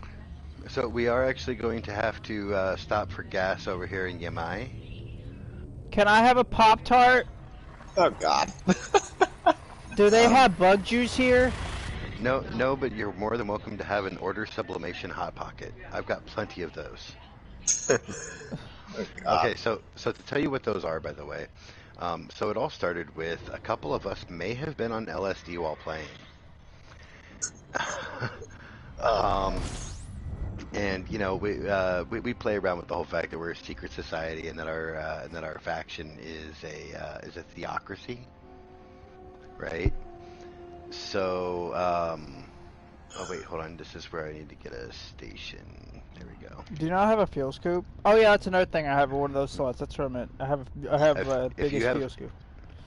So we are actually going to have to stop for gas over here in Yamai. Can I have a Pop-Tart? Oh god. Do they have bug juice here? No, but you're more than welcome to have an order sublimation hot pocket. I've got plenty of those. Okay, so to tell you what those are, by the way. So it all started with a couple of us may have been on LSD while playing. And you know we play around with the whole fact that we're a secret society and that our faction is a theocracy, right? So oh wait, hold on. This is where I need to get a station. There we go. Do you not have a fuel scoop? Oh yeah, that's another thing. I have one of those slots. That's what I meant. I have a biggest fuel scoop.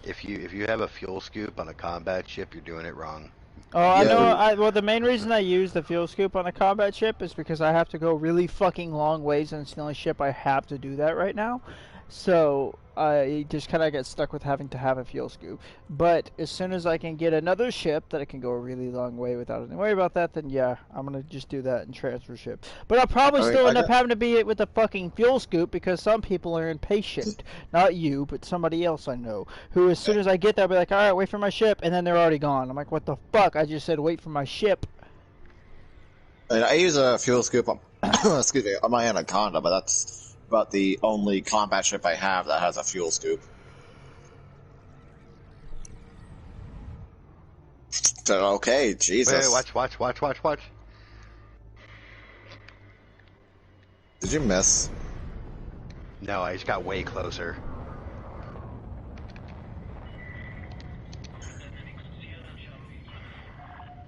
If you have a fuel scoop on a combat ship, you're doing it wrong. Oh, I know. Well, the main reason I use the fuel scoop on a combat ship is because I have to go really fucking long ways, and it's the only ship I have to do that right now. So I just kind of get stuck with having to have a fuel scoop. But as soon as I can get another ship that I can go a really long way without having to worry about that, then yeah, I'm gonna just do that and transfer ship. But I'll probably still end up having to be it with a fucking fuel scoop because some people are impatient. Not you, but somebody else I know. Who as soon as I get there, I'll be like, all right, wait for my ship, and then they're already gone. I'm like, what the fuck? I just said wait for my ship. And I use a fuel scoop on, excuse me, on my Anaconda, but that's about the only combat ship I have that has a fuel scoop. So, okay, Jesus. Wait, watch. Did you miss? No, I just got way closer.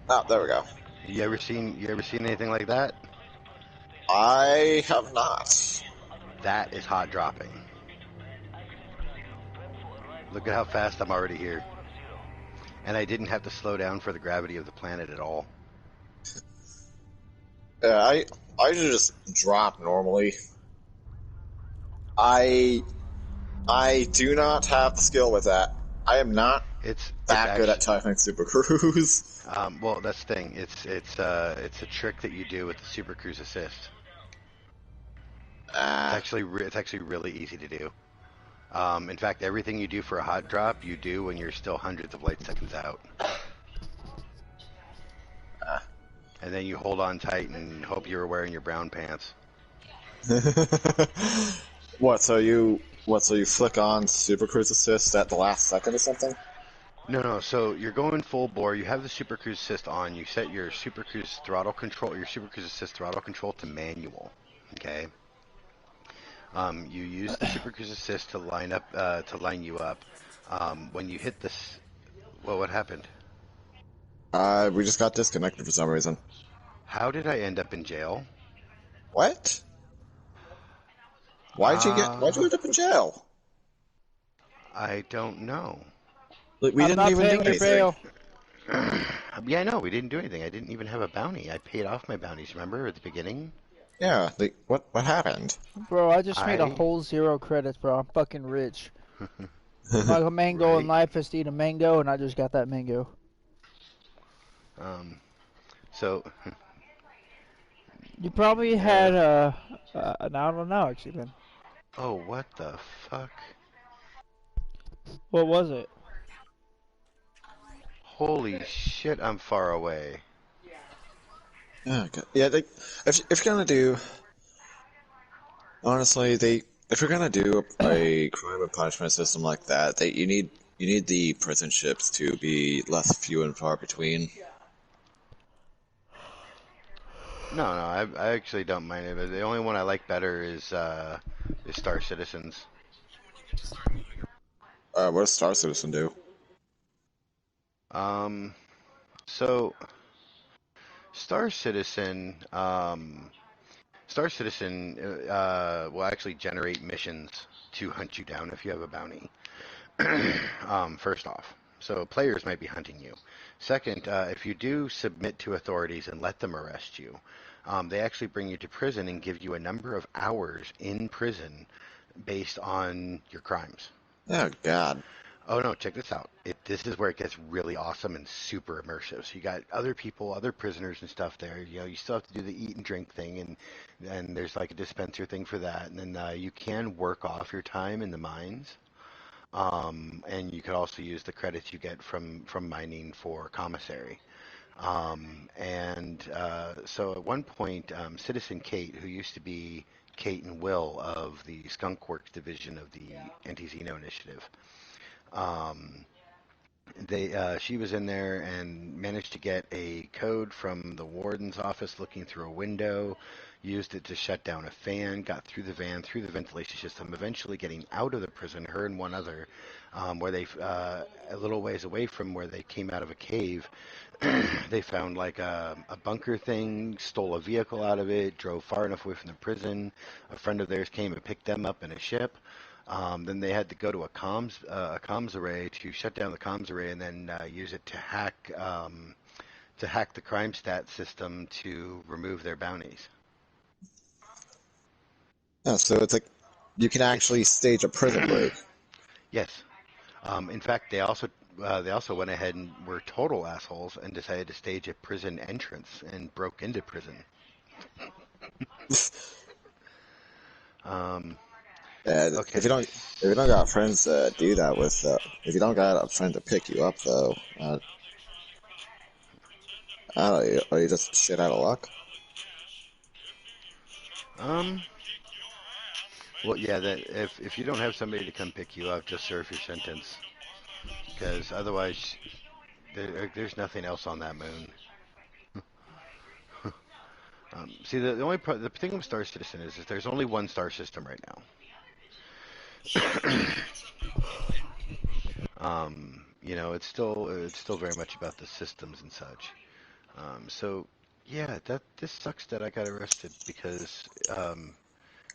Oh, there we go. You ever seen anything like that? I have not. That is hot dropping. Look at how fast I'm already here. And I didn't have to slow down for the gravity of the planet at all. Yeah, I usually just drop normally. I do not have the skill with that. I am not that good at timing Super Cruise. Well, that's the thing. It's a trick that you do with the Super Cruise assist. It's actually really easy to do. In fact, everything you do for a hot drop, you do when you're still hundredths of light seconds out. And then you hold on tight and hope you're wearing your brown pants. So you flick on Super Cruise assist at the last second or something? No. So you're going full bore. You have the Super Cruise assist on. You set your Super Cruise throttle control, your Super Cruise assist throttle control to manual. Okay. You use the Super Cruise assist to line you up. When you hit this, well, what happened? We just got disconnected for some reason. How did I end up in jail? What? Why'd you end up in jail? I don't know. Look, we didn't even do anything. Yeah, I know, we didn't do anything. I didn't even have a bounty. I paid off my bounties, remember, at the beginning? Yeah, what happened? Bro, I just made a whole 0 credits, bro. I'm fucking rich. My main goal in life is to eat a mango, and I just got that mango. So... You probably had, I don't know, actually, man. Oh, what the fuck? What was it? Holy shit, I'm far away. Yeah, okay. Yeah. If you're gonna do, honestly, if you're gonna do a crime and punishment system like that, you need the prison ships to be less few and far between. No, I actually don't mind it. But the only one I like better is Star Citizens. What does Star Citizen do? Um, so Star Citizen, Star Citizen will actually generate missions to hunt you down if you have a bounty. First off, so players might be hunting you. Second, if you do submit to authorities and let them arrest you, they actually bring you to prison and give you a number of hours in prison based on your crimes. Oh God. Oh no, check this out. This is where it gets really awesome and super immersive. So you got other people, other prisoners and stuff there. You know, you still have to do the eat and drink thing, and there's like a dispenser thing for that. And then you can work off your time in the mines. And you could also use the credits you get from mining for commissary. So at one point, Citizen Kate, who used to be Kate and Will of the Skunk Works division of the Anti-Xeno Initiative, um, she was in there and managed to get a code from the warden's office looking through a window, used it to shut down a fan, got through the van, through the ventilation system, eventually getting out of the prison, her and one other, where they, a little ways away from where they came out of a cave, they found like a bunker thing, stole a vehicle out of it, drove far enough away from the prison. A friend of theirs came and picked them up in a ship. Then they had to go to a comms array to shut down the comms array, and then use it to hack the crime stat system to remove their bounties. Yeah, so it's like you can actually stage a prison break. Yes. In fact, they also went ahead and were total assholes and decided to stage a prison entrance and broke into prison. And Okay. if you don't got friends to do that with, if you don't got a friend to pick you up though, I don't know, are you just shit out of luck? Well, yeah. That if you don't have somebody to come pick you up, just serve your sentence, because otherwise, there's nothing else on that moon. See, the thing with Star Citizen is there's only one star system right now. You know, it's still very much about the systems and such. So yeah, this sucks that I got arrested because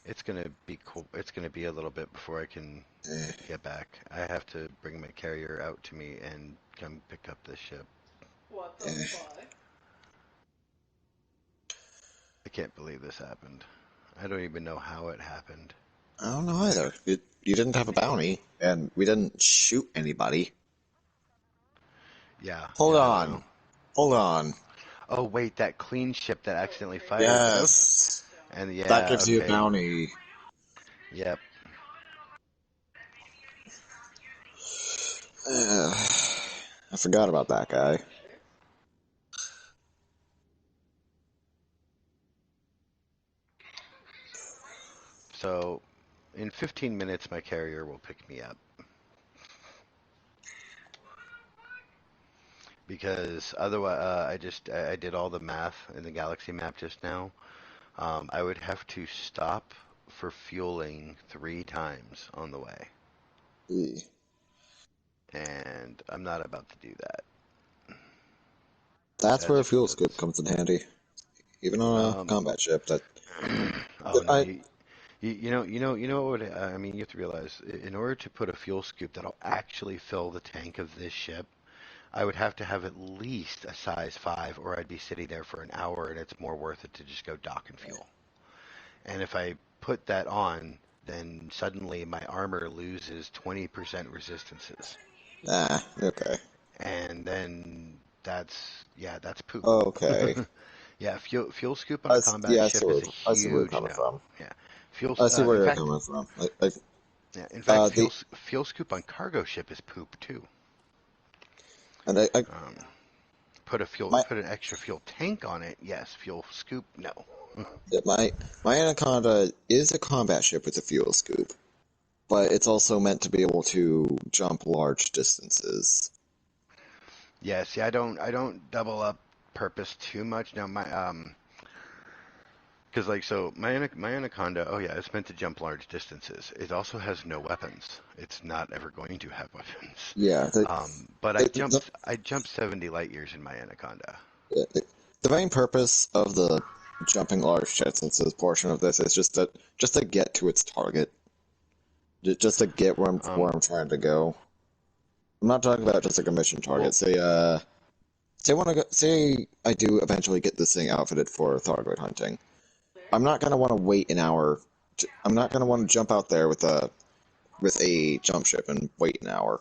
it's gonna be cool. It's gonna be a little bit before I can Eh, get back. I have to bring my carrier out to me and come pick up this ship. eh. I can't believe this happened. I don't even know how it happened. I don't know either. You didn't have a bounty, and we didn't shoot anybody. Yeah, Hold yeah, I don't know. on. Hold on. Oh wait, that clean ship that accidentally fired. Yes. And That yeah, gives you a okay. bounty. Yep. I forgot about that guy. So in 15 minutes, my carrier will pick me up. Because otherwise, I did all the math in the galaxy map just now. I would have to stop for fueling 3 times on the way, Eh. and I'm not about to do that. That's where a fuel scoop That's comes in handy. Even on a um. combat ship, Oh no, I you know what? I mean, you have to realize, in order to put a fuel scoop that'll actually fill the tank of this ship, I would have to have at least a size 5, or I'd be sitting there for an hour, and it's more worth it to just go dock and fuel. And if I put that on, then suddenly my armor loses 20% resistances. okay. And then that's poop. Okay. Yeah, fuel scoop on a combat ship is a I see where you're huge coming no. from. Yeah, I see where in you're fact, coming from. yeah, in fact, The fuel scoop on cargo ship is poop too. and Um, put My an extra fuel tank on it, yes. Fuel scoop, no. my Anaconda is a combat ship with a fuel scoop, but it's also meant to be able to jump large distances. Yeah, see, I don't double up purpose too much. Now because like so my Anaconda, oh yeah, it's meant to jump large distances. It also has no weapons. It's not ever going to have weapons. Yeah, But the, the, I jumped 70 light years in my Anaconda. the, the main purpose of the jumping large distances portion of this is just to get to its target, just to get where Um, I'm trying to go. I'm not talking about just like a mission target. well, Say I do eventually get this thing outfitted for Thargoid hunting. I'm not gonna want to wait an hour. I'm not gonna want to jump out there with a jump ship and wait an hour.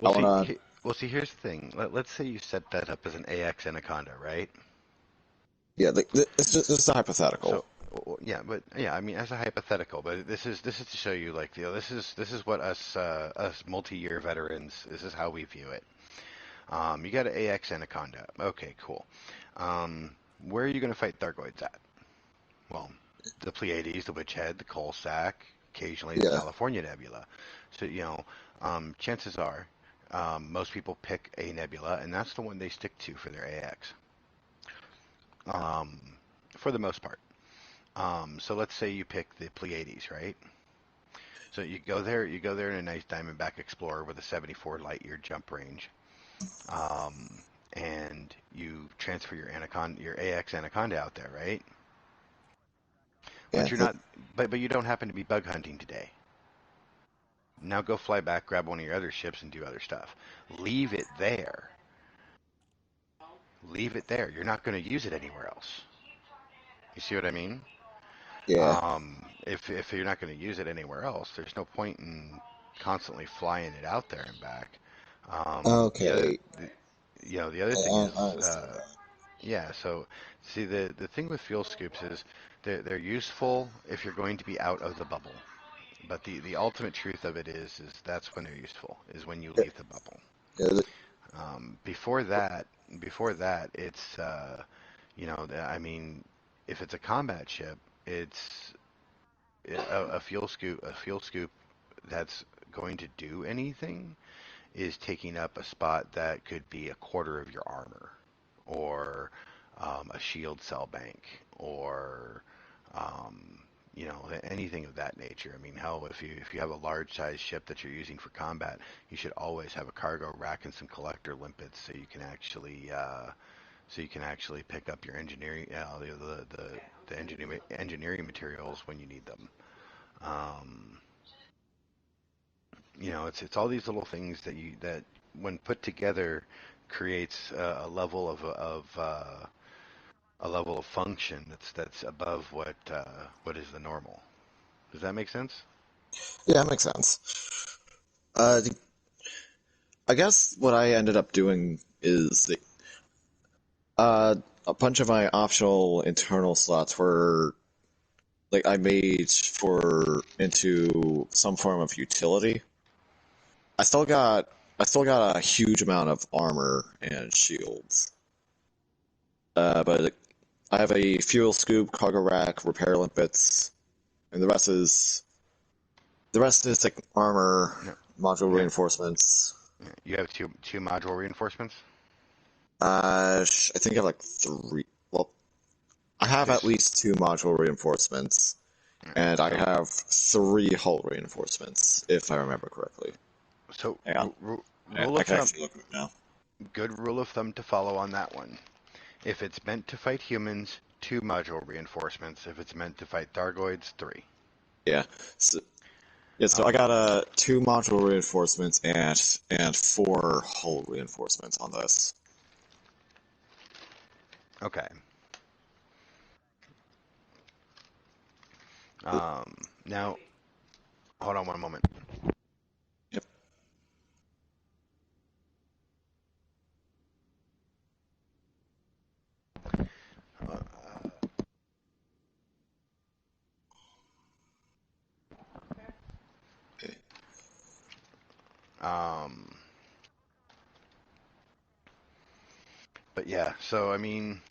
I well, wanna, see, here's the thing. Let's say you set that up as an AX Anaconda, right? yeah. It's just a hypothetical. So, yeah, but yeah, I mean, as a hypothetical, but this is to show you, like, this is what us multi-year veterans, this is how we view it. You got an AX Anaconda. Okay, cool. Where are you going to fight Thargoids at? Well, the Pleiades, the Witch Head, the Coal Sack, occasionally the Yeah, California Nebula. So, chances are, most people pick a nebula, and that's the one they stick to for their AX, um, for the most part. So let's say you pick the Pleiades, right? So you go there in a nice Diamondback Explorer with a 74 light year jump range, and you transfer your AX Anaconda out there, right? yeah, But you're not, but you don't happen to be bug hunting today. Now go fly back, grab one of your other ships, and do other stuff. Leave it there. Leave it there. You're not going to use it anywhere else. You see what I mean? yeah. If you're not going to use it anywhere else, there's no point in constantly flying it out there and back. Okay, The other thing I is, understand that. yeah. So, see, the thing with fuel scoops is they're useful if you're going to be out of the bubble. But the ultimate truth of it is that's when they're useful, is when you Yeah, leave the bubble. yeah, Before that, it's I mean, if it's a combat ship, it's a fuel scoop that's going to do anything is taking up a spot that could be a quarter of your armor, or a shield cell bank, or um, anything of that nature. I mean, hell, if you have a large size ship that you're using for combat, you should always have a cargo rack and some collector limpets so you can actually pick up your engineering the engineering materials when you need them. Um, it's all these little things that when put together creates a level of function that's above what is the normal. Does that make sense? yeah, that makes sense. Uh, I guess what I ended up doing is a bunch of my optional internal slots were like I made for into some form of utility. I still got I still got a huge amount of armor and shields. But I have a fuel scoop, cargo rack, repair limpets, and the rest is like armor, No, module no. reinforcements. You have two module reinforcements. I think I have like three. Well, I have at There's least two module reinforcements, and I so have three hull reinforcements, if I remember correctly. so Hang on, rule I of can thumb. actually look at it now. Good rule of thumb to follow on that one. If it's meant to fight humans, two module reinforcements. If it's meant to fight Thargoids, three. Yeah. So, yeah, so I Um, got two module reinforcements and four hull reinforcements on this. okay. Now, hold on one moment. Yep. But Yeah. So I mean,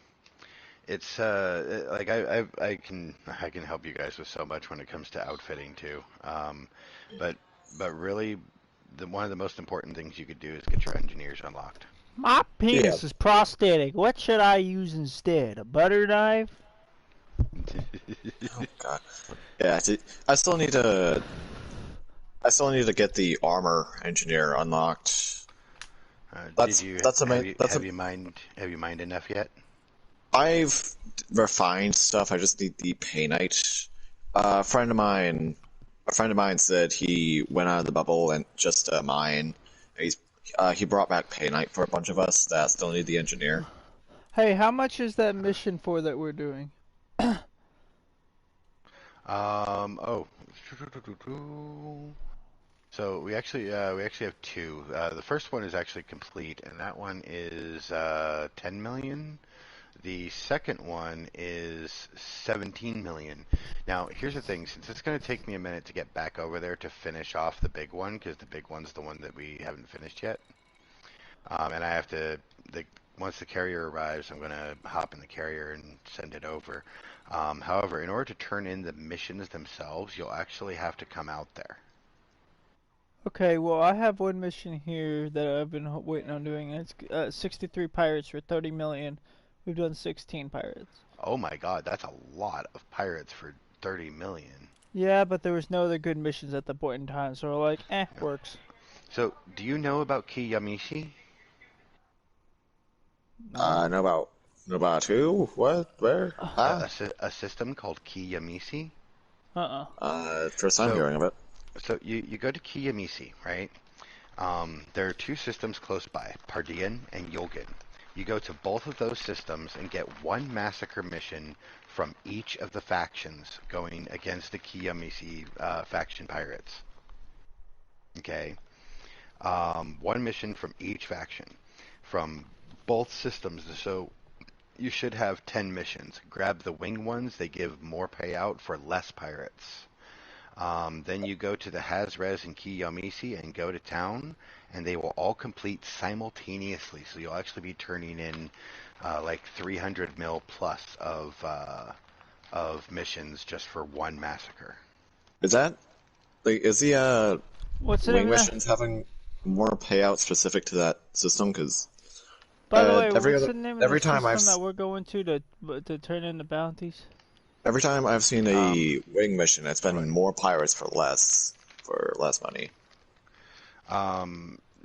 it's like I can help you guys with so much when it comes to outfitting too. But but really, the one of the most important things you could do is get your engineers unlocked. My Yeah. penis is prosthetic. What should I use instead? A butter knife? Oh God. Yeah. I still need to. I still need to get the armor engineer unlocked. Did you That's a that's a. have you mined enough yet? I've refined stuff. I just need the painite. A friend of mine said he went out of the bubble and just mine. He brought back painite for a bunch of us that still need the engineer. Hey, how much is that mission for that we're doing? Oh. So we actually have two. The first one is actually complete, and that one is 10 million. The second one is 17 million. Now, here's the thing, since it's going to take me a minute to get back over there to finish off the big one, because the big one's the one that we haven't finished yet. And I have to, once the carrier arrives, I'm going to hop in the carrier and send it over. However, in order to turn in the missions themselves, you'll actually have to come out there. Okay, well, I have one mission here that I've been waiting on doing, and it's 63 pirates for 30 million. We've done 16 pirates. Oh my god, that's a lot of pirates for 30 million. Yeah, but there was no other good missions at the point in time, so we're like, works. So, do you know about Kiyamishi? Know about who? What? Where? A system called Kiyamishi? First time hearing of it. So you go to Kiyamishi, right? There are two systems close by, Pardian and Yolgan. You go to both of those systems and get one massacre mission from each of the factions going against the Kiyamishi faction pirates. Okay? One mission from each faction. From both systems, so you should have 10 missions. Grab the wing ones, they give more payout for less pirates. Then you go to the Hazres and Kiyomisi and go to town, and they will all complete simultaneously. So you'll actually be turning in like 300 mil plus of missions just for one massacre. Is that is the What's the wing name of that? missions having more payout specific to that system? Because By the way, every what's other the name of every the time system that we're going to turn in the bounties? every time I've seen a wing mission, it's been more pirates for less money.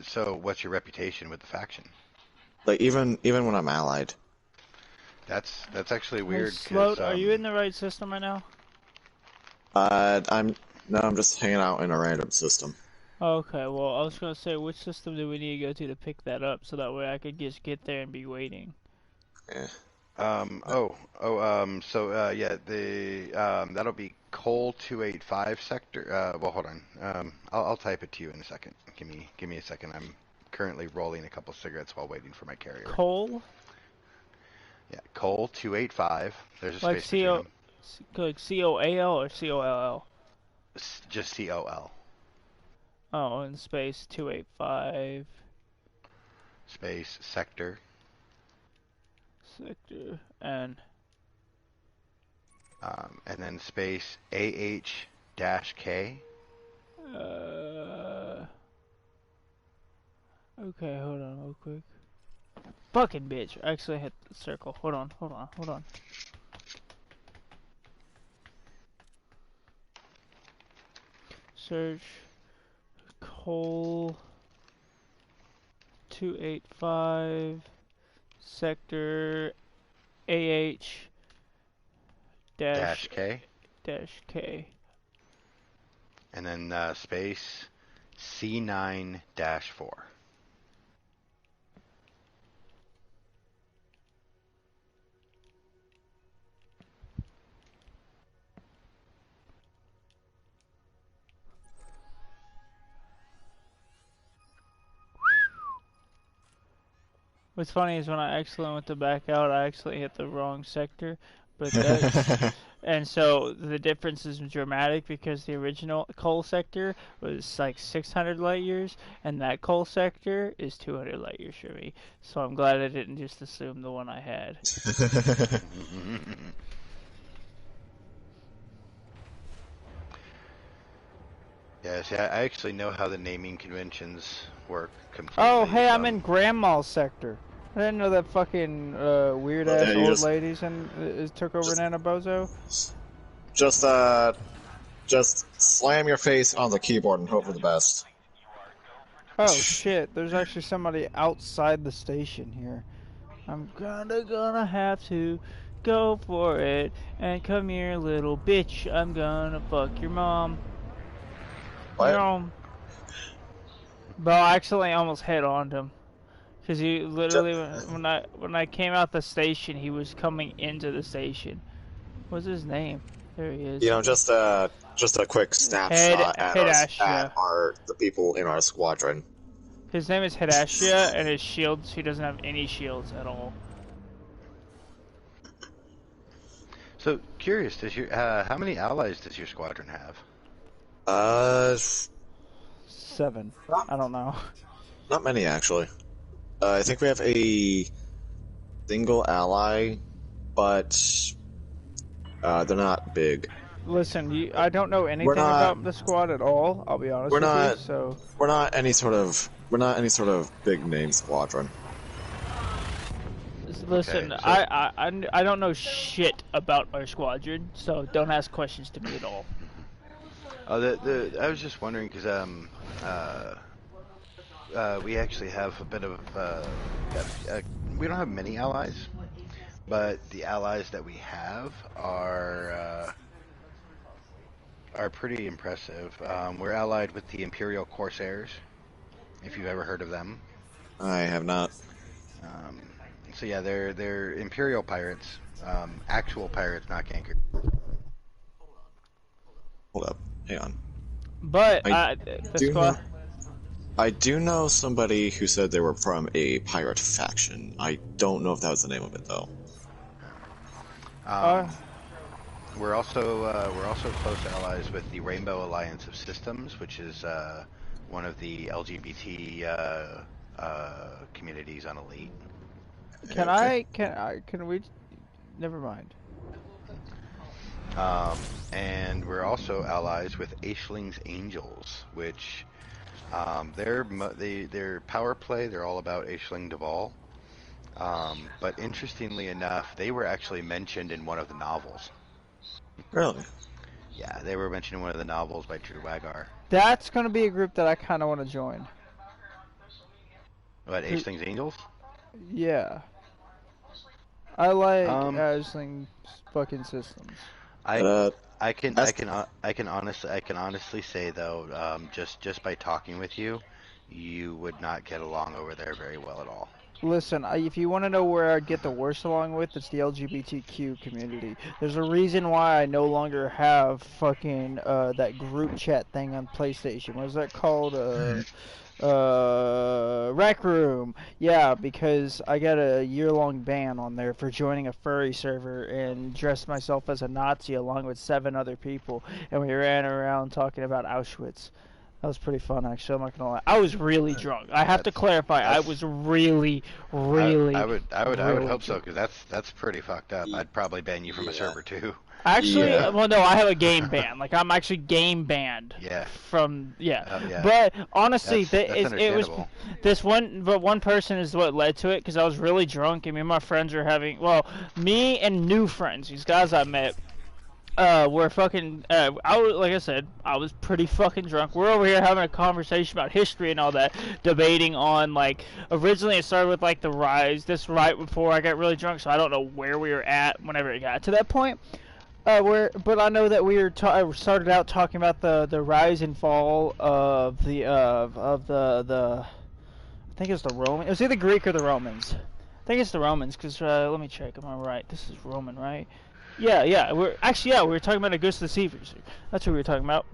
So what's your reputation with the faction? Like even when I'm allied. That's actually Hey, weird. Sloat, are you in the right system right now? I'm just hanging out in a random system. Okay, well, I was gonna say, which system do we need to go to pick that up, so that way I could just get there and be waiting. Yeah. Yeah, that'll be Cole 285 sector. Well, hold on. I'll type it to you in a second. Give me a second. I'm currently rolling a couple cigarettes while waiting for my carrier. Cole? Yeah, Cole 285. There's a Like space between them. like C-O-A-L or C-O-L-L? Just COL. Oh, in space 285 Space sector. sector and And then space AH-K. Okay, hold on real quick. Fucking bitch. I actually hit the circle. Hold on. Search Cole 285 sector AH Dash K. K. And then space C9-4. What's funny is when I actually went to back out, I actually hit the wrong sector, but that's And so the difference is dramatic because the original coal sector was like 600 light years, and that coal sector is 200 light years for me. So I'm glad I didn't just assume the one I had. Yeah, see, I actually know how the naming conventions work completely. Oh, hey, I'm in Grandma's sector. I didn't know that fucking weird ass Yeah, you old just- ladies took over Nanabozo. Just slam your face on the keyboard and hope for the best. Oh shit, there's actually somebody outside the station here. I'm gonna have to go for it. And come here, little bitch. I'm gonna fuck your mom. What? You know, but I accidentally almost head on him. Cause he literally, when I came out the station, he was coming into the station. What's his name? There he is. You know, just a quick snapshot at the people in our squadron. His name is Hidashia, and his shields, he doesn't have any shields at all. So, curious, does your how many allies does your squadron have? 7. I don't know. Not many, actually. I think we have a single ally, but they're not big. Listen, I don't know anything about the squad at all. I'll be honest with you. So we're not any sort of big name squadron. Listen, Okay, so I don't know shit about our squadron, so don't ask questions to me at all. Oh, I was just wondering because we actually have a bit of we don't have many allies, but the allies that we have are pretty impressive. We're allied with the Imperial Corsairs, if you've ever heard of them. I have not. So yeah, they're Imperial pirates, actual pirates, not gankers. Hold up, hang on. But I do know somebody who said they were from a pirate faction. I don't know if that was the name of it though. We're also close allies with the Rainbow Alliance of Systems, which is one of the LGBT communities on Elite. Can we? Never mind. And we're also allies with Aishling's Angels, which their power play. They're all about Aisling Duval. But interestingly enough, they were actually mentioned in one of the novels. Really? Yeah, they were mentioned in one of the novels by Drew Wagar. That's gonna be a group that I kind of want to join. What, Aishling's Angels? Yeah. I like Aisling's fucking systems. I can honestly say though, just by talking with you, you would not get along over there very well at all. Listen, if you want to know where I get the worst along with, it's the LGBTQ community. There's a reason why I no longer have fucking that group chat thing on PlayStation. What is that called? Rec Room. Yeah, because I got a year-long ban on there for joining a furry server and dressed myself as a Nazi along with 7 other people, and we ran around talking about Auschwitz. That was pretty fun, actually. I'm not gonna lie. I was really drunk. I have to clarify. I was really. I would hope so, because that's pretty fucked up. I'd probably ban you from a server too. Actually, well, no, I have a game ban. Like, I'm actually game banned. Yeah. From But honestly, it was this one person is what led to it, because I was really drunk, and me and my friends were having, me and new friends, these guys I met. We're fucking, like I said, I was pretty fucking drunk. We're over here having a conversation about history and all that, debating on, like, originally it started with, like, the rise, this right before I got really drunk, so I don't know where we were at whenever it got to that point. But I know that we were started out talking about the rise and fall of the I think it's the Roman. It was either Greek or the Romans. I think it's the Romans, because let me check. Am I right? This is Roman, right? Yeah. We were talking about Augustus the Caesar. That's what we were talking about.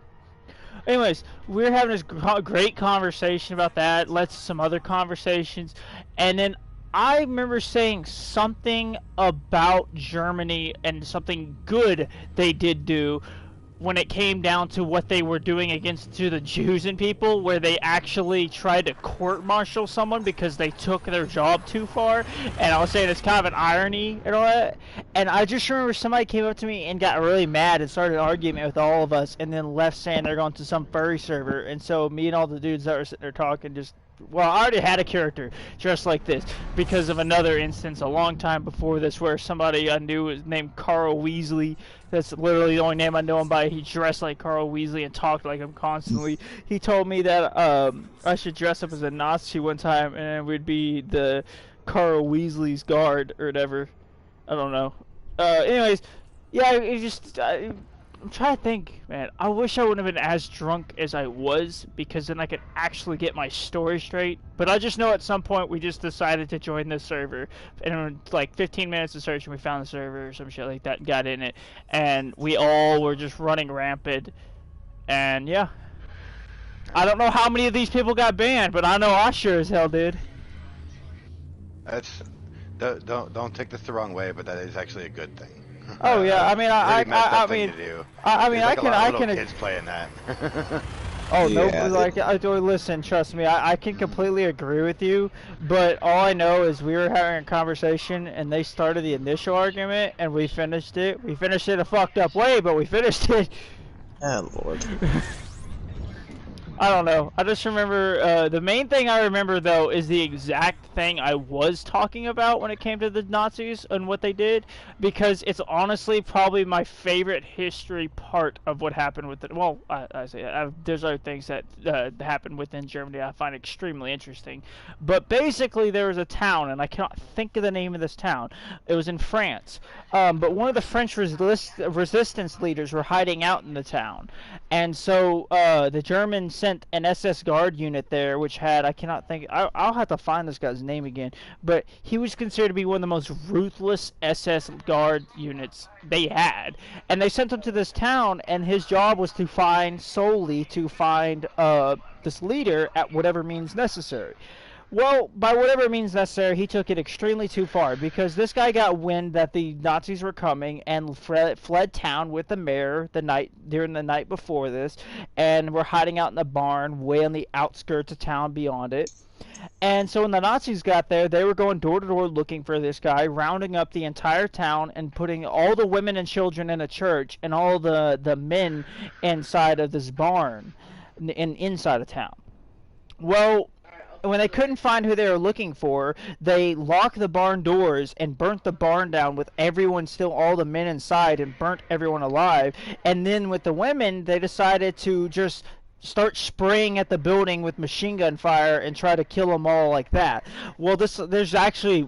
Anyways, we were having this great conversation about that. Led to some other conversations, and then I remember saying something about Germany and something good they did do when it came down to what they were doing against the Jews and people, where they actually tried to court-martial someone because they took their job too far. And I was saying it's kind of an irony and all that. And I just remember somebody came up to me and got really mad and started arguing with all of us, and then left saying they're going to some furry server. And so me and all the dudes that were sitting there talking just... Well, I already had a character just like this because of another instance a long time before this where somebody I knew was named Carl Weasley. That's literally the only name I know him by. He dressed like Carl Weasley and talked like him constantly. He told me that I should dress up as a Nazi one time and we'd be the Carl Weasley's guard or whatever. I don't know. Anyways, yeah, it just... I'm trying to think, man. I wish I wouldn't have been as drunk as I was, because then I could actually get my story straight. But I just know at some point we just decided to join this server. And in like 15 minutes of searching, we found the server or some shit like that and got in it. And we all were just running rampant. And yeah. I don't know how many of these people got banned, but I know I sure as hell did. That's... Don't take this the wrong way, but that is actually a good thing. Oh yeah, I mean, I mean, I can. Kids playing that. Oh Yeah, no, like, listen, trust me, I can completely agree with you, but all I know is we were having a conversation and they started the initial argument and we finished it. We finished it a fucked up way, but we finished it. Oh, Lord. I don't know. I just remember, the main thing I remember, though, is the exact thing I was talking about when it came to the Nazis and what they did, because it's honestly probably my favorite history part of what happened with it. Well, I say there's other things that happened within Germany I find extremely interesting. But basically, there was a town, and I cannot think of the name of this town. It was in France. But one of the French resistance leaders were hiding out in the town. And so the Germans sent an SS Guard unit there, which had, I cannot think, I'll have to find this guy's name again, but he was considered to be one of the most ruthless SS Guard units they had. And they sent him to this town, and his job was to find this leader at whatever means necessary. Well, by whatever means necessary, he took it extremely too far, because this guy got wind that the Nazis were coming and fled town with the mayor during the night before this, and were hiding out in the barn way on the outskirts of town beyond it. And so when the Nazis got there, they were going door to door looking for this guy, rounding up the entire town and putting all the women and children in a church and all the men inside of this barn, inside of town. Well, when they couldn't find who they were looking for, they locked the barn doors and burnt the barn down with everyone still, all the men inside, and burnt everyone alive. And then with the women, they decided to just start spraying at the building with machine gun fire and try to kill them all like that. Well, there's actually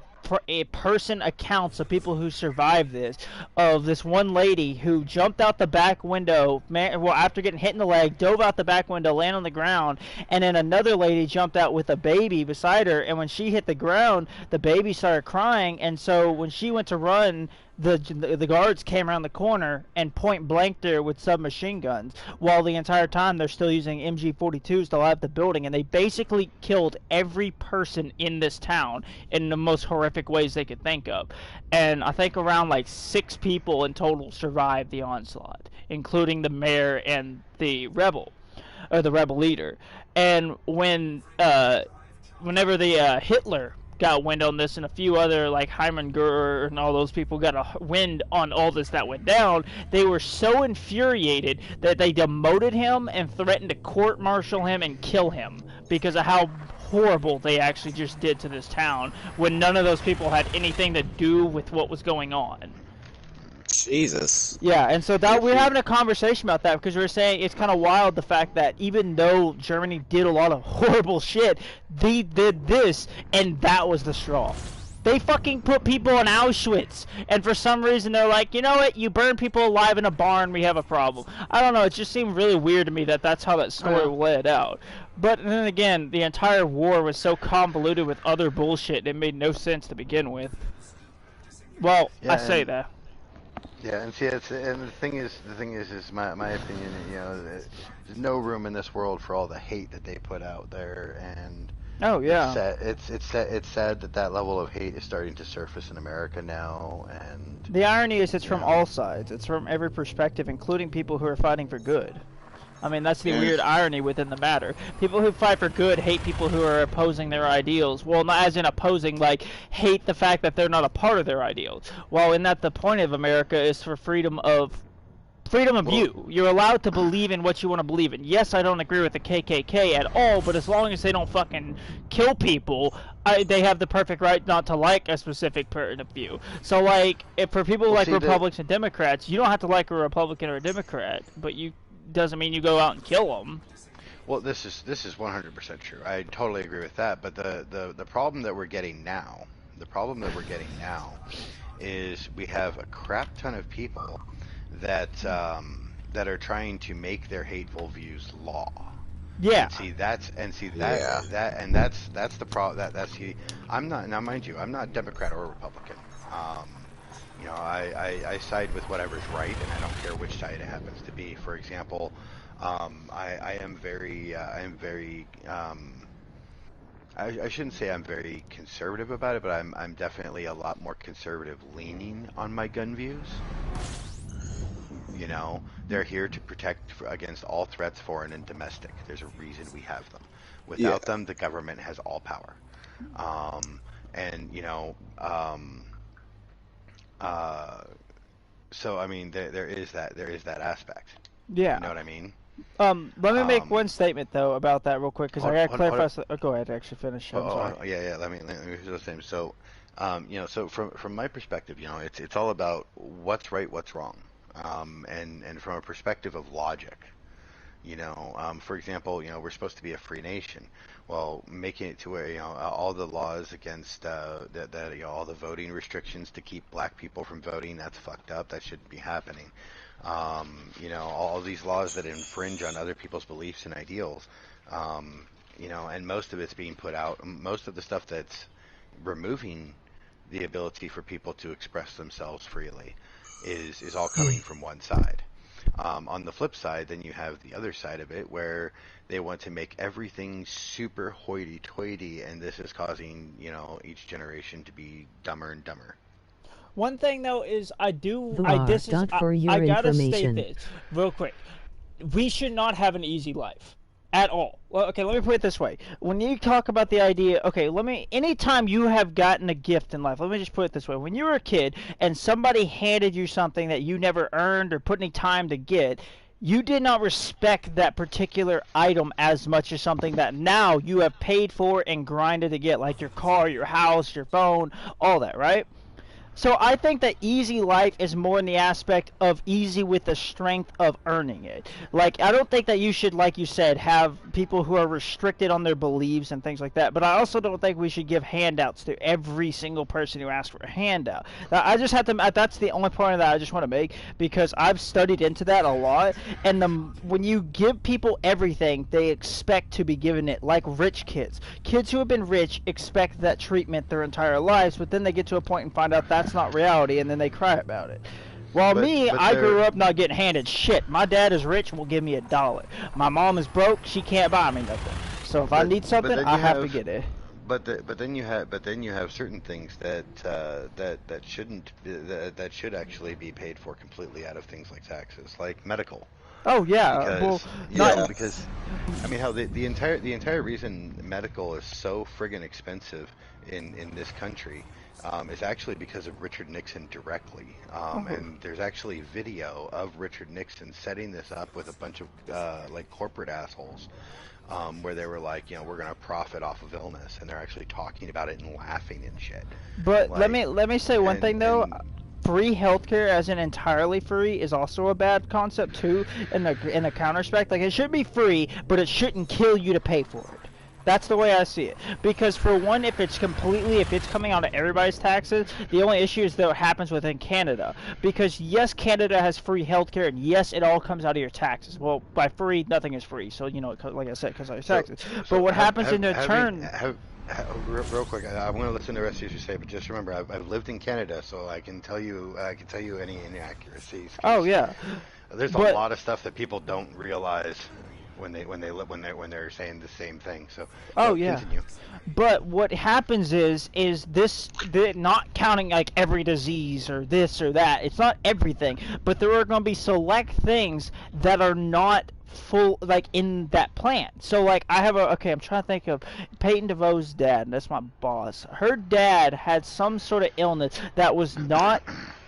person accounts of people who survived this, of this one lady who jumped out the back window, after getting hit in the leg, dove out the back window, landed on the ground, and then another lady jumped out with a baby beside her, and when she hit the ground, the baby started crying, and so when she went to run, the guards came around the corner and point blanked her with submachine guns, while the entire time they're still using MG42s to light up the building, and they basically killed every person in this town in the most horrific ways they could think of. And I think around like 6 people in total survived the onslaught, including the mayor and the rebel leader. And whenever the Hitler got wind on this, and a few other, like Hyman Gurr and all those people got a wind on all this that went down, they were so infuriated that they demoted him and threatened to court-martial him and kill him because of how horrible they actually just did to this town, when none of those people had anything to do with what was going on. Jesus. Yeah, and so that we're having a conversation about that, because we were saying it's kind of wild the fact that even though Germany did a lot of horrible shit, they did this, and that was the straw. They fucking put people in Auschwitz, and for some reason they're like, you know what, you burn people alive in a barn, we have a problem. I don't know, it just seemed really weird to me that that's how that story led out. But then again, the entire war was so convoluted with other bullshit, it made no sense to begin with. Well, yeah, I say that. Yeah, and see, the thing is, my opinion, you know, there's no room in this world for all the hate that they put out there, and Oh yeah. It's sad that that level of hate is starting to surface in America now, and The irony is it's you from know, all sides. It's from every perspective, including people who are fighting for good. I mean, that's the Yeah. weird irony within the matter. People who fight for good hate people who are opposing their ideals. Well, not as in opposing, like, hate the fact that they're not a part of their ideals. Well, in that the point of America is for freedom of well, view. You're allowed to believe in what you want to believe in. Yes, I don't agree with the KKK at all, but as long as they don't fucking kill people, they have the perfect right not to like a specific point of view. So, like, if for people well, like see the Republicans and Democrats, you don't have to like a Republican or a Democrat, but you doesn't mean you go out and kill them. well, this is 100% true. I totally agree with that. But the problem that we're getting now, is we have a crap ton of people that that are trying to make their hateful views law. Yeah. That's the problem. That's the I'm not now, mind you, I'm not Democrat or Republican. You know, I side with whatever's right, and I don't care which side it happens to be. For example, I am very I shouldn't say I'm very conservative about it, but I'm definitely a lot more conservative leaning on my gun views. You know, they're here to protect against all threats, foreign and domestic. There's a reason we have them. Yeah. Without them, the government has all power. And you know, so I mean, there is that aspect. Yeah. You know what I mean? Let me make Um, one statement though about that real quick because I gotta clarify. Oh, go ahead, actually finish. I'm sorry. yeah. Let me finish the same. So, you know, so from my perspective, you know, it's all about what's right, what's wrong, and from a perspective of logic. You know, for example, you know, we're supposed to be a free nation. Well, making it to where, you know, all the laws against that you know, all the voting restrictions to keep black people from voting, that's fucked up. That shouldn't be happening. You know, all these laws that infringe on other people's beliefs and ideals. You know, and most of it's being put out. Most of the stuff that's removing the ability for people to express themselves freely is all coming from one side. On the flip side, then you have the other side of it where they want to make everything super hoity-toity, and this is causing, you know, each generation to be dumber and dumber. One thing though is Var, for your I gotta state information. this real quick. We should not have an easy life at all. Well, okay, let me put it this way. When you talk about the idea, okay, anytime you have gotten a gift in life, let me just put it this way. When you were a kid and somebody handed you something that you never earned or put any time to get, you did not respect that particular item as much as something that now you have paid for and grinded to get, like your car, your house, your phone, all that, right? So I think that easy life is more in the aspect of easy with the strength of earning it. Like, I don't think that you should, like you said, have people who are restricted on their beliefs and things like that. But I also don't think we should give handouts to every single person who asks for a handout. I just have to. That's the only point of that I just want to make because I've studied into that a lot. And when you give people everything, they expect to be given it. Like rich kids, kids who have been rich expect that treatment their entire lives, but then they get to a point and find out that's not reality, and then they cry about it. While me, I grew up not getting handed shit. My dad is rich and will give me $1. My mom is broke; she can't buy me nothing. So if I need something, I have to get it. But then you have certain things that that should actually be paid for completely out of things like taxes, like medical. Oh yeah, Because I mean, how the entire reason medical is so friggin' expensive in this country is actually because of Richard Nixon directly. And there's actually video of Richard Nixon setting this up with a bunch of like corporate assholes, where they were like, you know, we're gonna profit off of illness, and they're actually talking about it and laughing and shit. But like, let me say one thing though. Free healthcare, as in entirely free, is also a bad concept too. In the counter respect, like it should be free, but it shouldn't kill you to pay for it. That's the way I see it. Because for one, if it's coming out of everybody's taxes, the only issue is that it happens within Canada. Because yes, Canada has free healthcare, and yes, it all comes out of your taxes. Well, by free, nothing is free. So, you know, like I said, it comes out of your taxes. But what happens in turn... Real quick, I'm going to listen to the rest of you say, but just remember, I've lived in Canada, so I can tell you any inaccuracies. Oh, yeah. There's a lot of stuff that people don't realize. when they're saying the same thing. So Oh no, yeah. continue. But what happens is not counting like every disease or this or that. It's not everything, but there are going to be select things that are not full like in that plan. So like I'm trying to think of Peyton DeVoe's dad. That's my boss. Her dad had some sort of illness that was not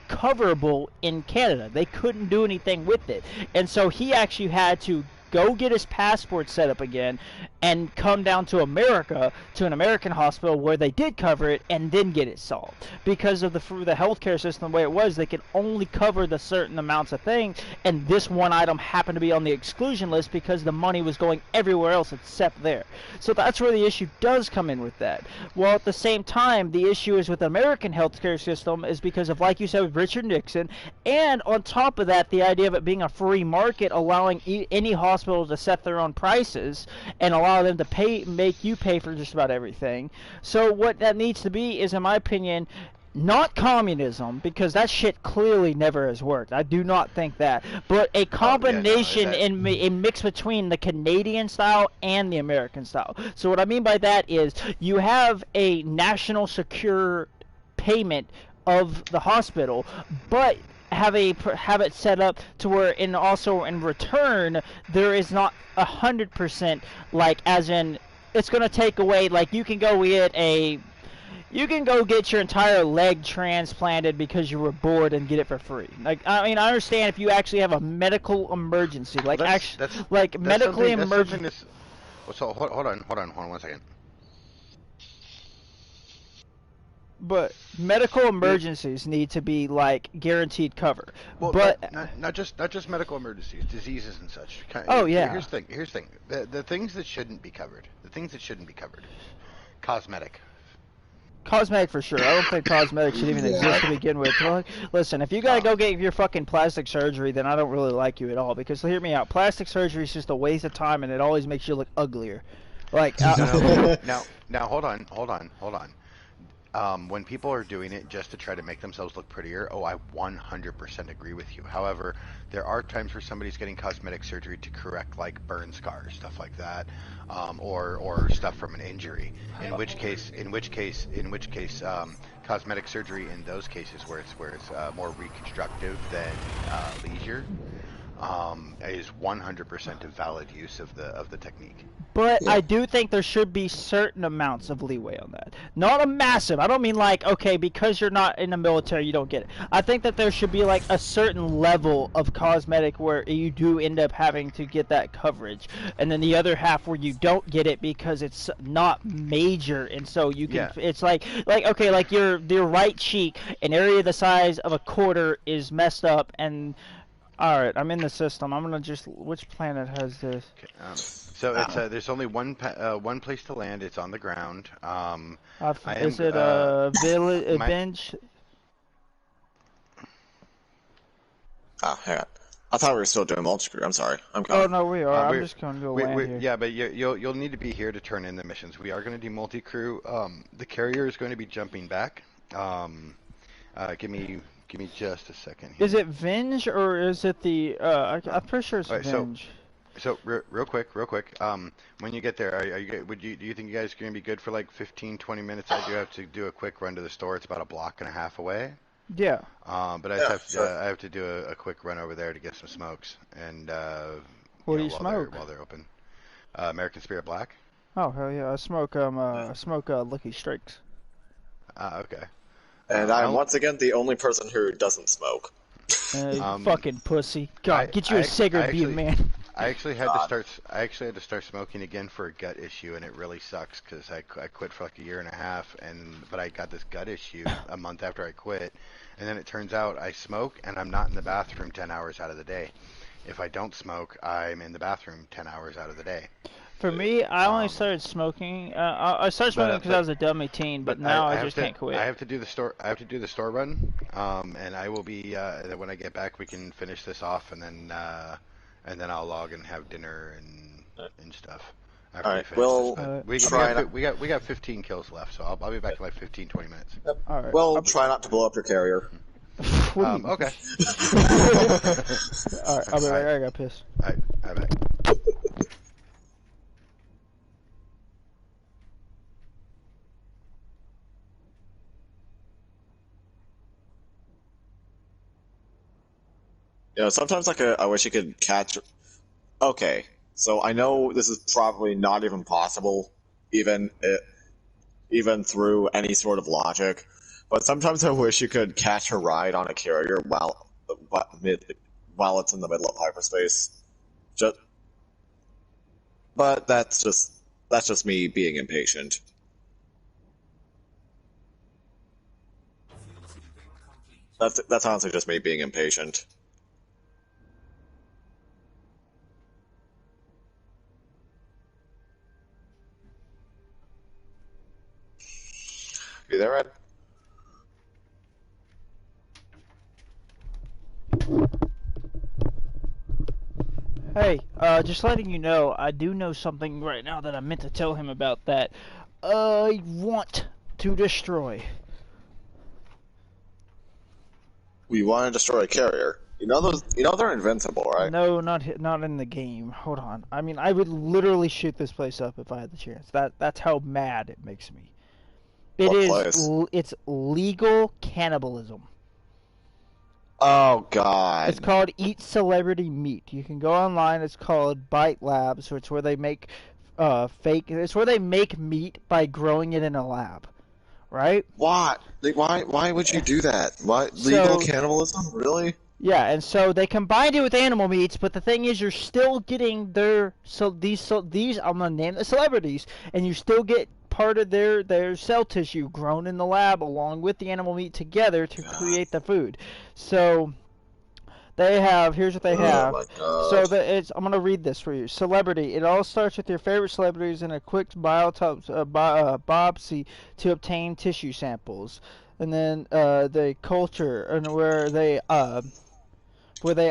coverable in Canada. They couldn't do anything with it. And so he actually had to go get his passport set up again and come down to America to an American hospital where they did cover it and then get it solved. Because of the healthcare system the way it was, they could only cover the certain amounts of things, and this one item happened to be on the exclusion list because the money was going everywhere else except there. So that's where the issue does come in with that. While at the same time, the issue is with the American healthcare system is because of, like you said, with Richard Nixon, and on top of that, the idea of it being a free market, allowing any hospital to set their own prices and allow them to make you pay for just about everything. So what that needs to be is, in my opinion, not communism, because that shit clearly never has worked. I do not think that. But a combination a mix between the Canadian style and the American style. So what I mean by that is you have a national secure payment of the hospital, but have it set up to where, in return, there is not 100% like, as in, it's going to take away, like, you can go get your entire leg transplanted because you were bored and get it for free. Like, I mean, I understand if you actually have a medical emergency, like, medically emergency. So hold on 1 second. But medical emergencies need to be like guaranteed cover. Well, but not just medical emergencies, diseases and such. Oh yeah. Here's the thing. The things that shouldn't be covered. Cosmetic. Cosmetic for sure. I don't think cosmetic should even exist to begin with. Listen, if you gotta go get your fucking plastic surgery, then I don't really like you at all. Because hear me out, plastic surgery is just a waste of time, and it always makes you look uglier. Like now hold on. When people are doing it just to try to make themselves look prettier, I 100% agree with you. However, there are times where somebody's getting cosmetic surgery to correct like burn scars, stuff like that, or stuff from an injury. In which case, cosmetic surgery in those cases where it's more reconstructive than leisure, is 100% a valid use of the technique. But I do think there should be certain amounts of leeway on that. Not a massive. I don't mean like, okay, because you're not in the military, you don't get it. I think that there should be like a certain level of cosmetic where you do end up having to get that coverage. And then the other half where you don't get it because it's not major. And so you can, it's like, okay, like your right cheek, an area the size of a quarter is messed up. And alright, I'm in the system. I'm going to just, which planet has this? Okay, so it's there's only one place to land. It's on the ground. Is it a village? Bench? Hang on. I thought we were still doing multi-crew. I'm sorry. I'm coming. Oh no, we are. I'm just going to go land here. Yeah, but you'll need to be here to turn in the missions. We are going to do multi-crew. The carrier is going to be jumping back. Give me just a second here. Is it Venge or is it the? I'm pretty sure it's Venge. So real quick. When you get there, do you think you guys are going to be good for like 15-20 minutes? I do have to do a quick run to the store. It's about a block and a half away. Yeah. But I have to do a quick run over there to get some smokes and what do you smoke while they're open? American Spirit Black. Oh hell yeah! I smoke Lucky Strikes. Okay. And I'm once again the only person who doesn't smoke. Fucking pussy! God, get you a cigarette, be a man. I actually had to start smoking again for a gut issue, and it really sucks because I quit for like a year and a half, but I got this gut issue a month after I quit, and then it turns out I smoke and I'm not in the bathroom 10 hours out of the day. If I don't smoke, I'm in the bathroom 10 hours out of the day. For me, I only started smoking. I started smoking because I was a dummy teen, but now I just can't quit. I have to do the store run, and I will be. When I get back, we can finish this off, and then I'll log and have dinner and stuff. All right. Well, we got 15 kills left, so I'll be back in like 15-20 minutes. Yep. All right. Well, try not to blow up your carrier. Okay. All right. I'll be right back. I got pissed. All right. Bye. Sometimes I wish you could catch. Okay, so I know this is probably not even possible, even through any sort of logic. But sometimes I wish you could catch a ride on a carrier while it's in the middle of hyperspace. Just, but that's just me being impatient. That's honestly just me being impatient. You there, Ed? Hey, just letting you know, I do know something right now that I meant to tell him about that. I want to destroy. We want to destroy a carrier. They're invincible, right? No, not in the game. Hold on. I mean, I would literally shoot this place up if I had the chance. That's how mad it makes me. It's legal cannibalism. Oh God! It's called Eat Celebrity Meat. You can go online. It's called Bite Lab. So it's where they make fake. It's where they make meat by growing it in a lab, right? What? Why would you do that? Why legal cannibalism? Really? Yeah, and so they combined it with animal meats, but the thing is, you're still getting these. I'm gonna name the celebrities, and you still get part of their cell tissue grown in the lab along with the animal meat together to create the food. So they have. Here's what they have. My God. So I'm gonna read this for you. Celebrity. It all starts with your favorite celebrities and a quick biopsy to obtain tissue samples, and then the culture and where they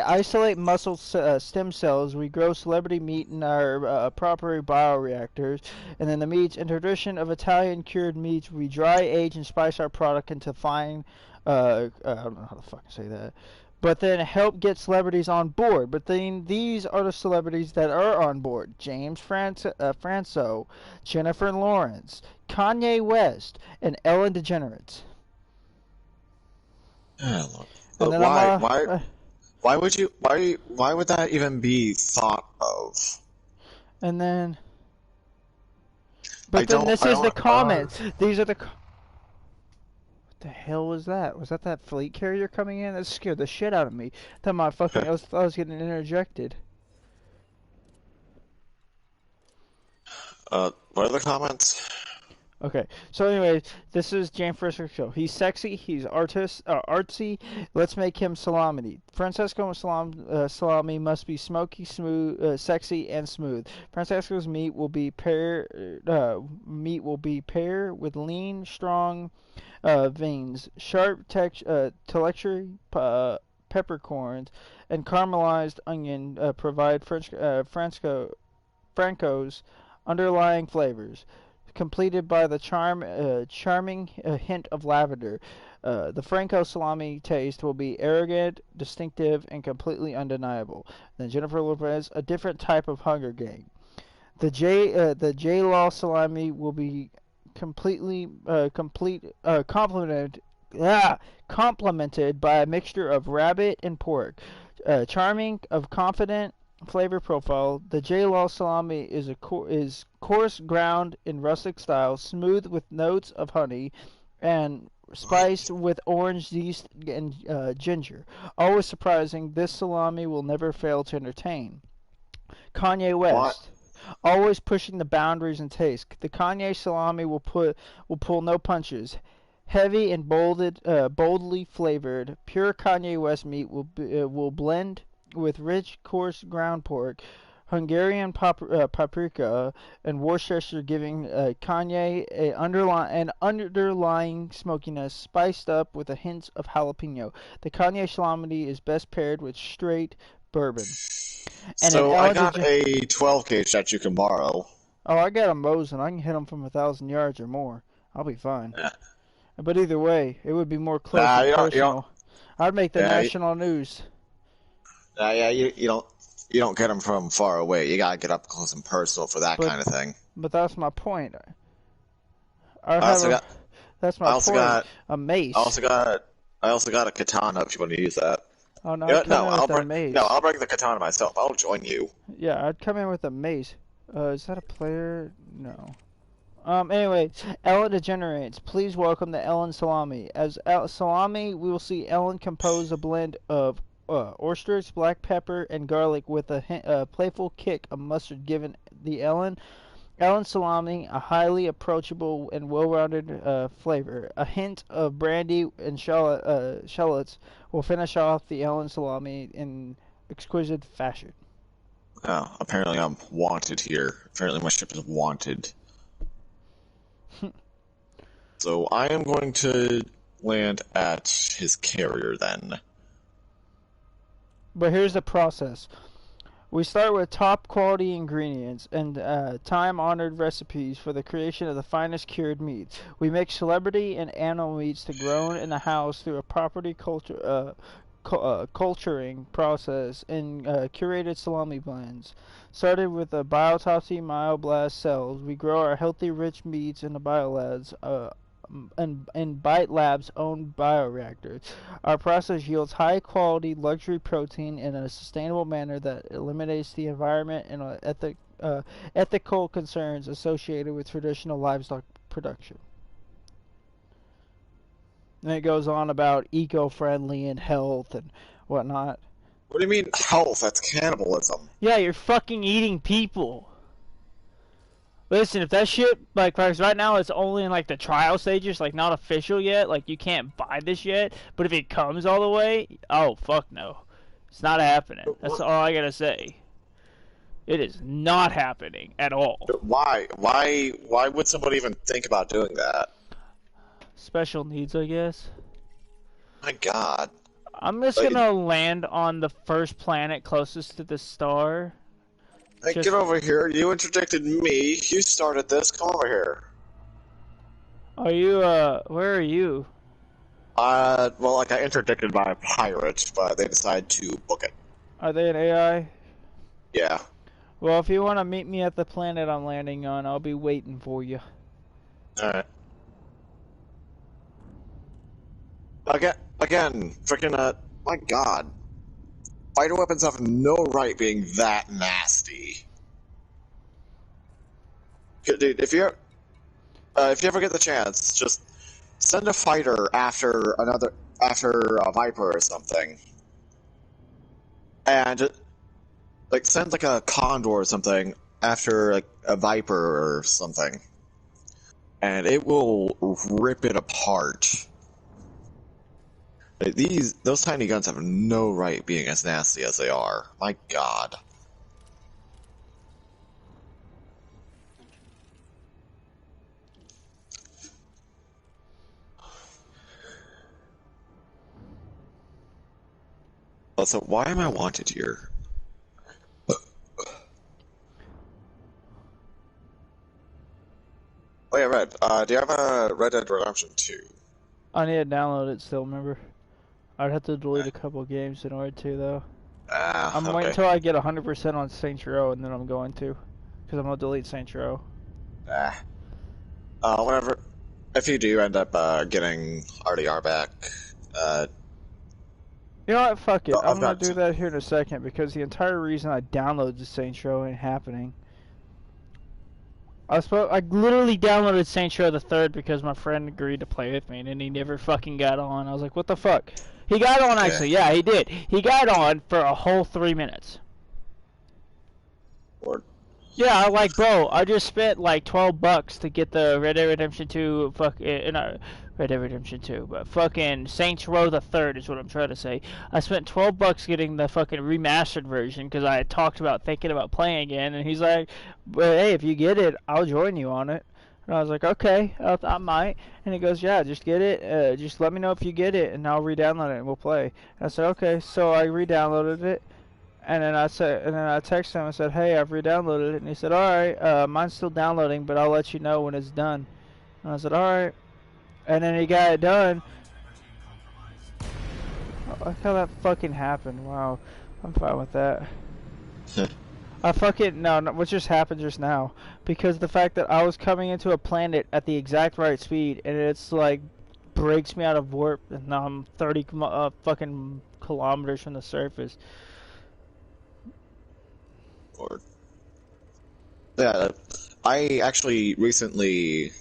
isolate muscle stem cells. We grow celebrity meat in our proper bioreactors, and then the meats. In tradition of Italian cured meats, we dry, age, and spice our product into fine. I don't know how to fucking say that. But then help get celebrities on board. But then these are the celebrities that are on board: James Franco, Jennifer Lawrence, Kanye West, and Ellen DeGeneres. But why would that even be thought of? And then, this is the comments. These are the. What the hell was that? Was that fleet carrier coming in? That scared the shit out of me. I was getting interjected. What are the comments? Okay, so anyway, this is James Francisco. He's sexy, he's artsy. Let's make him salami. Francesco salami must be smoky, smooth, sexy, and smooth. Francesco's meat will be paired with lean, strong veins, sharp texture, peppercorns, and caramelized onion provide Franco's underlying flavors, completed by the charming hint of lavender. The Franco salami taste will be arrogant, distinctive, and completely undeniable. Then Jennifer Lopez, a different type of Hunger Game. The J Law salami will be complemented by a mixture of rabbit and pork. Charming of confident flavor profile, the J-Law salami is coarse ground in rustic style, smooth with notes of honey, and spiced with orange zest and ginger. Always surprising, this salami will never fail to entertain. Kanye West. Always pushing the boundaries in taste. The Kanye salami will pull no punches. Heavy and boldly flavored, pure Kanye West meat will blend with rich, coarse ground pork, Hungarian paprika, and Worcestershire, giving Kanye an underlying smokiness, spiced up with a hint of jalapeno. The Kanye salami is best paired with straight bourbon. And so I got a 12 gauge that you can borrow. Oh, I got a Mosin. I can hit them from 1,000 yards or more. I'll be fine. Yeah. But either way, it would be more close and personal. I'd make the national news. You don't get them from far away. You gotta get up close and personal for that kind of thing. But that's my point. That's my point. A mace. I also got a katana if you want to use that. Oh no, Yeah, I'd come in with a bring mace. I'll bring the katana myself. I'll join you. Yeah, I'd come in with a mace. Is that a player? No. Anyway, Ellen degenerates. Please welcome the Ellen salami. As salami, we will see Ellen compose a blend of oysters, black pepper, and garlic with a playful kick of mustard, given the Ellen salami a highly approachable and well-rounded flavor. A hint of brandy and shallots will finish off the Ellen salami in exquisite fashion. Oh, apparently I'm wanted here. Apparently my ship is wanted. So I am going to land at his carrier then. But here's the process. We start with top quality ingredients and time-honored recipes for the creation of the finest cured meats. We mix celebrity and animal meats to grown in the house through a property culturing process in curated salami blends. Started with the biotopsy myoblast cells, we grow our healthy, rich meats in the biolabs. In Bite Lab's own bioreactor. Our process yields high quality luxury protein in a sustainable manner that eliminates the environment and ethical concerns associated with traditional livestock production. And it goes on about eco-friendly and health and whatnot. What do you mean health? That's cannibalism. Yeah, you're fucking eating people. Listen, if that shit, like, right now it's only in, like, the trial stages, like, not official yet, like, you can't buy this yet, but if it comes all the way, oh, fuck no. It's not happening. That's all I gotta say. It is not happening at all. Why? Why would somebody even think about doing that? Special needs, I guess. My god. I'm just gonna land on the first planet closest to the star. Hey, get over here. You interdicted me. You started this. Come over here. Are you, where are you? Well, I got interdicted by a pirate, but they decided to book it. Are they an AI? Yeah. Well, if you want to meet me at the planet I'm landing on, I'll be waiting for you. Alright. Again, freaking, my god. Fighter weapons have no right being that nasty. Dude, if you ever get the chance, just send a fighter after a Viper or something. And just, like, send like a Condor or something after like a Viper or something. And it will rip it apart. Like, those tiny guns have no right being as nasty as they are. My god. Also, why am I wanted here? Oh yeah, Red. Do you have a Red Dead Redemption 2? I need to download it still, remember? I'd have to delete a couple of games in order to, though. I'm waiting until I get 100% on Saints Row, and then I'm going to. Because I'm going to delete Saints Row. Whatever. If you do end up getting RDR back, you know what? Fuck it. I'm going to do that here in a second, because the entire reason I downloaded the Saints Row ain't happening. I literally downloaded Saints Row the 3rd because my friend agreed to play with me, and then he never fucking got on. I was like, what the fuck? He got on, actually. Yeah, he did. He got on for a whole 3 minutes. Lord. Yeah, bro, I just spent like $12 to get the Red Dead Redemption 2, Red Dead Redemption 2, but fucking Saints Row the 3rd is what I'm trying to say. I spent $12 getting the fucking remastered version because I had talked about thinking about playing again, and he's like, well, hey, if you get it, I'll join you on it. And I was like, okay, I might. And he goes, yeah, just get it. Just let me know if you get it, and I'll re-download it, and we'll play. And I said, okay. So I re-downloaded it, and then I texted him and said, hey, I've re-downloaded it. And he said, all right, mine's still downloading, but I'll let you know when it's done. And I said, all right. And then he got it done. I like how that fucking happened. Wow, I'm fine with that. What just happened just now? Because the fact that I was coming into a planet at the exact right speed, and it's like breaks me out of warp, and now I'm 30 fucking kilometers from the surface. Or yeah, I actually recently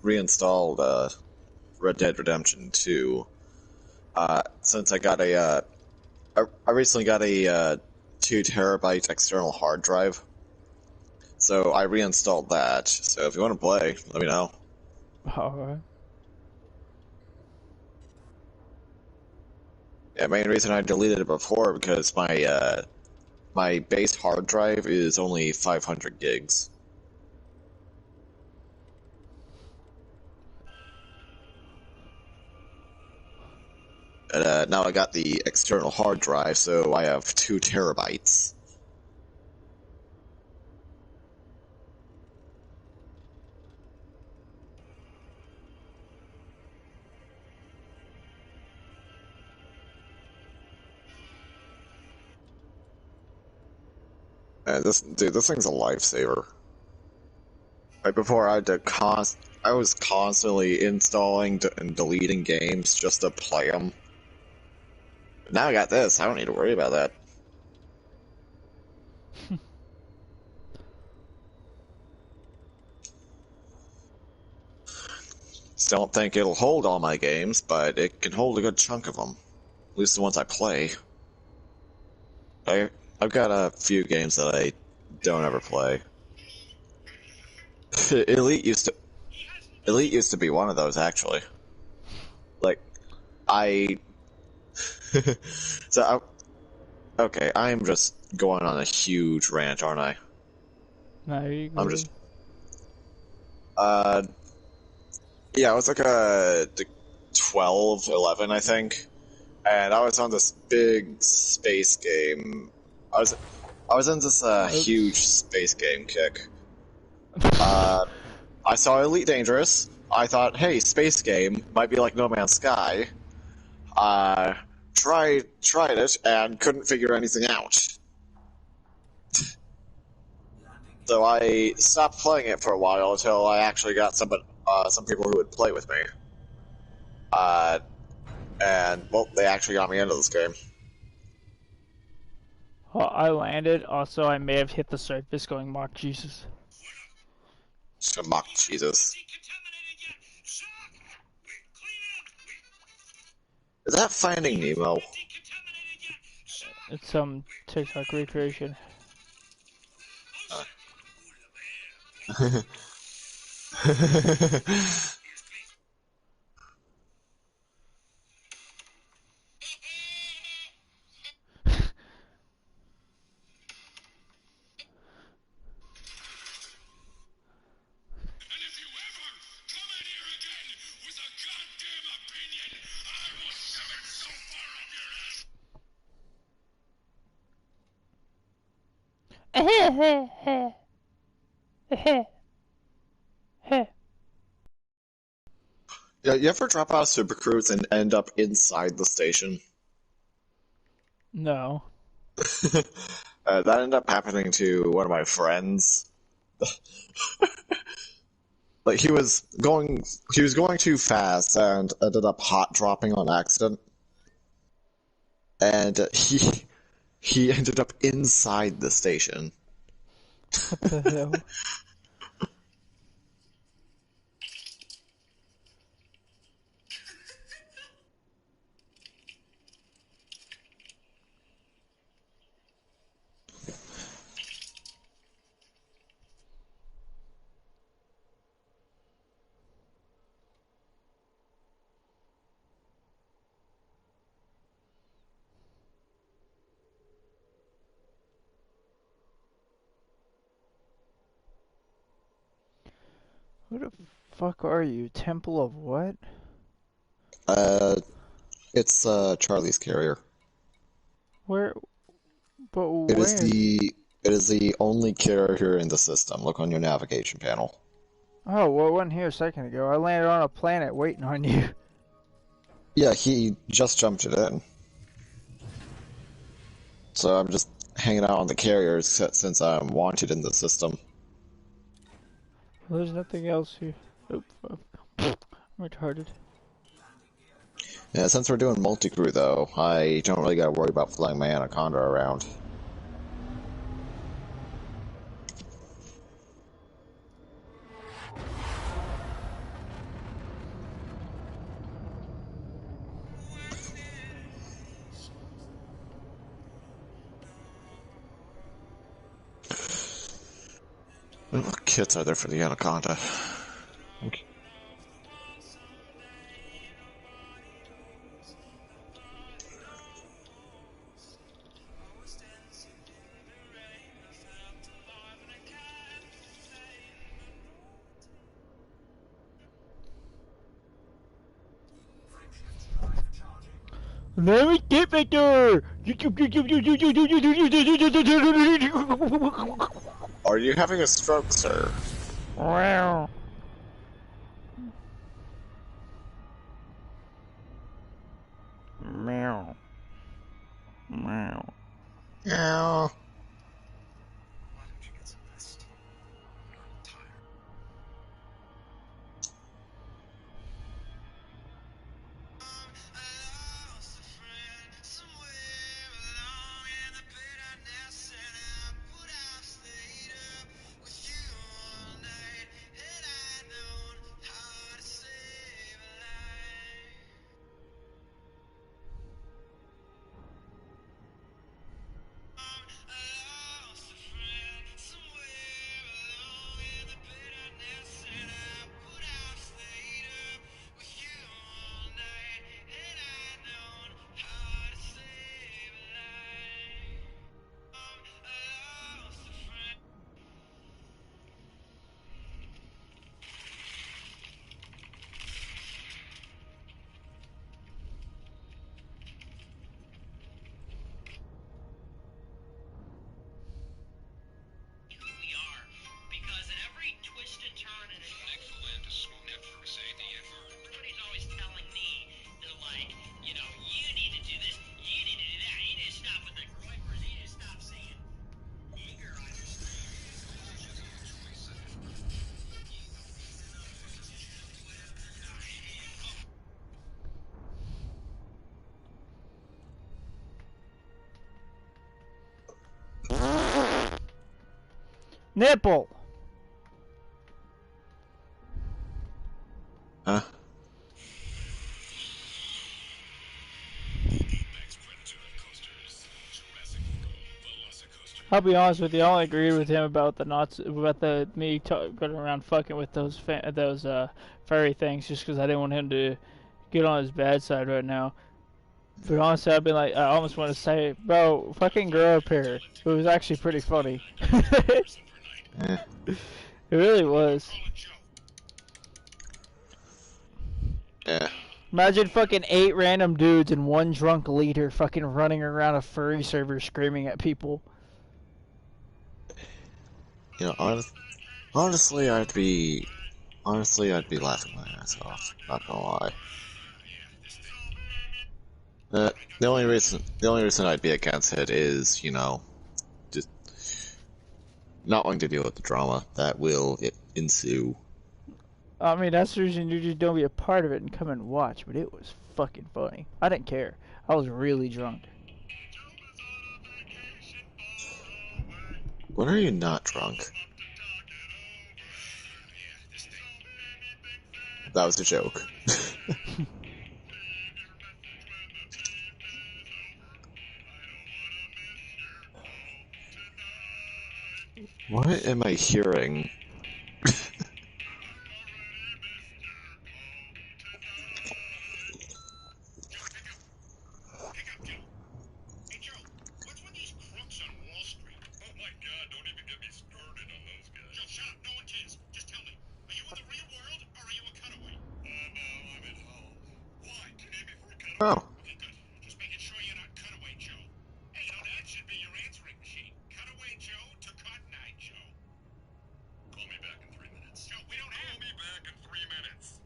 reinstalled Red Dead Redemption 2. Since I got I recently got a 2 terabyte external hard drive, so I reinstalled that. So if you want to play, let me know. Alright. Yeah, main reason I deleted it before because my base hard drive is only 500 gigs. And now I got the external hard drive, so I have 2 terabytes. And this thing's a lifesaver. Right before I had to I was constantly installing and deleting games just to play them. But now I got this, I don't need to worry about that. Still don't think it'll hold all my games, but it can hold a good chunk of them. At least the ones I play. I've got a few games that I don't ever play. Elite used to be one of those, actually. Like, okay, I'm just going on a huge rant, aren't I? No, you I'm good. just, yeah, I was like 12, 11, I think, and I was on this big space game. I was in this huge space game kick. I saw Elite Dangerous. I thought, hey, space game might be like No Man's Sky. Tried it and couldn't figure anything out. So I stopped playing it for a while until I actually got some people who would play with me. And well, they actually got me into this game. Well, I landed. Also, I may have hit the surface going mock Jesus. Mock Jesus. Is that Finding Nemo? It's some TikTok recreation. Yeah, you ever drop out of Super Cruise and end up inside the station? No. That ended up happening to one of my friends. Like he was going too fast and ended up hot dropping on accident, and he ended up inside the station. What the hell? Who the fuck are you? Temple of what? It's Charlie's carrier. Where? But It where? is the only carrier in the system. Look on your navigation panel. Oh, well, it wasn't here a second ago. I landed on a planet waiting on you. Yeah, he just jumped it in. So I'm just hanging out on the carriers since I'm wanted in the system. There's nothing else here. Oop, I'm retarded. Yeah, since we're doing multi-crew, though, I don't really gotta worry about flying my Anaconda around. What kits are there for the Anaconda? Okay. Let me get back there! Are you having a stroke, sir? Wow. Meow. Meow. Yeah. Nipple! Huh? I'll be honest with you, I only agreed with him about the me going around fucking with those furry things just because I didn't want him to get on his bad side right now. But honestly, I've been like, I almost want to say, bro, fucking grow up here. It was actually pretty funny. Eh. It really was. Yeah. Imagine fucking 8 random dudes and one drunk leader fucking running around a furry server screaming at people. You know, honestly, I'd be laughing my ass off. Not gonna lie. The only reason I'd be against it is, you know, just not wanting to deal with the drama that will ensue. I mean, that's the reason you just don't be a part of it and come and watch, but it was fucking funny. I didn't care. I was really drunk. When are you not drunk? That was a joke. What am I hearing? Oh. Just making sure you're not Cutaway Joe. Hey, you know, that should be your answering machine. Cutaway Joe to Cotton Eye Joe. Call me back in 3 minutes. Joe, we don't have... Call me back in 3 minutes.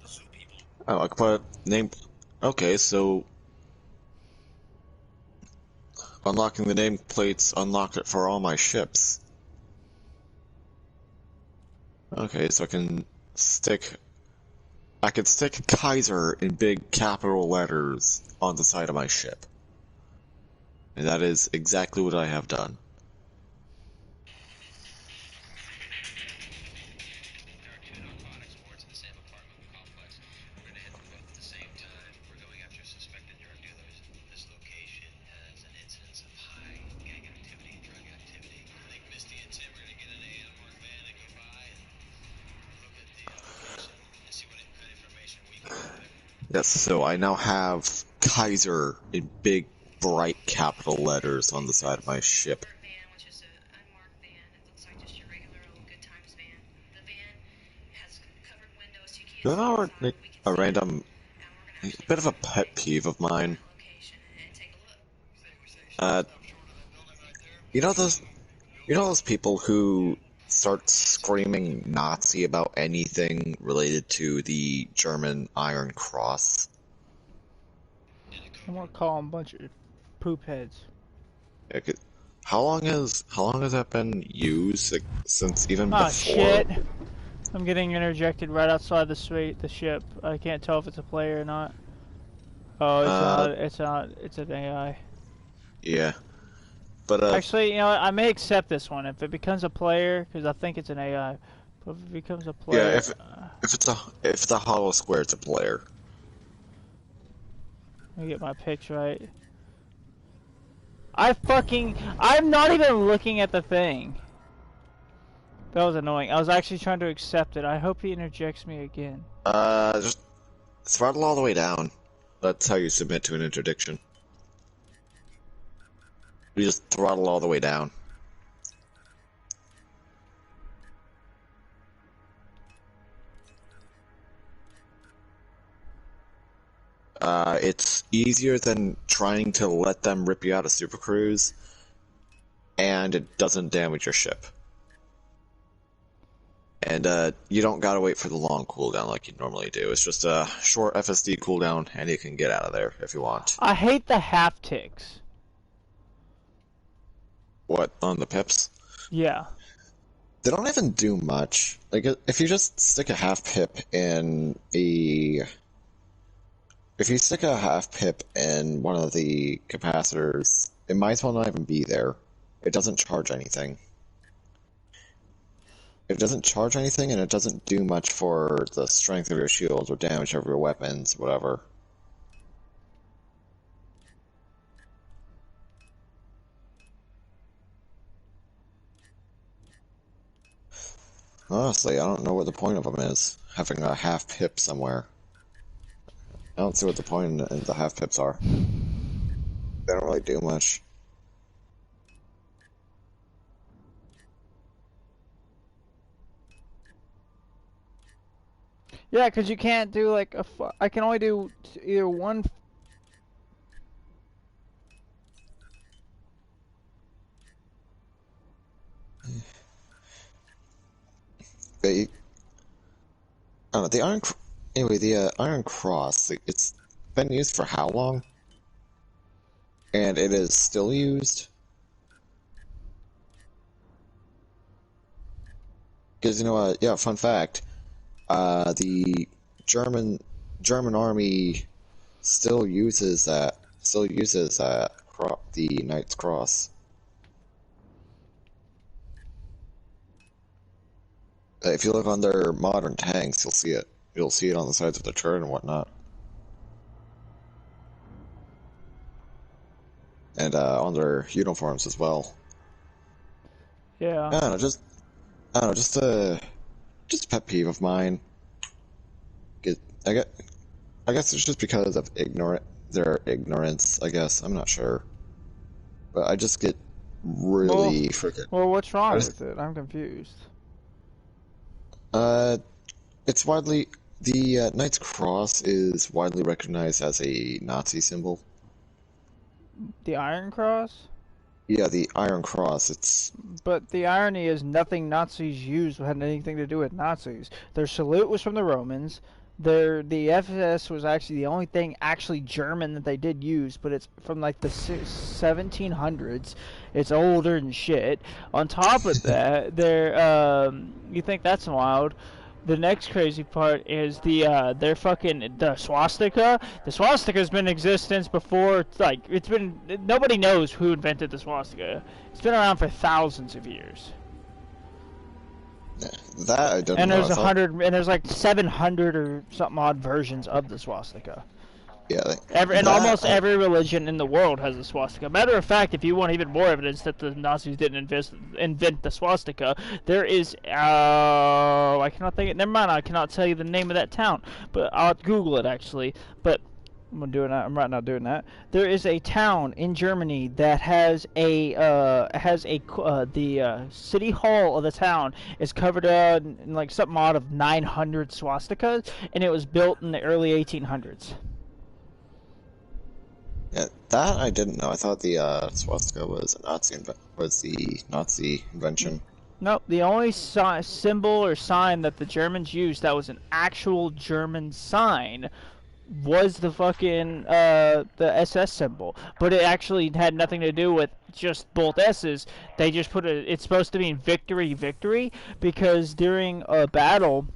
The zoo people. Oh, I could put name... Okay, so... Unlocking the nameplates unlocked it for all my ships. Okay, so I can stick I could stick Kaiser in big capital letters on the side of my ship. And that is exactly what I have done. There are two narcotics wards in the same apartment complex. We're gonna hit them both at the same time. We're going after suspected drug dealers. This location has an incidence of high gang activity and drug activity. I think Misty and Tim are gonna get an unmarked van and go by and look at the location and see what kind of information we can gather. Yes, so I now have Kaiser in big, bright capital letters on the side of my ship. Van, which is an unmarked van. It looks like just your regular old Good Times van. The van has covered windows, so you can't see Now, inside. We can a see random, it. Now we're gonna actually bit of a pet peeve of mine. location and take a look. You know those people who start screaming Nazi about anything related to the German Iron Cross? I'm gonna call them a bunch of poop heads. How long has that been used since even Ah, before? shit! I'm getting interjected right outside the ship. I can't tell if it's a player or not. Oh, it's not. It's an AI. Yeah, but Actually, you know what? I may accept this one if it becomes a player, because I think it's an AI. But if it becomes a player, yeah, if it's a hollow square, it's a player. let me get my pitch right. I'm not even looking at the thing. That was annoying. I was actually trying to accept it. I hope he interjects me again. Just throttle all the way down. That's how you submit to an interdiction. You just throttle all the way down. It's easier than trying to let them rip you out of Super Cruise, and it doesn't damage your ship. And you don't gotta wait for the long cooldown like you normally do. It's just a short FSD cooldown, and you can get out of there if you want. I hate the half ticks. What, on the pips? Yeah. They don't even do much. Like, if you just stick a half pip in a... If you stick a half pip in one of the capacitors, it might as well not even be there. It doesn't charge anything. It doesn't charge anything, and it doesn't do much for the strength of your shields or damage of your weapons, whatever. Honestly, I don't know what the point of them is, having a half pip somewhere. I don't see what the point in the half pips are. They don't really do much. Yeah, because you can't do like I can only do either one. I don't know, the Iron Cross, it's been used for how long? And it is still used? Because, you know what, yeah, fun fact, the German army still uses the Knight's Cross. If you look on their modern tanks, you'll see it. You'll see it on the sides of the turret and whatnot. And on their uniforms as well. Yeah. I don't know, just a pet peeve of mine. I guess it's just because of their ignorance, I guess. I'm not sure. But I just get really freaking... Well, what's wrong with it? I'm confused. It's widely... The Knight's Cross is widely recognized as a Nazi symbol. The Iron Cross? Yeah, the Iron Cross, it's... But the irony is nothing Nazis used had anything to do with Nazis. Their salute was from the Romans. The FS was actually the only thing actually German that they did use, but it's from like the 1700s. It's older than shit. On top of that, you think that's wild? The next crazy part is their fucking the swastika. The swastika's been in existence before. Like it's been nobody knows who invented the swastika. It's been around for thousands of years. That I don't And know. there's 100, and there's like 700 or something odd versions of the swastika. Yeah. Almost every religion in the world has a swastika. Matter of fact, if you want even more evidence that the Nazis didn't invent the swastika, there is I cannot think it. Never mind, I cannot tell you the name of that town, but I'll Google it actually. But I'm right now doing that. There is a town in Germany that has the city hall of the town is covered in like something odd of 900 swastikas, and it was built in the early 1800s. Yeah, that I didn't know. I thought the swastika was the Nazi invention. Nope, the only symbol or sign that the Germans used that was an actual German sign was the fucking the SS symbol, but it actually had nothing to do with just both S's. They just put it's supposed to mean victory, victory, because during a battle,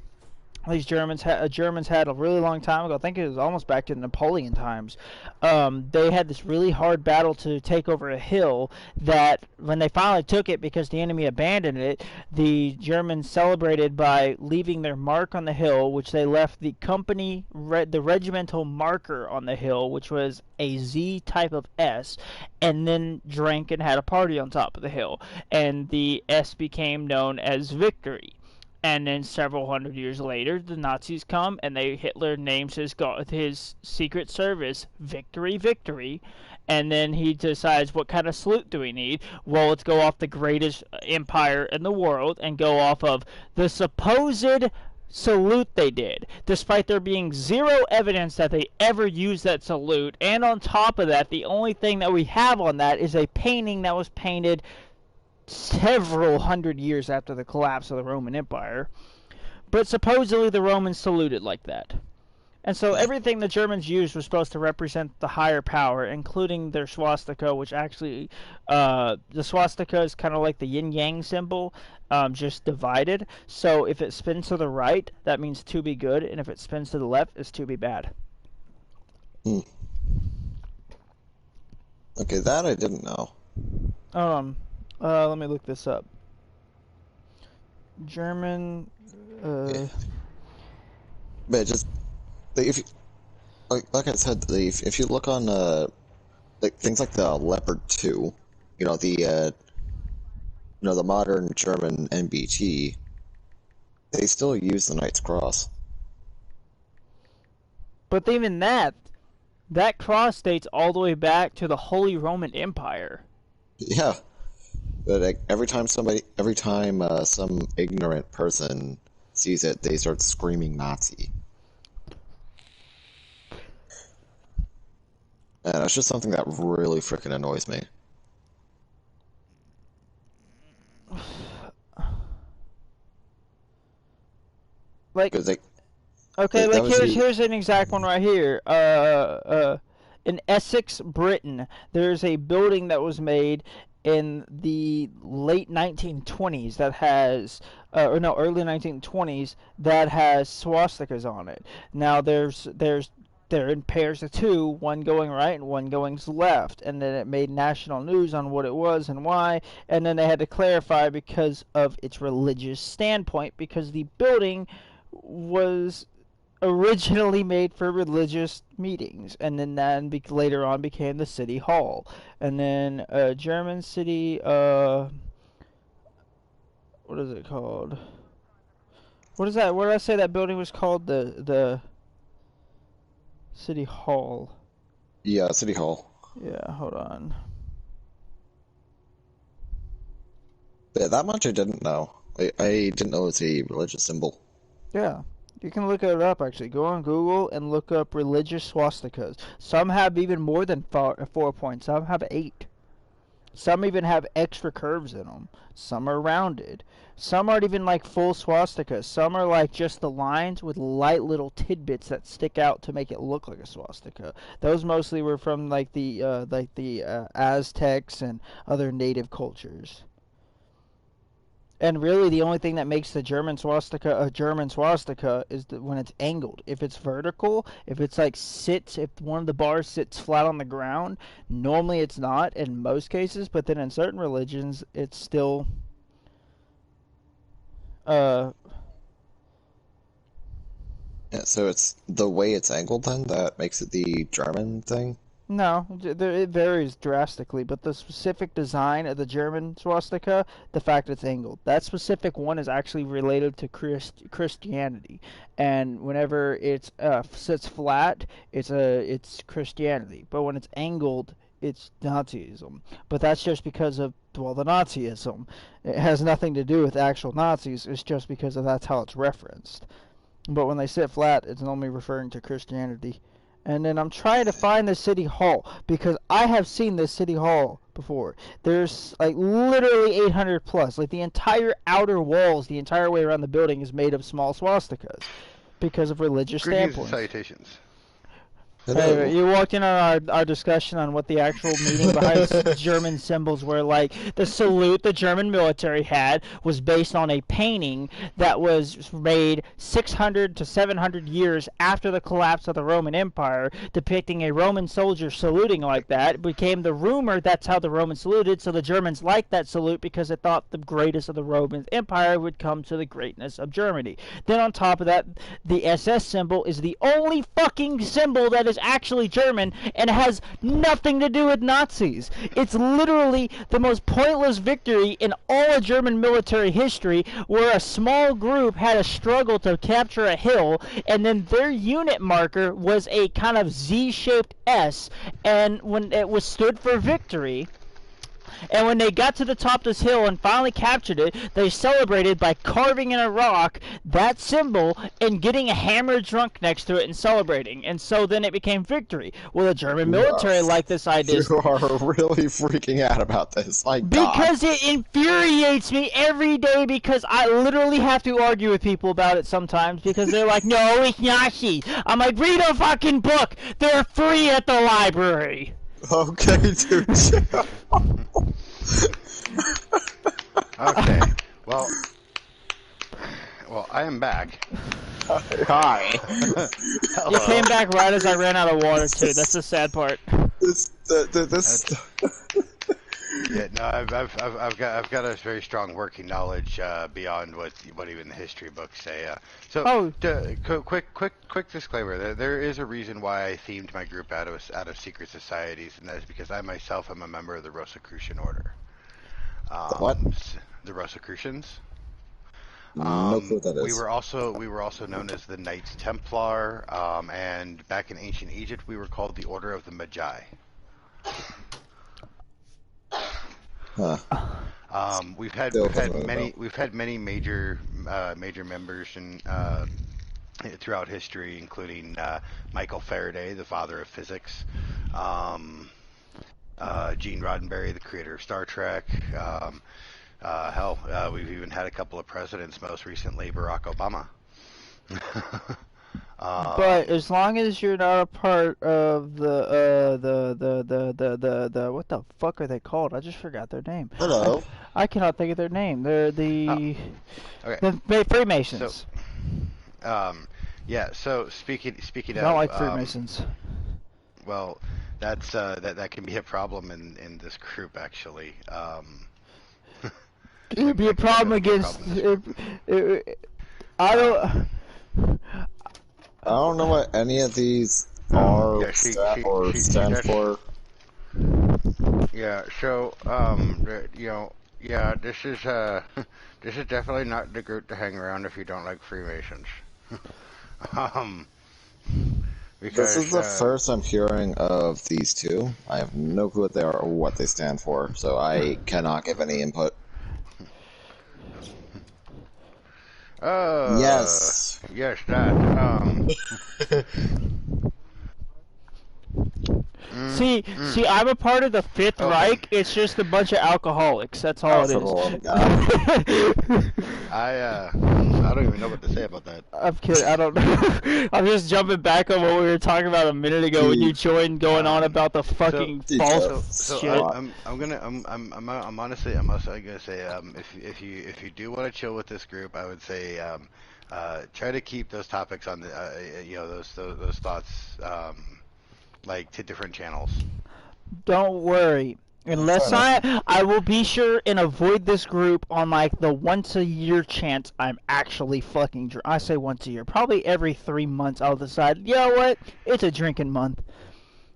these Germans had a really long time ago. I think it was almost back to Napoleon times. They had this really hard battle to take over a hill that when they finally took it because the enemy abandoned it, the Germans celebrated by leaving their mark on the hill, which they left the the regimental marker on the hill, which was a Z type of S, and then drank and had a party on top of the hill. And the S became known as victory. And then several hundred years later, the Nazis come and Hitler names his secret service Victory, Victory, and then he decides what kind of salute do we need? Well, let's go off the greatest empire in the world and go off of the supposed salute they did, despite there being zero evidence that they ever used that salute. And on top of that, the only thing that we have on that is a painting that was painted several hundred years after the collapse of the Roman Empire, but supposedly the Romans saluted like that. And so everything the Germans used was supposed to represent the higher power, including their swastika, which actually, the swastika is kind of like the yin-yang symbol, just divided. So if it spins to the right, that means to be good, and if it spins to the left, it's to be bad. Okay, that I didn't know. Let me look this up. German. But just if you, like I said, if you look on like things like the Leopard 2, the modern German NBT, they still use the Knight's Cross. But even that cross dates all the way back to the Holy Roman Empire. Yeah. But every time some ignorant person sees it, they start screaming Nazi. And it's just something that really freaking annoys me. Here's an exact one right here. In Essex, Britain, there's a building that was made in the late 1920s that has, early 1920s that has swastikas on it. Now they're in pairs of two, one going right and one going left, and then it made national news on what it was and why, and then they had to clarify because of its religious standpoint, because the building was originally made for religious meetings, and then later on became the city hall, and then German city. What is it called? What is that? What did I say that building was called? The city hall. Yeah, city hall. Yeah, hold on. Yeah, that much I didn't know. I didn't know it was a religious symbol. Yeah. You can look it up, actually. Go on Google and look up religious swastikas. Some have even more than 4 points. Some have 8. Some even have extra curves in them. Some are rounded. Some aren't even like full swastikas. Some are like just the lines with light little tidbits that stick out to make it look like a swastika. Those mostly were from like the Aztecs and other native cultures. And really, the only thing that makes the German swastika a German swastika is that when it's angled. If it's vertical, if it's like if one of the bars sits flat on the ground, normally it's not in most cases. But then in certain religions, it's still. Yeah, so it's the way it's angled then that makes it the German thing? No, it varies drastically, but the specific design of the German swastika, the fact it's angled, that specific one is actually related to Christianity, and whenever it sits flat, it's Christianity, but when it's angled, it's Nazism. But that's just because of the Nazism. It has nothing to do with actual Nazis. It's just because of that's how it's referenced. But when they sit flat, it's normally referring to Christianity. And then I'm trying to find the city hall because I have seen this city hall before. There's like literally 800 plus. Like the entire outer walls, the entire way around the building is made of small swastikas because of religious standpoints. Salutations. Hey, you walked in on our discussion on what the actual meaning behind German symbols were. Like the salute the German military had was based on a painting that was made 600 to 700 years after the collapse of the Roman Empire, depicting a Roman soldier saluting like that. It became the rumor that's how the Romans saluted, so the Germans liked that salute because they thought the greatest of the Roman Empire would come to the greatness of Germany. Then on top of that, the SS symbol is the only fucking symbol that is actually German and has nothing to do with Nazis. It's literally the most pointless victory in all of German military history, where a small group had a struggle to capture a hill, and then their unit marker was a kind of Z-shaped S, and when it was stood for victory. And when they got to the top of this hill and finally captured it, they celebrated by carving in a rock that symbol and getting a hammered drunk next to it and celebrating. And so then it became victory. Well, the German military liked this idea. You are really freaking out about this. Like, because it infuriates me every day, because I literally have to argue with people about it sometimes because they're like, no, it's Nazi. I'm like, read a fucking book. They're free at the library. Okay, dude. Okay. Well, I am back. Hi. You came back right as I ran out of water too. That's the sad part. Yeah, no, I've got a very strong working knowledge beyond what even the history books say. Quick disclaimer: there is a reason why I themed my group out of secret societies, and that is because I myself am a member of the Rosicrucian Order. What? The Rosicrucians. No clue what that is. We were also known as the Knights Templar, and back in ancient Egypt, we were called the Order of the Magi. Huh. We've had many major members throughout history, including Michael Faraday, the father of physics, Gene Roddenberry, the creator of Star Trek. We've even had a couple of presidents, most recently Barack Obama. But as long as you're not a part of the what the fuck are they called? I just forgot their name. Hello. I cannot think of their name. They're the Freemasons. So speaking I don't like Freemasons. Well, that's that can be a problem in this group actually. It would be a problem against. I don't know what any of these are stand for. Yeah. So this is definitely not the group to hang around if you don't like Freemasons. Because, this is the first I'm hearing of these two. I have no clue what they are or what they stand for, so I cannot give any input. Yes. Yes, that. See, I'm a part of the Fifth Reich. It's just a bunch of alcoholics. That's all it is. I don't even know what to say about that. I'm kidding. I don't know. I'm just jumping back on what we were talking about a minute ago when you joined, going on about the fucking false shit. I'm honestly gonna say if you do want to chill with this group, I would say try to keep those topics on the those thoughts like to different channels. Don't worry. Unless I will be sure and avoid this group on like the once a year chance I'm actually fucking drunk. I say once a year, probably every 3 months I'll decide, you know what, it's a drinking month.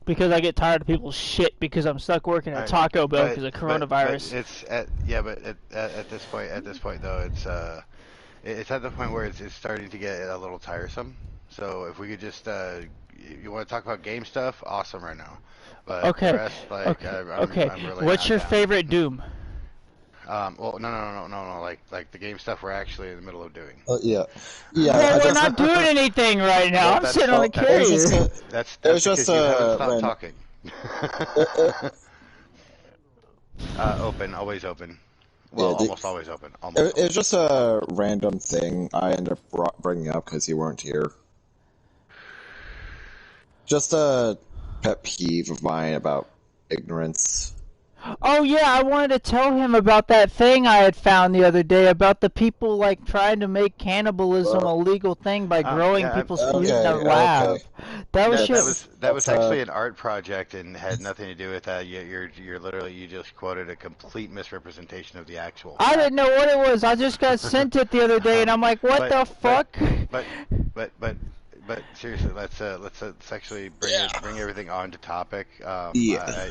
Because I get tired of people's shit because I'm stuck working at Taco Bell because of coronavirus. At this point though, it's at the point where it's starting to get a little tiresome. So if we could just you want to talk about game stuff, awesome right now. But okay. The rest, like, I'm really What's your favorite Doom? Well, no. Like the game stuff we're actually in the middle of doing. Yeah. Well, we're not doing anything right now. I'm sitting on the carrier. That's because you haven't stopped talking. Open, always open. Well, almost always open. It's just a random thing I ended up bringing up because you weren't here. Just a pet peeve of mine about ignorance. Oh yeah, I wanted to tell him about that thing I had found the other day about the people like trying to make cannibalism a legal thing by growing people's food in their lab. That was actually an art project and had nothing to do with that. You're literally, you just quoted a complete misrepresentation of the actual fact. I didn't know what it was. I just got sent it the other day and I'm like, what the fuck? But seriously, let's actually bring everything on to topic. I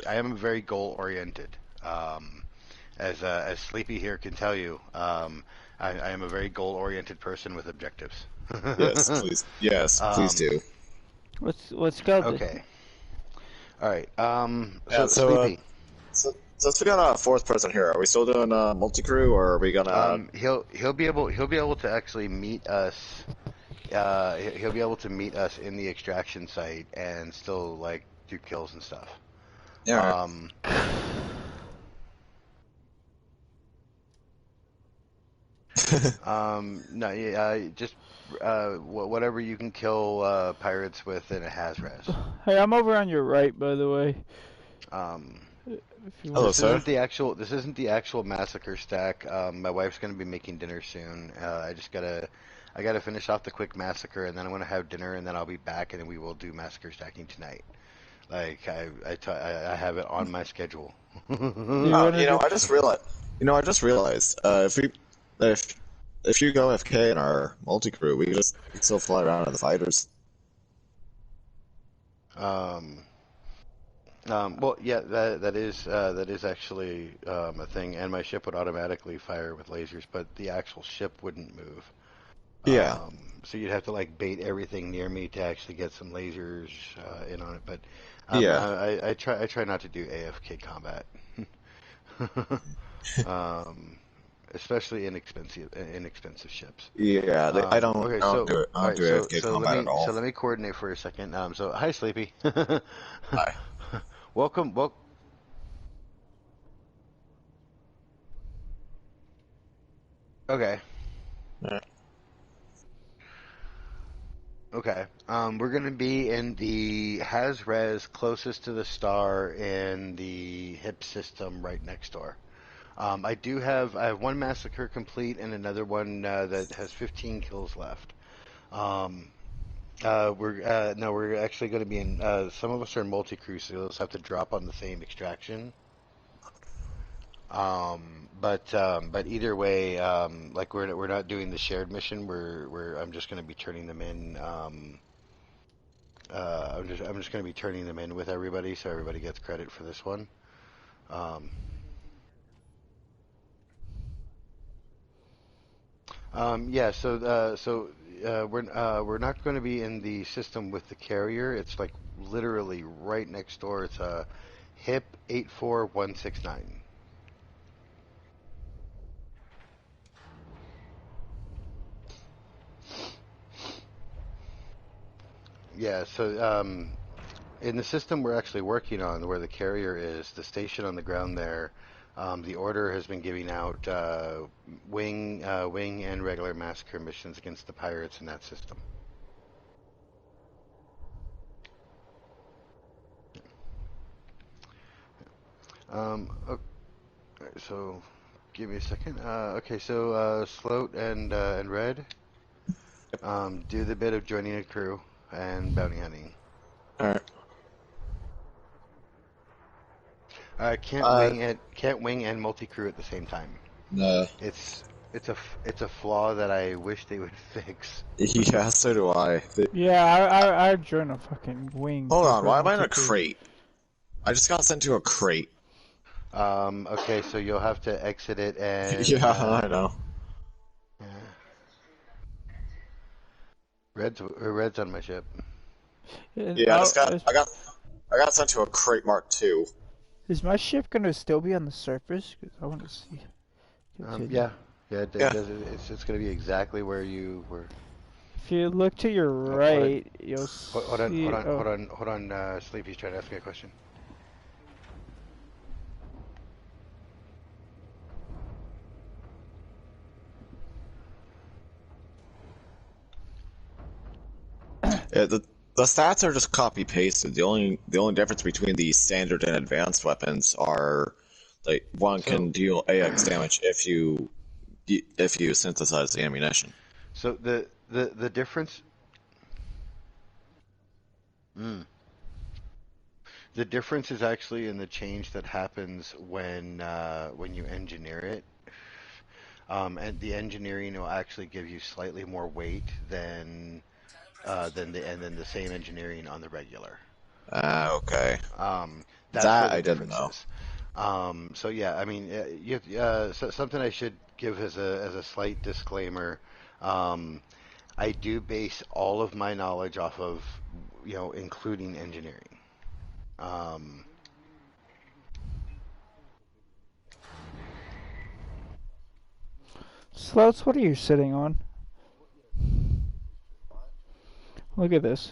am very goal oriented. As Sleepy here can tell you, I am a very goal oriented person with objectives. Yes, please. Yes, please do. Let's go. Okay. All right. Sleepy. Since we got a fourth person here, are we still doing multi-crew, or are we gonna? He'll be able to actually meet us. He'll be able to meet us in the extraction site and still like do kills and stuff. Yeah. No, yeah, just whatever you can kill pirates with in a has-res. Hey, I'm over on your right, by the way. Hello, sir. This isn't the actual massacre stack. My wife's gonna be making dinner soon. I gotta finish off the quick massacre, and then I'm gonna have dinner, and then I'll be back, and then we will do massacre stacking tonight. Like I have it on my schedule. I just realized. If you go FK in our multi crew, we can still fly around in the fighters. Well, yeah, that is actually a thing, and my ship would automatically fire with lasers, but the actual ship wouldn't move. Yeah. So you'd have to like bait everything near me to actually get some lasers in on it. But I try not to do AFK combat, especially inexpensive ships. Yeah, I don't. Okay, I don't do AFK combat at all. So let me coordinate for a second. So hi, Sleepy. Hi. Welcome. Okay. Okay. We're going to be in the has-res closest to the star in the HIP system right next door. I have one massacre complete and another one that has 15 kills left. We're actually going to be in. Some of us are in multi-crew, so you'll just have to drop on the same extraction. But either way, like we're not doing the shared mission. I'm just going to be turning them in. I'm just going to be turning them in with everybody, so everybody gets credit for this one. Yeah. So we're not going to be in the system with the carrier. It's like literally right next door. It's HIP 84169. Yeah, so in the system we're actually working on, where the carrier is, the station on the ground there, The Order has been giving out wing and regular massacre missions against the pirates in that system. Okay, so give me a second. Okay, so Sloat and Red, do the bit of joining a crew and bounty hunting. Alright. Can't wing and multi-crew at the same time. No. It's a flaw that I wish they would fix. Yeah, so do I. Yeah, I joined a fucking wing. Hold on, why am I in a crate? I just got sent to a crate. Okay, so you'll have to exit it and... Yeah, I know. Yeah. Red's on my ship. Yeah, I got sent to a crate Mark II. Is my ship gonna still be on the surface? Because I want to see. Yeah, it does. It's gonna be exactly where you were. If you look to your right, you'll see. Hold on. Sleepy's trying to ask me a question. Yeah, the stats are just copy pasted. The only difference between the standard and advanced weapons are like one can deal AX damage if you synthesize the ammunition. So the difference. The difference is actually in the change that happens when you engineer it. And the engineering will actually give you slightly more weight than the same engineering on the regular. Okay. That's that where the I didn't know. So yeah, I mean, so something I should give as a slight disclaimer. I do base all of my knowledge off of, including engineering. Slouts, what are you sitting on? Look at this.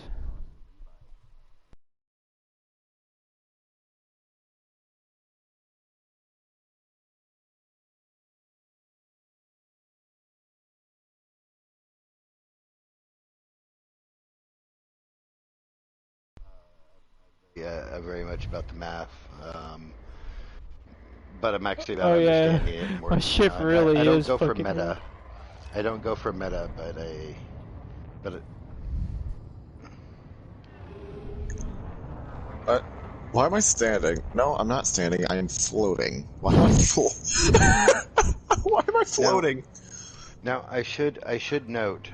Yeah, very much about the math. But I'm actually about understanding it more. My ship really I don't is go for fucking meta. hard. I don't go for meta, Why am I standing? No, I'm not standing. I am floating. Why am I Why am I floating? Now I should note.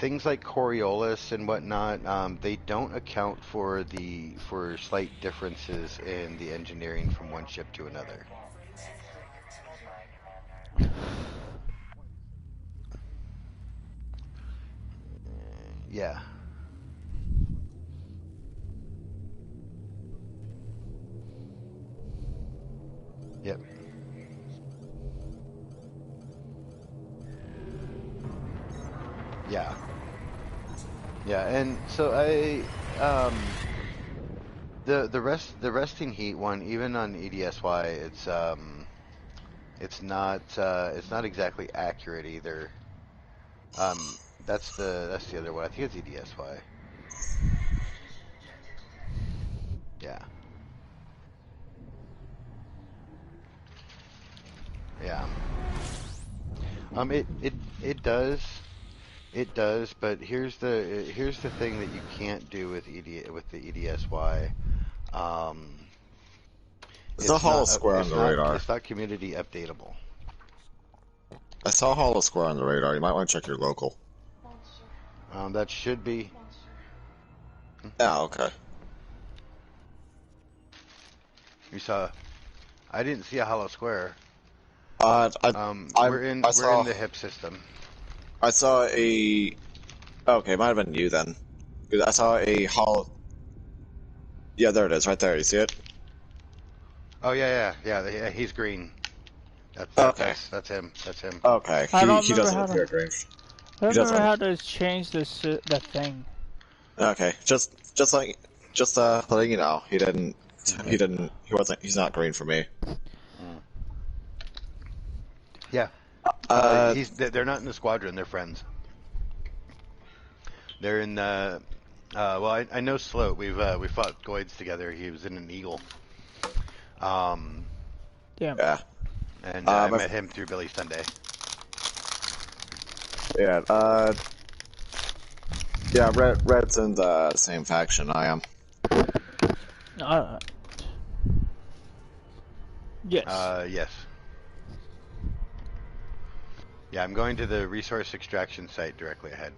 Things like Coriolis and whatnot, they don't account for slight differences in the engineering from one ship to another. Yeah. Yep. Yeah. Yeah, and so the resting heat one, even on EDSY, it's not exactly accurate either. That's the other one. I think it's EDSY. Yeah. Yeah. It does, but here's the thing that you can't do with the EDSY. There's a hollow square on the radar. It's not community updatable. I saw a hollow square on the radar. You might want to check your local. That should be. Yeah, okay. You saw. I didn't see a hollow square. We're in the HIP system. I saw a. Okay, it might have been you then. Because I saw a hollow. Yeah, there it is, right there. You see it? Oh yeah. He's green. That's him. That's him. Okay, he doesn't appear at range. I don't remember how to change the thing. Okay, just letting you know, he didn't He didn't. He wasn't. He's not green for me. Yeah. They're not in the squadron. They're friends. They're in the. Well, I know Sloat. We fought Goids together. He was in an Eagle. Damn. Yeah. And I met him through Billy Sunday. Yeah. Yeah. Red's in the same faction I am. Yes. Yes. Yeah, I'm going to the resource extraction site directly ahead.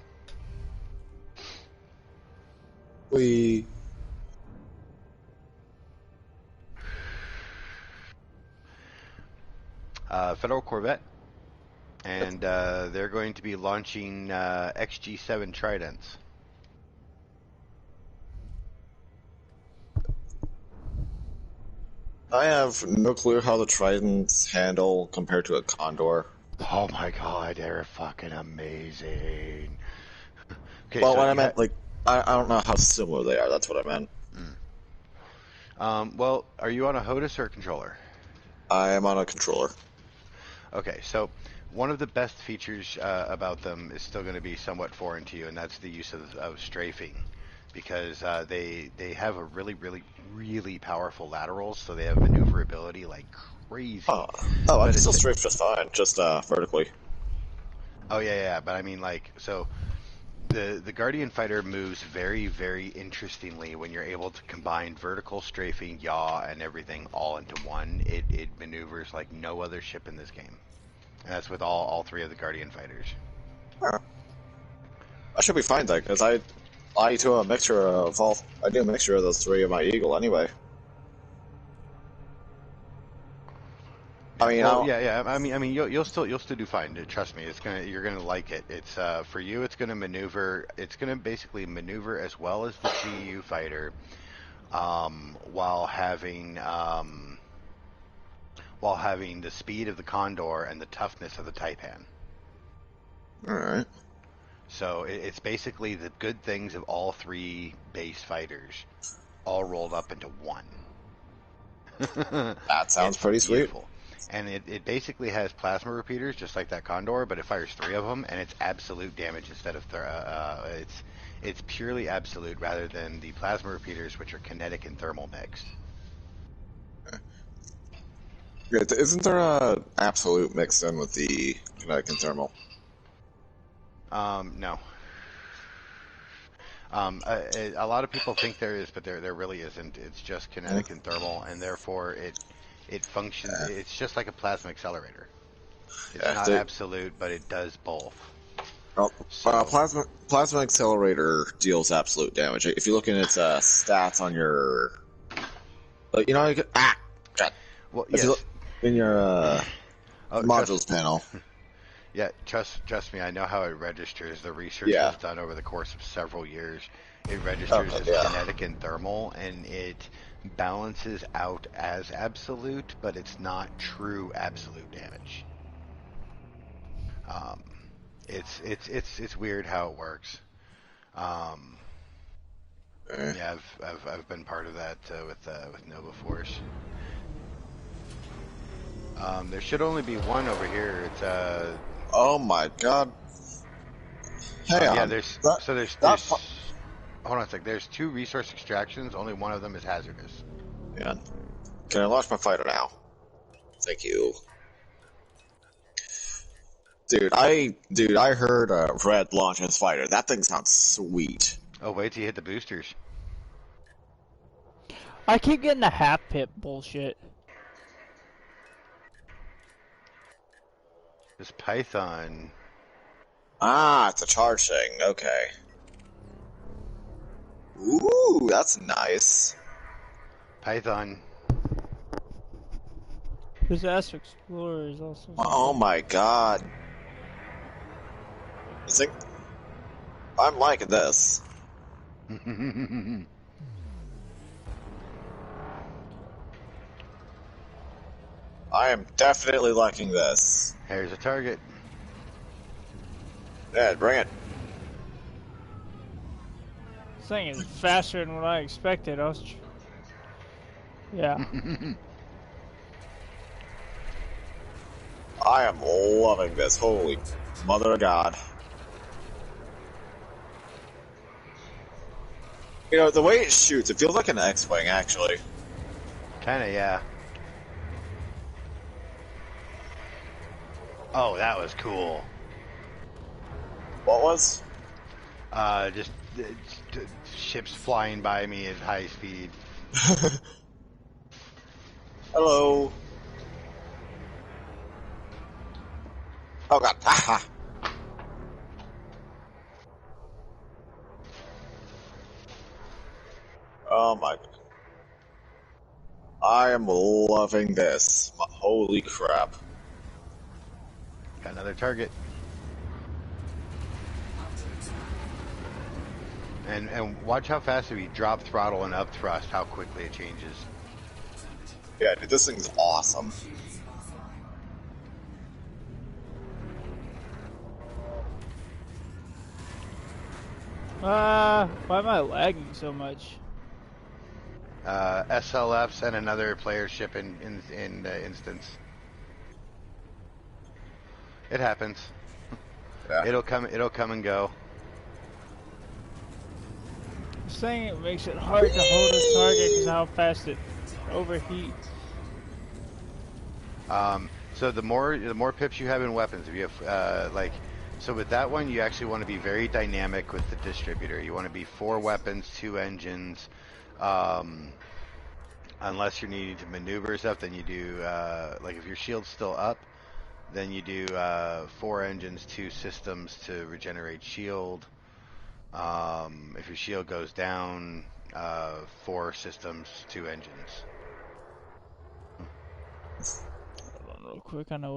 Federal Corvette, and they're going to be launching XG7 Tridents. I have no clue how the Tridents handle compared to a Condor. Oh my god, they're fucking amazing. Okay, well, so what I meant, like, I don't know how similar they are. That's what I meant. Well, are you on a HOTUS or a controller? I am on a controller. Okay, so one of the best features about them is still going to be somewhat foreign to you, and that's the use of strafing, because they have a really powerful laterals, so they have maneuverability like crazy. Oh, I can still strafe just fine, just vertically. Oh yeah, but I mean, like, so the Guardian Fighter moves very interestingly when you're able to combine vertical strafing, yaw, and everything all into one. It maneuvers like no other ship in this game, and that's with all three of the Guardian Fighters. I should be fine then, because I do a mixture of all. I do a mixture of those three of my Eagle anyway. I mean, well, yeah. I mean, you'll still do fine. Trust me, you're gonna like it. It's for you. It's gonna maneuver. It's gonna basically maneuver as well as the GU fighter, while having the speed of the Condor and the toughness of the Taipan. All right. So it's basically the good things of all three base fighters, all rolled up into one. That sounds pretty beautiful. Sweet. And it basically has plasma repeaters, just like that Condor, but it fires 3 of them, and it's absolute damage instead of it's purely absolute rather than the plasma repeaters, which are kinetic and thermal mixed. Isn't there a absolute mixed in with the kinetic and thermal? No. A lot of people think there is, but there really isn't. It's just kinetic and thermal, and therefore it functions. It's just like a plasma accelerator. It's not absolute, but it does both. Well, plasma accelerator deals absolute damage. If you look in its stats on your, you know, well, if you look in your modules panel. Yeah, trust me, I know how it registers. The research was done over the course of several years. It registers as kinetic and thermal, and it balances out as absolute, but it's not true absolute damage. It's weird how it works. Yeah, I've been part of that with Nova Force. There should only be one over here. It's Oh my god. Hey, yeah, there's hold on a sec. There's 2 resource extractions. Only one of them is hazardous. Yeah. Can I launch my fighter now? Thank you. Dude, I heard Red launch his fighter. That thing sounds sweet. Oh, wait till you hit the boosters. I keep getting the half pip bullshit. This Python. Ah, it's a charge thing. Okay. Ooh, that's nice. Python. This Ass Explorer is also. Oh my god. I'm liking this. I am definitely liking this. Here's a target. Yeah, bring it. This thing is faster than what I expected. Yeah. I am loving this. Holy mother of God. You know, the way it shoots, it feels like an X-Wing, actually. Kinda, yeah. Oh, that was cool. What was? Just ships flying by me at high speed. Hello. Oh God. Oh my God. I am loving this. Holy crap. Got another target. And watch how fast if you drop throttle and up thrust, how quickly it changes. Yeah, dude, this thing's awesome. Why am I lagging so much? SLFs and another player ship in the instance. It happens. Yeah. It'll come and go. This thing it makes it hard to hold a target because how fast it overheats. So the more pips you have in weapons, if you have so with that one, you actually want to be very dynamic with the distributor. You want to be 4 weapons, 2 engines. Unless you're needing to maneuver stuff, then you do like if your shield's still up, then you do 4 engines, 2 systems to regenerate shield. If your shield goes down, 4 systems, 2 engines. Hold on real quick, I know what